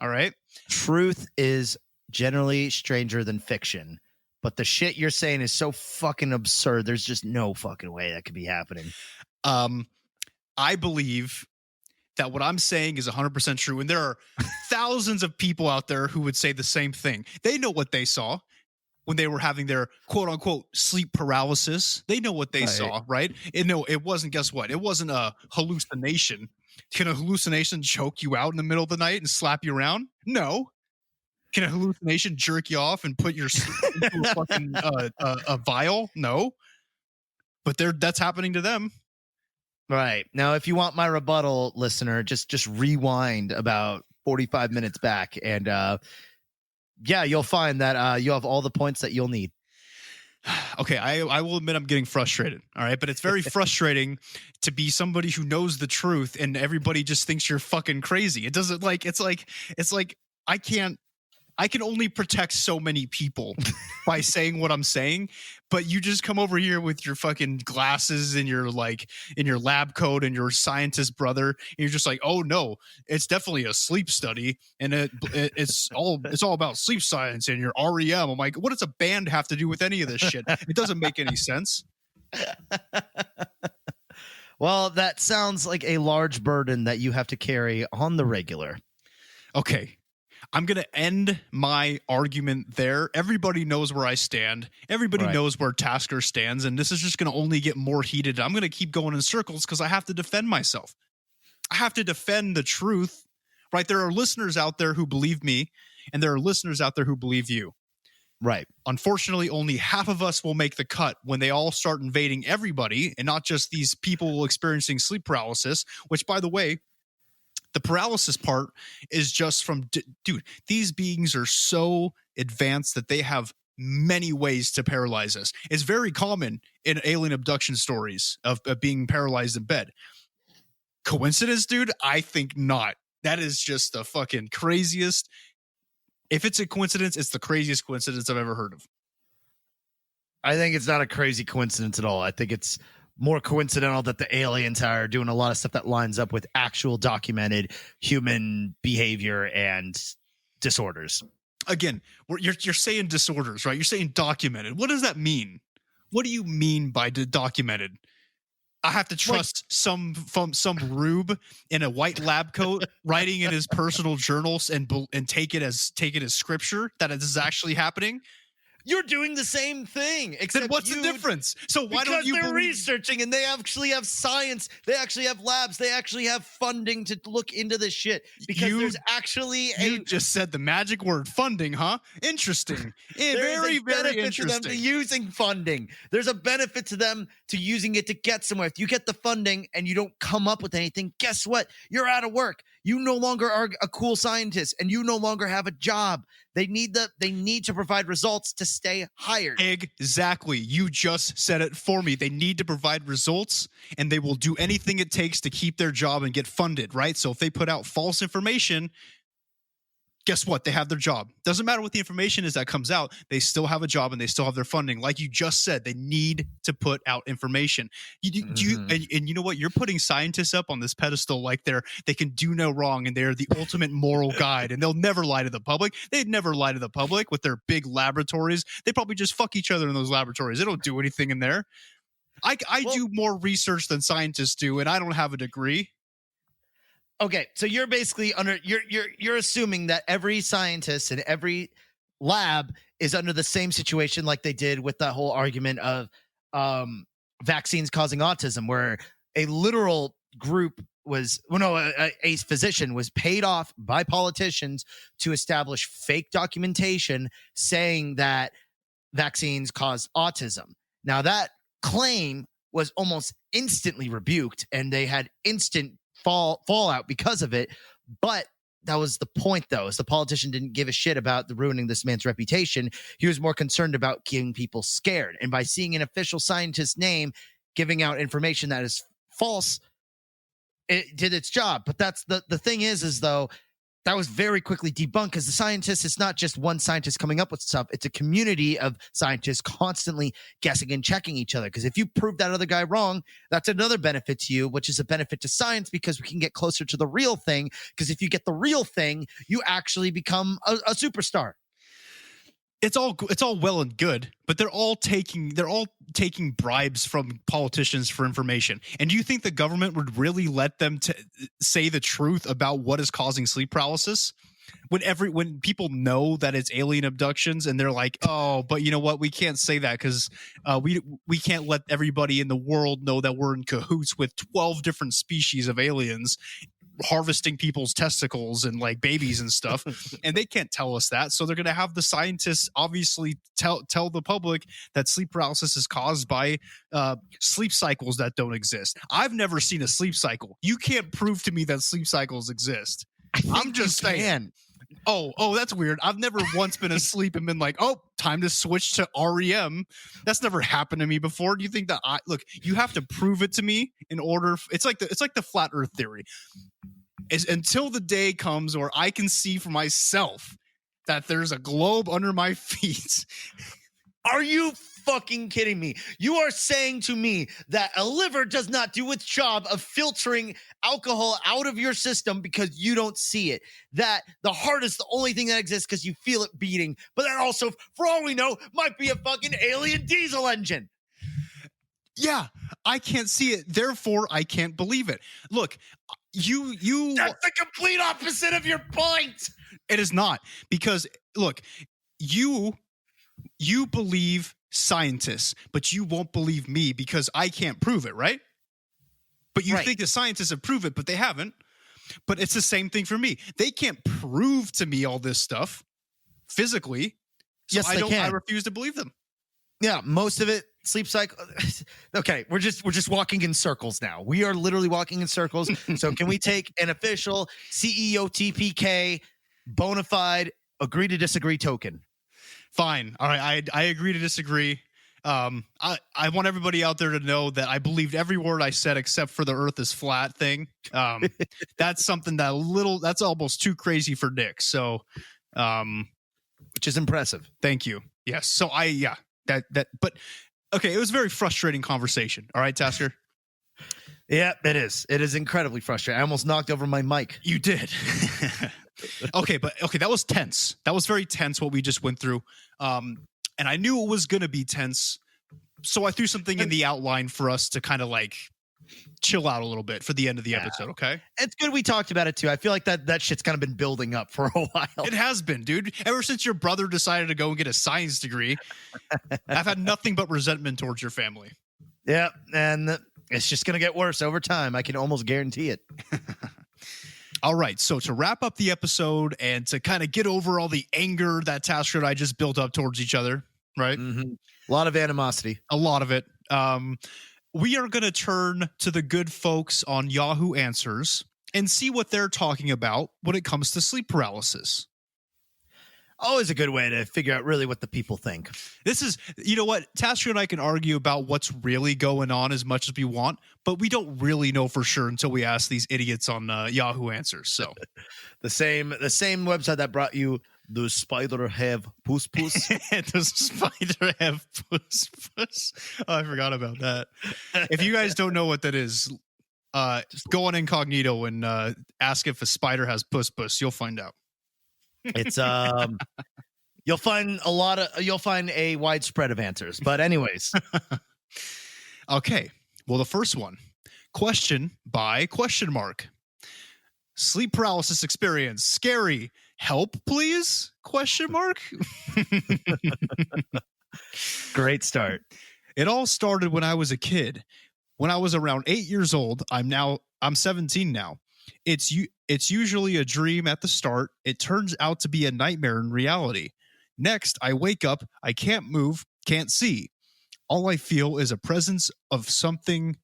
Speaker 4: All right.
Speaker 3: Truth is generally stranger than fiction. But the shit you're saying is so fucking absurd. There's just no fucking way that could be happening.
Speaker 4: I believe that what I'm saying is 100% true. And there are thousands of people out there who would say the same thing. They know what they saw when they were having their quote unquote sleep paralysis. They know what they saw, right? It wasn't, guess what? It wasn't a hallucination. Can a hallucination choke you out in the middle of the night and slap you around? No. Can a hallucination jerk you off and put your sleep into a fucking a vial? No. But that's happening to them.
Speaker 3: Right. Now, if you want my rebuttal, listener, just rewind about 45 minutes back. And you'll find that you'll have all the points that you'll need.
Speaker 4: Okay, I will admit I'm getting frustrated. All right. But it's very frustrating to be somebody who knows the truth and everybody just thinks you're fucking crazy. It doesn't it's like I can only protect so many people by saying what I'm saying, but you just come over here with your fucking glasses and your lab coat and your scientist brother, and you're just like, oh no, it's definitely a sleep study, and it's all about sleep science and your REM. I'm like, what does a band have to do with any of this shit? It doesn't make any sense.
Speaker 3: Well, that sounds like a large burden that you have to carry on the regular.
Speaker 4: Okay. I'm going to end my argument there. Everybody knows where I stand. Everybody knows where Tasker stands. And this is just going to only get more heated. I'm going to keep going in circles because I have to defend myself. I have to defend the truth, right? There are listeners out there who believe me, and there are listeners out there who believe you.
Speaker 3: Right.
Speaker 4: Unfortunately, only half of us will make the cut when they all start invading everybody and not just these people experiencing sleep paralysis, which, by the way, the paralysis part is just from, dude, these beings are so advanced that they have many ways to paralyze us. It's very common in alien abduction stories of being paralyzed in bed. Coincidence, dude? I think not. That is just the fucking craziest. If it's a coincidence, it's the craziest coincidence I've ever heard of.
Speaker 3: I think it's not a crazy coincidence at all. I think it's more coincidental that the aliens are doing a lot of stuff that lines up with actual documented human behavior and disorders.
Speaker 4: Again, you're saying disorders, right? You're saying documented. What does that mean? What do you mean by documented? I have to trust some rube in a white lab coat writing in his personal journals and take it as scripture that this is actually happening.
Speaker 3: You're doing the same thing. Except
Speaker 4: then what's the difference? So why don't you?
Speaker 3: Because they're researching and they actually have science. They actually have labs. They actually have funding to look into this shit. Because there's actually
Speaker 4: You just said the magic word funding, huh? Interesting. Very, very interesting.
Speaker 3: To them to using funding. There's a benefit to them to using it to get somewhere. If you get the funding and you don't come up with anything, guess what? You're out of work. You no longer are a cool scientist and you no longer have a job. They need to provide results to stay hired.
Speaker 4: Exactly. You just said it for me. They need to provide results and they will do anything it takes to keep their job and get funded, right? So if they put out false information, guess what? They have their job. Doesn't matter what the information is that comes out. They still have a job and they still have their funding. Like you just said, they need to put out information. And you know what? You're putting scientists up on this pedestal like they can do no wrong and they're the ultimate moral guide and they'll never lie to the public. They'd never lie to the public with their big laboratories. They probably just fuck each other in those laboratories. They don't do anything in there. I do more research than scientists do, and I don't have a degree.
Speaker 3: Okay, so you're basically you're assuming that every scientist and every lab is under the same situation like they did with that whole argument of vaccines causing autism, where a literal group a physician was paid off by politicians to establish fake documentation saying that vaccines cause autism. Now that claim was almost instantly rebuked and they had instant fallout because of it, but the point, though, is the politician didn't give a shit about the ruining this man's reputation. He was more concerned about getting people scared. And by seeing an official scientist's name giving out information that is false, it did its job. But that's the thing is though, that was very quickly debunked, because the scientists, it's not just one scientist coming up with stuff. It's a community of scientists constantly guessing and checking each other. Because if you prove that other guy wrong, that's another benefit to you, which is a benefit to science, because we can get closer to the real thing. Because if you get the real thing, you actually become a superstar.
Speaker 4: It's all well and good, but they're all taking bribes from politicians for information. And do you think the government would really let them say the truth about what is causing sleep paralysis? When people know that it's alien abductions, and they're like, oh, but you know what? We can't say that because we can't let everybody in the world know that we're in cahoots with 12 different species of aliens harvesting people's testicles and like babies and stuff. And they can't tell us that. So they're going to have the scientists obviously tell the public that sleep paralysis is caused by sleep cycles that don't exist. I've never seen a sleep cycle. You can't prove to me that sleep cycles exist. I'm just saying. Oh, that's weird. I've never once been asleep and been like, oh, time to switch to REM. That's never happened to me before. Do you think that look, you have to prove it to me in order. It's like the flat earth theory. Is until the day comes where I can see for myself that there's a globe under my feet.
Speaker 3: Are you fucking kidding me? You are saying to me that a liver does not do its job of filtering alcohol out of your system because you don't see it. That the heart is the only thing that exists because you feel it beating. But that also, for all we know, might be a fucking alien diesel engine.
Speaker 4: Yeah, I can't see it. Therefore, I can't believe it. Look, you
Speaker 3: That's the complete opposite of your point.
Speaker 4: It is not, because look, you believe scientists, but you won't believe me because I can't prove it, right? But you think the scientists have proved it, but they haven't. But it's the same thing for me. They can't prove to me all this stuff physically. So
Speaker 3: Yes, they can.
Speaker 4: I refuse to believe them.
Speaker 3: Yeah, most of it, sleep cycle. Okay, we're just walking in circles now. We are literally walking in circles. So can we take an official CEO TPK bona fide agree to disagree token?
Speaker 4: Fine. All right. I agree to disagree. I want everybody out there to know that I believed every word I said except for the earth is flat thing. That's something that's almost too crazy for Nick. So,
Speaker 3: which is impressive.
Speaker 4: Thank you. Yes. So but okay. It was a very frustrating conversation. All right, Tasker.
Speaker 3: Yeah, it is. It is incredibly frustrating. I almost knocked over my mic.
Speaker 4: You did. Okay, that was tense. That was very tense what we just went through. And I knew it was going to be tense. So I threw something in the outline for us to kind of like chill out a little bit for the end of the episode, okay?
Speaker 3: It's good we talked about it too. I feel like that shit's kind of been building up for a while.
Speaker 4: It has been, dude. Ever since your brother decided to go and get a science degree, I've had nothing but resentment towards your family.
Speaker 3: Yeah, and it's just going to get worse over time. I can almost guarantee it.
Speaker 4: All right, so to wrap up the episode and to kind of get over all the anger that Tasker and I just built up towards each other, right?
Speaker 3: Mm-hmm. A lot of animosity.
Speaker 4: A lot of it. We are going to turn to the good folks on Yahoo Answers and see what they're talking about when it comes to sleep paralysis.
Speaker 3: Always a good way to figure out really what the people think.
Speaker 4: This is, you know what, Tasker and I can argue about what's really going on as much as we want, but we don't really know for sure until we ask these idiots on Yahoo Answers. So
Speaker 3: the same website that brought you "Does spider have puss puss?"
Speaker 4: Does spider have puss puss? Oh, I forgot about that. If you guys don't know what that is, go on incognito and ask if a spider has puss puss. You'll find out.
Speaker 3: It's you'll find a widespread of answers. But anyways.
Speaker 4: Okay. Well, the first one. Question by ? Sleep paralysis experience. Scary. Help, please? ?
Speaker 3: Great start.
Speaker 4: It all started when I was a kid. When I was around 8 years old, I'm 17 now. It's usually a dream at the start. It turns out to be a nightmare in reality. Next, I wake up. I can't move, can't see. All I feel is a presence or something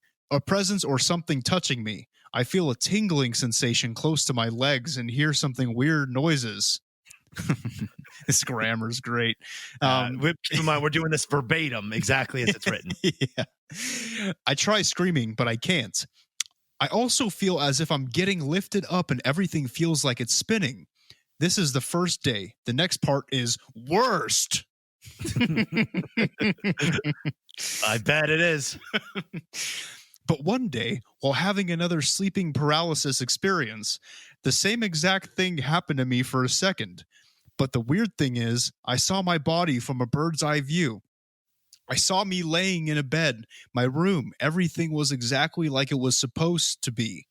Speaker 4: touching me. I feel a tingling sensation close to my legs and hear something weird noises. This grammar's great.
Speaker 3: Keep in mind, we're doing this verbatim, exactly as it's written.
Speaker 4: Yeah. I try screaming, but I can't. I also feel as if I'm getting lifted up and everything feels like it's spinning. This is the first day. The next part is worst.
Speaker 3: I bet it is.
Speaker 4: But one day, while having another sleeping paralysis experience, the same exact thing happened to me for a second. But the weird thing is, I saw my body from a bird's eye view. I saw me laying in a bed, my room, everything was exactly like it was supposed to be.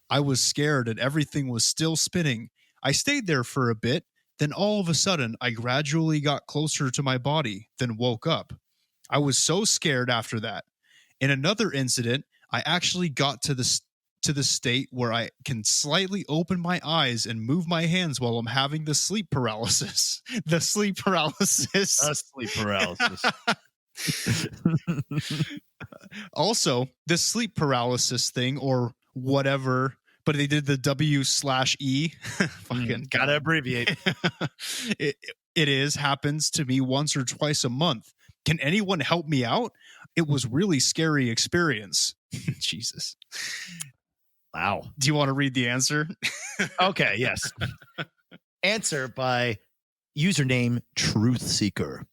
Speaker 4: I was scared and everything was still spinning. I stayed there for a bit, then all of a sudden I gradually got closer to my body, then woke up. I was so scared after that. In another incident, I actually got to the state where I can slightly open my eyes and move my hands while I'm having the sleep paralysis. The sleep paralysis.
Speaker 3: Sleep paralysis.
Speaker 4: Also, this sleep paralysis thing or whatever, but they did the W/E. Fucking
Speaker 3: gotta abbreviate.
Speaker 4: It happens to me once or twice a month. Can anyone help me out? It was really scary experience. Jesus.
Speaker 3: Wow.
Speaker 4: Do you want to read the answer?
Speaker 3: Okay, yes. Answer by username Truth Seeker.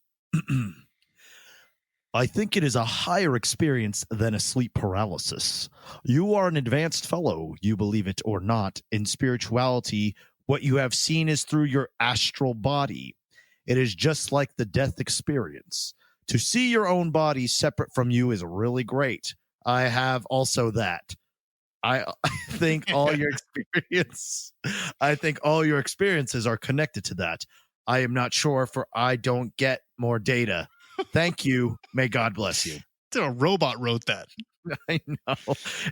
Speaker 3: I think it is a higher experience than a sleep paralysis. You are an advanced fellow, you believe it or not. In spirituality, what you have seen is through your astral body. It is just like the death experience. To see your own body separate from you is really great. I have also that. I think all your experiences are connected to that. I am not sure, for I don't get more data. Thank you. May God bless you.
Speaker 4: A robot wrote that.
Speaker 3: I know.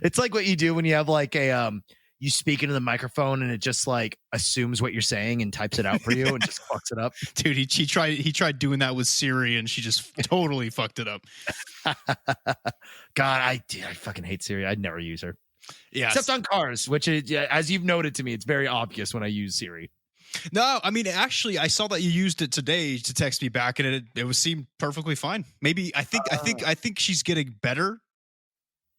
Speaker 3: It's like what you do when you have like a you speak into the microphone and it just like assumes what you're saying and types it out for you and just fucks it up.
Speaker 4: Dude, he tried doing that with Siri and she just totally fucked it up.
Speaker 3: God, I fucking hate Siri. I'd never use her.
Speaker 4: Yeah.
Speaker 3: Except on cars, which is, as you've noted to me, it's very obvious when I use Siri.
Speaker 4: No, I mean, actually, I saw that you used it today to text me back, and it seemed perfectly fine. Maybe I think she's getting better.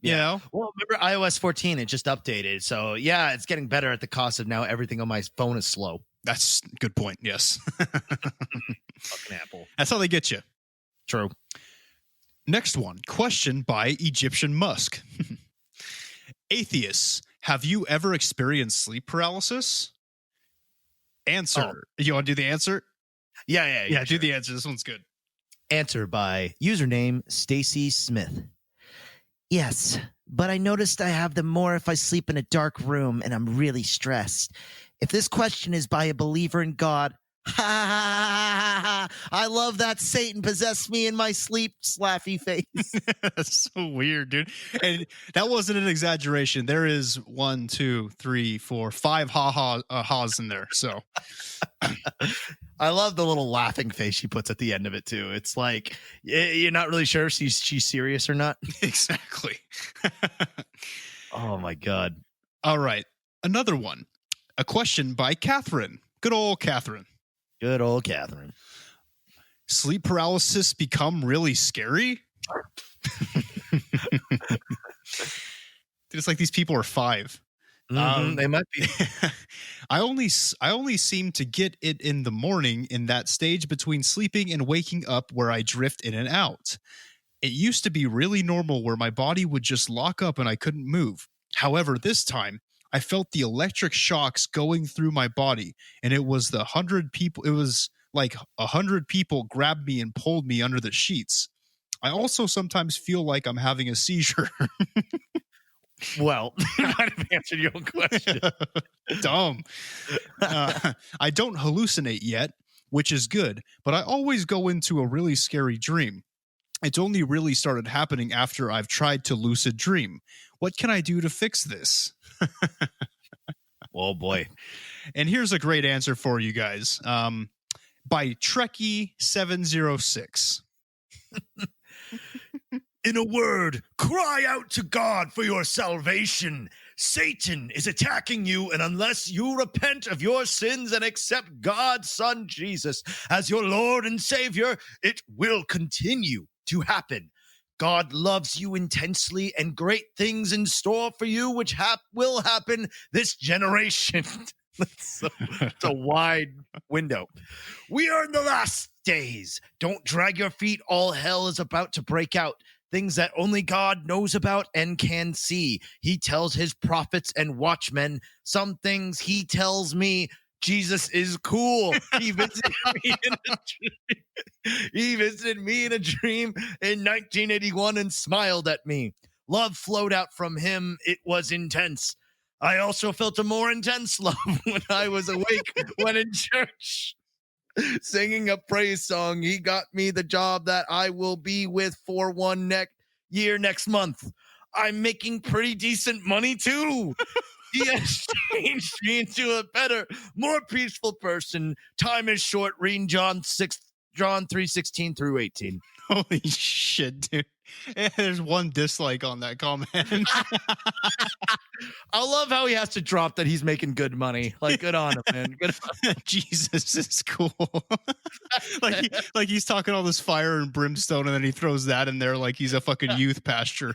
Speaker 3: Yeah.
Speaker 4: You know?
Speaker 3: Well, remember iOS 14? It just updated, so yeah, it's getting better at the cost of now everything on my phone is slow.
Speaker 4: That's a good point. Yes.
Speaker 3: Fucking Apple.
Speaker 4: That's how they get you.
Speaker 3: True.
Speaker 4: Next one. Question by Egyptian Musk. Atheists, have you ever experienced sleep paralysis? Answer. You want to do the answer?
Speaker 3: Yeah.
Speaker 4: Do
Speaker 3: sure.
Speaker 4: the answer. This one's good.
Speaker 3: Answer by username Stacy Smith. Yes, but I noticed I have them more if I sleep in a dark room and I'm really stressed. If this question is by a believer in God, I love that Satan possessed me in my sleep, slappy face.
Speaker 4: That's so weird, dude. And that wasn't an exaggeration. There is 1, 2, 3, 4, 5 ha's in there. So
Speaker 3: I love the little laughing face she puts at the end of it too. It's like you're not really sure if she's serious or not.
Speaker 4: Exactly.
Speaker 3: Oh my God.
Speaker 4: All right. Another one. A question by Catherine. Good old Catherine.
Speaker 3: Good old Catherine.
Speaker 4: Sleep paralysis become really scary? Dude, it's like these people are 5.
Speaker 3: They might be.
Speaker 4: I only seem to get it in the morning in that stage between sleeping and waking up where I drift in and out. It used to be really normal where my body would just lock up and I couldn't move. However, this time I felt the electric shocks going through my body, and it was like 100 people grabbed me and pulled me under the sheets. I also sometimes feel like I'm having a seizure.
Speaker 3: Well, I might have answered your own question.
Speaker 4: Dumb. I don't hallucinate yet, which is good, but I always go into a really scary dream. It's only really started happening after I've tried to lucid dream. What can I do to fix this?
Speaker 3: Oh boy.
Speaker 4: And here's a great answer for you guys. By Trekkie706.
Speaker 3: In a word, cry out to God for your salvation. Satan is attacking you, and unless you repent of your sins and accept God's Son Jesus as your Lord and Savior, it will continue to happen. God loves you intensely, and great things in store for you, which will happen this generation. It's a wide window. We are in the last days. Don't drag your feet. All hell is about to break out. Things that only God knows about and can see. He tells his prophets and watchmen some things he tells me. Jesus is cool. He visited me in a dream. He visited me in a dream in 1981 and smiled at me. Love flowed out from him. It was intense. I also felt a more intense love when I was awake when in church. Singing a praise song. He got me the job that I will be with for one next month. I'm making pretty decent money too. He has changed me into a better, more peaceful person. Time is short. Read John 3:16 through 18.
Speaker 4: Holy shit, dude. There's one dislike on that comment.
Speaker 3: I love how he has to drop that he's making good money. Like, good on him, man. Good on him.
Speaker 4: Jesus is cool. like he's talking all this fire and brimstone, and then he throws that in there like he's a fucking youth pasture.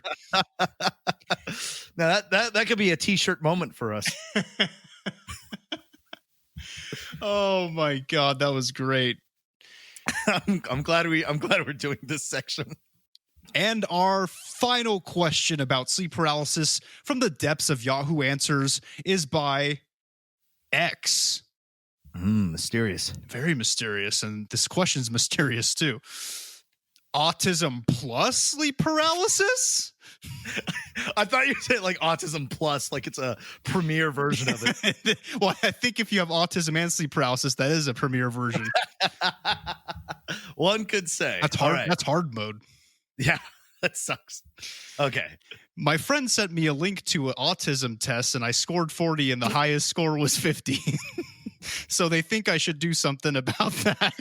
Speaker 3: Now that could be a t-shirt moment for us.
Speaker 4: Oh my God, that was great.
Speaker 3: I'm glad we're doing this section.
Speaker 4: And our final question about sleep paralysis from the depths of Yahoo Answers is by X.
Speaker 3: Mysterious.
Speaker 4: Very mysterious. And this question's mysterious too. Autism plus sleep paralysis?
Speaker 3: I thought you said like autism plus, like it's a premiere version of it.
Speaker 4: Well, I think if you have autism and sleep paralysis, that is a premiere version.
Speaker 3: One could say.
Speaker 4: That's hard.
Speaker 3: Right.
Speaker 4: That's hard mode.
Speaker 3: Yeah, that sucks. Okay.
Speaker 4: My friend sent me a link to an autism test, and I scored 40, and the highest score was 50. So they think I should do something about that.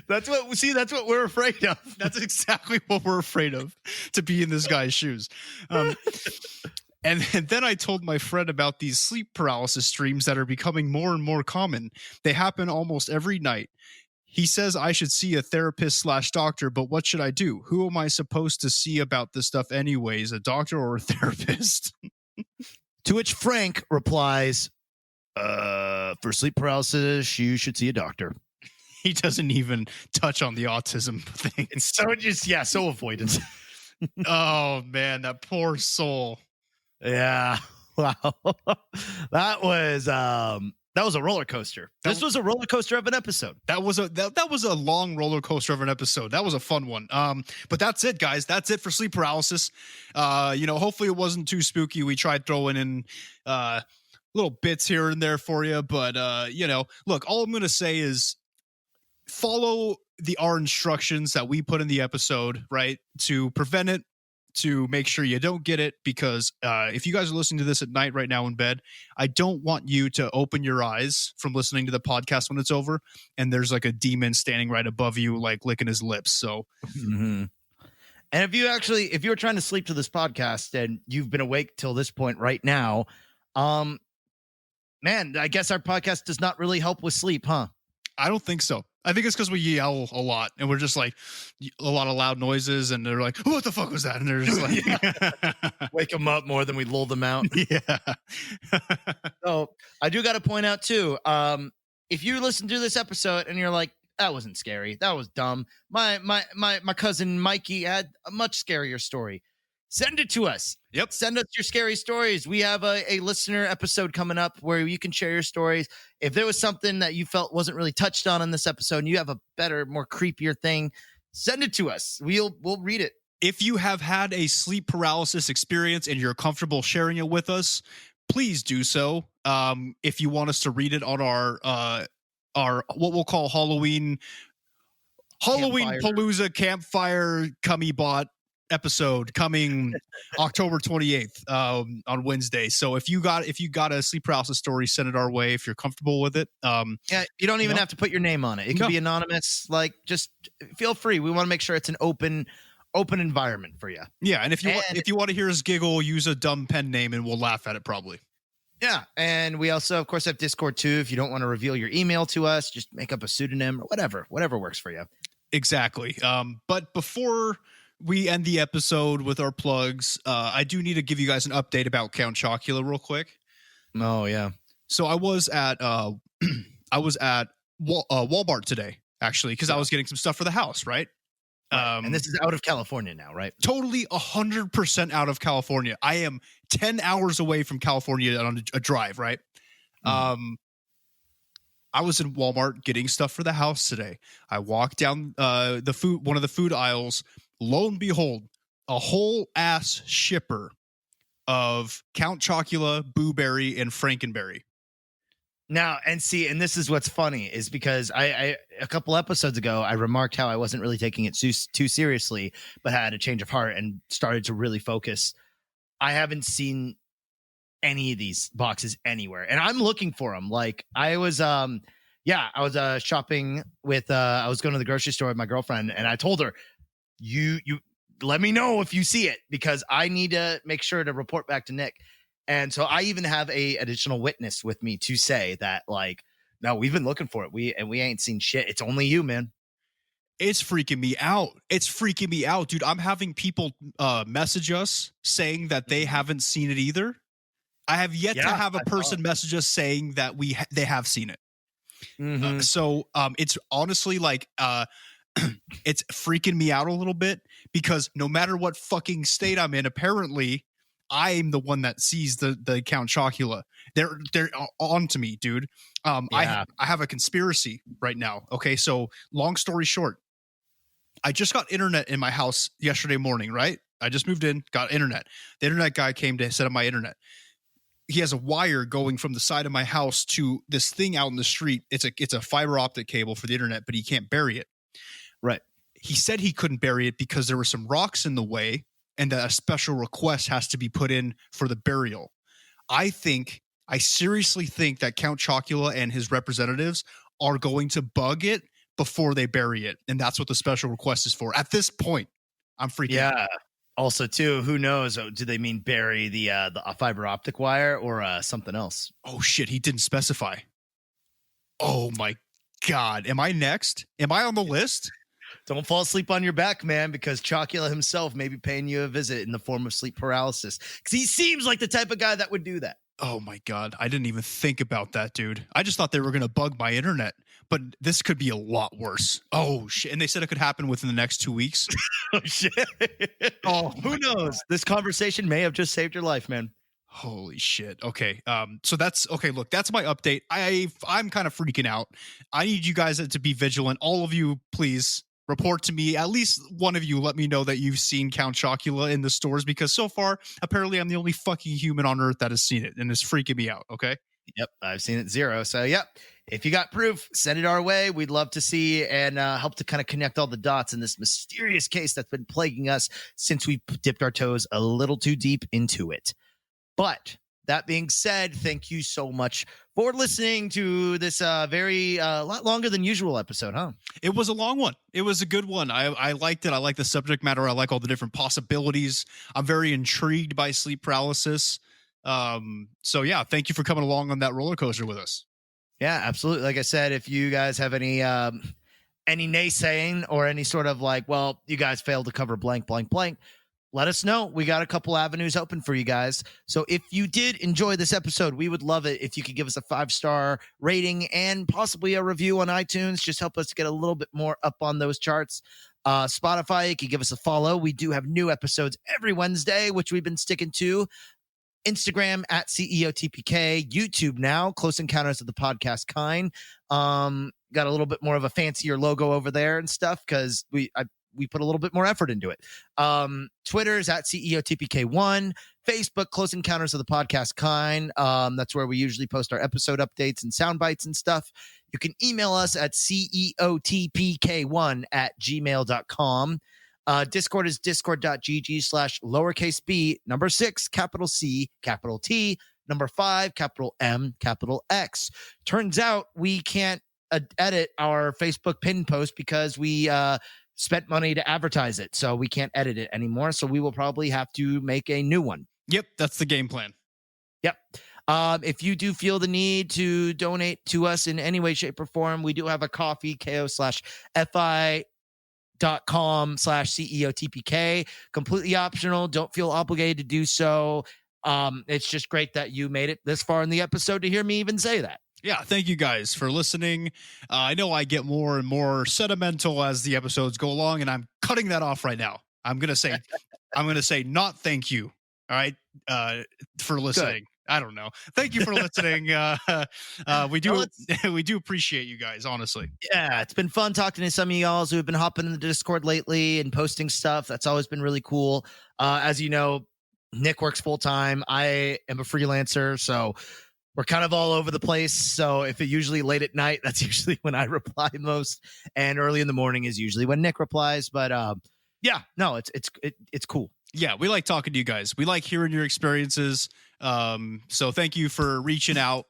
Speaker 3: That's what we're afraid of.
Speaker 4: That's exactly what we're afraid of, to be in this guy's shoes. And then I told my friend about these sleep paralysis dreams that are becoming more and more common. They happen almost every night. He says I should see a therapist/doctor, but what should I do? Who am I supposed to see about this stuff anyways, a doctor or a therapist?
Speaker 3: To which Frank replies, for sleep paralysis, you should see a doctor.
Speaker 4: He doesn't even touch on the autism thing.
Speaker 3: It's so so avoidant.
Speaker 4: Oh man, that poor soul.
Speaker 3: Yeah. Wow. That was a roller coaster. This was a roller coaster of an episode.
Speaker 4: That was a long roller coaster of an episode. That was a fun one. But that's it, guys. That's it for sleep paralysis. Hopefully it wasn't too spooky. We tried throwing in little bits here and there for you, but look, all I'm gonna say is follow our instructions that we put in the episode, right? To prevent it, to make sure you don't get it, because if you guys are listening to this at night right now in bed, I don't want you to open your eyes from listening to the podcast when it's over and there's like a demon standing right above you, like licking his lips. So
Speaker 3: and if you're trying to sleep to this podcast and you've been awake till this point right now, man, I guess our podcast does not really help with sleep, huh?
Speaker 4: I don't think so. I think it's because we yell a lot and we're just like a lot of loud noises, and they're like, what the fuck was that? And they're just like,
Speaker 3: wake them up more than we lull them out.
Speaker 4: Yeah.
Speaker 3: So I do got to point out too, if you listen to this episode and you're like, that wasn't scary, that was dumb, my cousin Mikey had a much scarier story, send it to us.
Speaker 4: Yep.
Speaker 3: Send us your scary stories. We have a listener episode coming up where you can share your stories. If there was something that you felt wasn't really touched on in this episode and you have a better, more creepier thing, send it to us. We'll read it.
Speaker 4: If you have had a sleep paralysis experience and you're comfortable sharing it with us, please do so. If you want us to read it on our what we'll call Halloween Palooza Campfire Cummy Bot episode coming October 28th on Wednesday. So if you got a sleep paralysis story, send it our way if you're comfortable with it.
Speaker 3: Yeah, you don't even have to put your name on it. It can be anonymous. Like, just feel free. We want to make sure it's an open open environment for you.
Speaker 4: Yeah, and if you want to hear us giggle, use a dumb pen name and we'll laugh at it probably.
Speaker 3: Yeah, and we also, of course, have Discord too. If you don't want to reveal your email to us, just make up a pseudonym or whatever works for you.
Speaker 4: Exactly. But before we end the episode with our plugs, I do need to give you guys an update about Count Chocula real quick.
Speaker 3: Oh yeah.
Speaker 4: So I was at Walmart today, actually, because I was getting some stuff for the house, right?
Speaker 3: And this is out of California now, right?
Speaker 4: Totally 100% out of California. I am 10 hours away from California on a drive, right? I was in Walmart getting stuff for the house today. I walked down one of the food aisles. Lo and behold, a whole ass shipper of Count Chocula, Boo Berry, and Frankenberry.
Speaker 3: Now, and this is what's funny is because I a couple episodes ago, I remarked how I wasn't really taking it too seriously, but had a change of heart and started to really focus. I haven't seen any of these boxes anywhere, and I'm looking for them. Like I was shopping with, I was going to the grocery store with my girlfriend, and I told her, you let me know if you see it, because I need to make sure to report back to Nick. And so I even have a additional witness with me to say that, like, no, we've been looking for it. We ain't seen shit. It's only you, man.
Speaker 4: It's freaking me out. Dude. I'm having people message us saying that they haven't seen it either. I have yet to have a person message us saying that they have seen it. So it's honestly like it's freaking me out a little bit, because no matter what fucking state I'm in, apparently I'm the one that sees the Count Chocula. They're on to me, dude. I have a conspiracy right now. Okay, so long story short, I just got internet in my house yesterday morning, right? I just moved in, got internet. The internet guy came to set up my internet. He has a wire going from the side of my house to this thing out in the street. It's a fiber optic cable for the internet, but he can't bury it.
Speaker 3: Right.
Speaker 4: He said he couldn't bury it because there were some rocks in the way, and that a special request has to be put in for the burial. I seriously think that Count Chocula and his representatives are going to bug it before they bury it. And that's what the special request is for. At this point, I'm freaking out.
Speaker 3: Also, too, who knows? Do they mean bury the fiber optic wire or something else?
Speaker 4: Oh, shit. He didn't specify. Oh, my God. Am I next? Am I on the list?
Speaker 3: Don't fall asleep on your back, man, because Chocula himself may be paying you a visit in the form of sleep paralysis, because he seems like the type of guy that would do that.
Speaker 4: Oh, my God. I didn't even think about that, dude. I just thought they were going to bug my internet, but this could be a lot worse. Oh, shit. And they said it could happen within the next 2 weeks.
Speaker 3: Oh, shit. Who knows? This conversation may have just saved your life, man.
Speaker 4: Holy shit. Okay. So that's okay. Look, that's my update. I'm kind of freaking out. I need you guys to be vigilant. All of you, please report to me. At least one of you, let me know that you've seen Count Chocula in the stores, because so far, apparently, I'm the only fucking human on earth that has seen it, and it's freaking me out. Okay.
Speaker 3: Yep, I've seen it 0. So, yep. If you got proof, send it our way. We'd love to see and help to kind of connect all the dots in this mysterious case that's been plaguing us since we dipped our toes a little too deep into it. But that being said, thank you so much for listening to this very lot longer than usual episode, huh?
Speaker 4: It was a long one. It was a good one. I liked it. I like the subject matter. I like all the different possibilities. I'm very intrigued by sleep paralysis. So yeah, thank you for coming along on that roller coaster with us.
Speaker 3: Yeah, absolutely. Like I said, if you guys have any naysaying or any sort of like, well, you guys failed to cover blank, blank, blank, let us know. We got a couple avenues open for you guys. So if you did enjoy this episode, we would love it if you could give us a 5-star rating and possibly a review on iTunes. Just help us to get a little bit more up on those charts. Spotify, you can give us a follow. We do have new episodes every Wednesday, which we've been sticking to. Instagram at CEOTPK, YouTube now, Close Encounters of the Podcast Kind. Got a little bit more of a fancier logo over there and stuff because we put a little bit more effort into it. Twitter's at CEOTPK1, Facebook, Close Encounters of the Podcast Kind. That's where we usually post our episode updates and sound bites and stuff. You can email us at CEOTPK1@gmail.com. Discord is discord.gg/b6, capital C, capital T, number 5, capital M, capital X. Turns out we can't edit our Facebook pin post because we spent money to advertise it, so we can't edit it anymore. So we will probably have to make a new one.
Speaker 4: Yep, that's the game plan.
Speaker 3: Yep. If you do feel the need to donate to us in any way, shape, or form, we do have a coffee, ko.fi.com/CEOTPK. Completely optional. Don't feel obligated to do so. It's just great that you made it this far in the episode to hear me even say that.
Speaker 4: Yeah, thank you guys for listening. I know I get more and more sentimental as the episodes go along, and I'm cutting that off right now. I'm gonna say not thank you. All right, for listening.
Speaker 3: Good.
Speaker 4: I don't know. Thank you for listening. We do we do appreciate you guys, honestly.
Speaker 3: Yeah, it's been fun talking to some of y'all who have been hopping in the Discord lately and posting stuff. That's always been really cool. As you know, Nick works full time. I am a freelancer, so we're kind of all over the place. So if it usually late at night, that's usually when I reply most, and early in the morning is usually when Nick replies. But yeah, no, it's cool.
Speaker 4: Yeah, we like talking to you guys. We like hearing your experiences. So thank you for reaching out.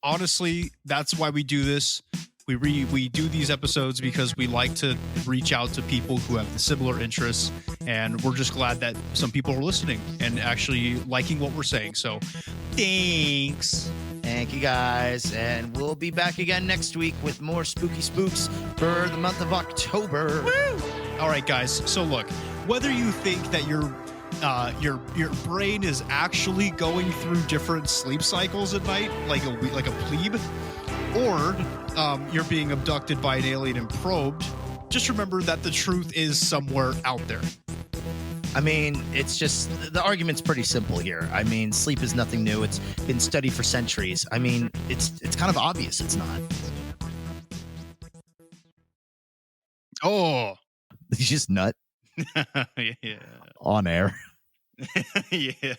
Speaker 4: Honestly, that's why we do this. We do these episodes because we like to reach out to people who have similar interests, and we're just glad that some people are listening and actually liking what we're saying. So thanks.
Speaker 3: Thank you guys, and we'll be back again next week with more spooky spooks for the month of October.
Speaker 4: Woo! All right, guys. So look, whether you think that your brain is actually going through different sleep cycles at night, like a plebe, or you're being abducted by an alien and probed, just remember that the truth is somewhere out there.
Speaker 3: I mean, it's just, the argument's pretty simple here. I mean, sleep is nothing new. It's been studied for centuries. I mean, it's kind of obvious it's not.
Speaker 4: Oh.
Speaker 3: You just nut
Speaker 4: Yeah.
Speaker 3: on air.
Speaker 4: Yeah.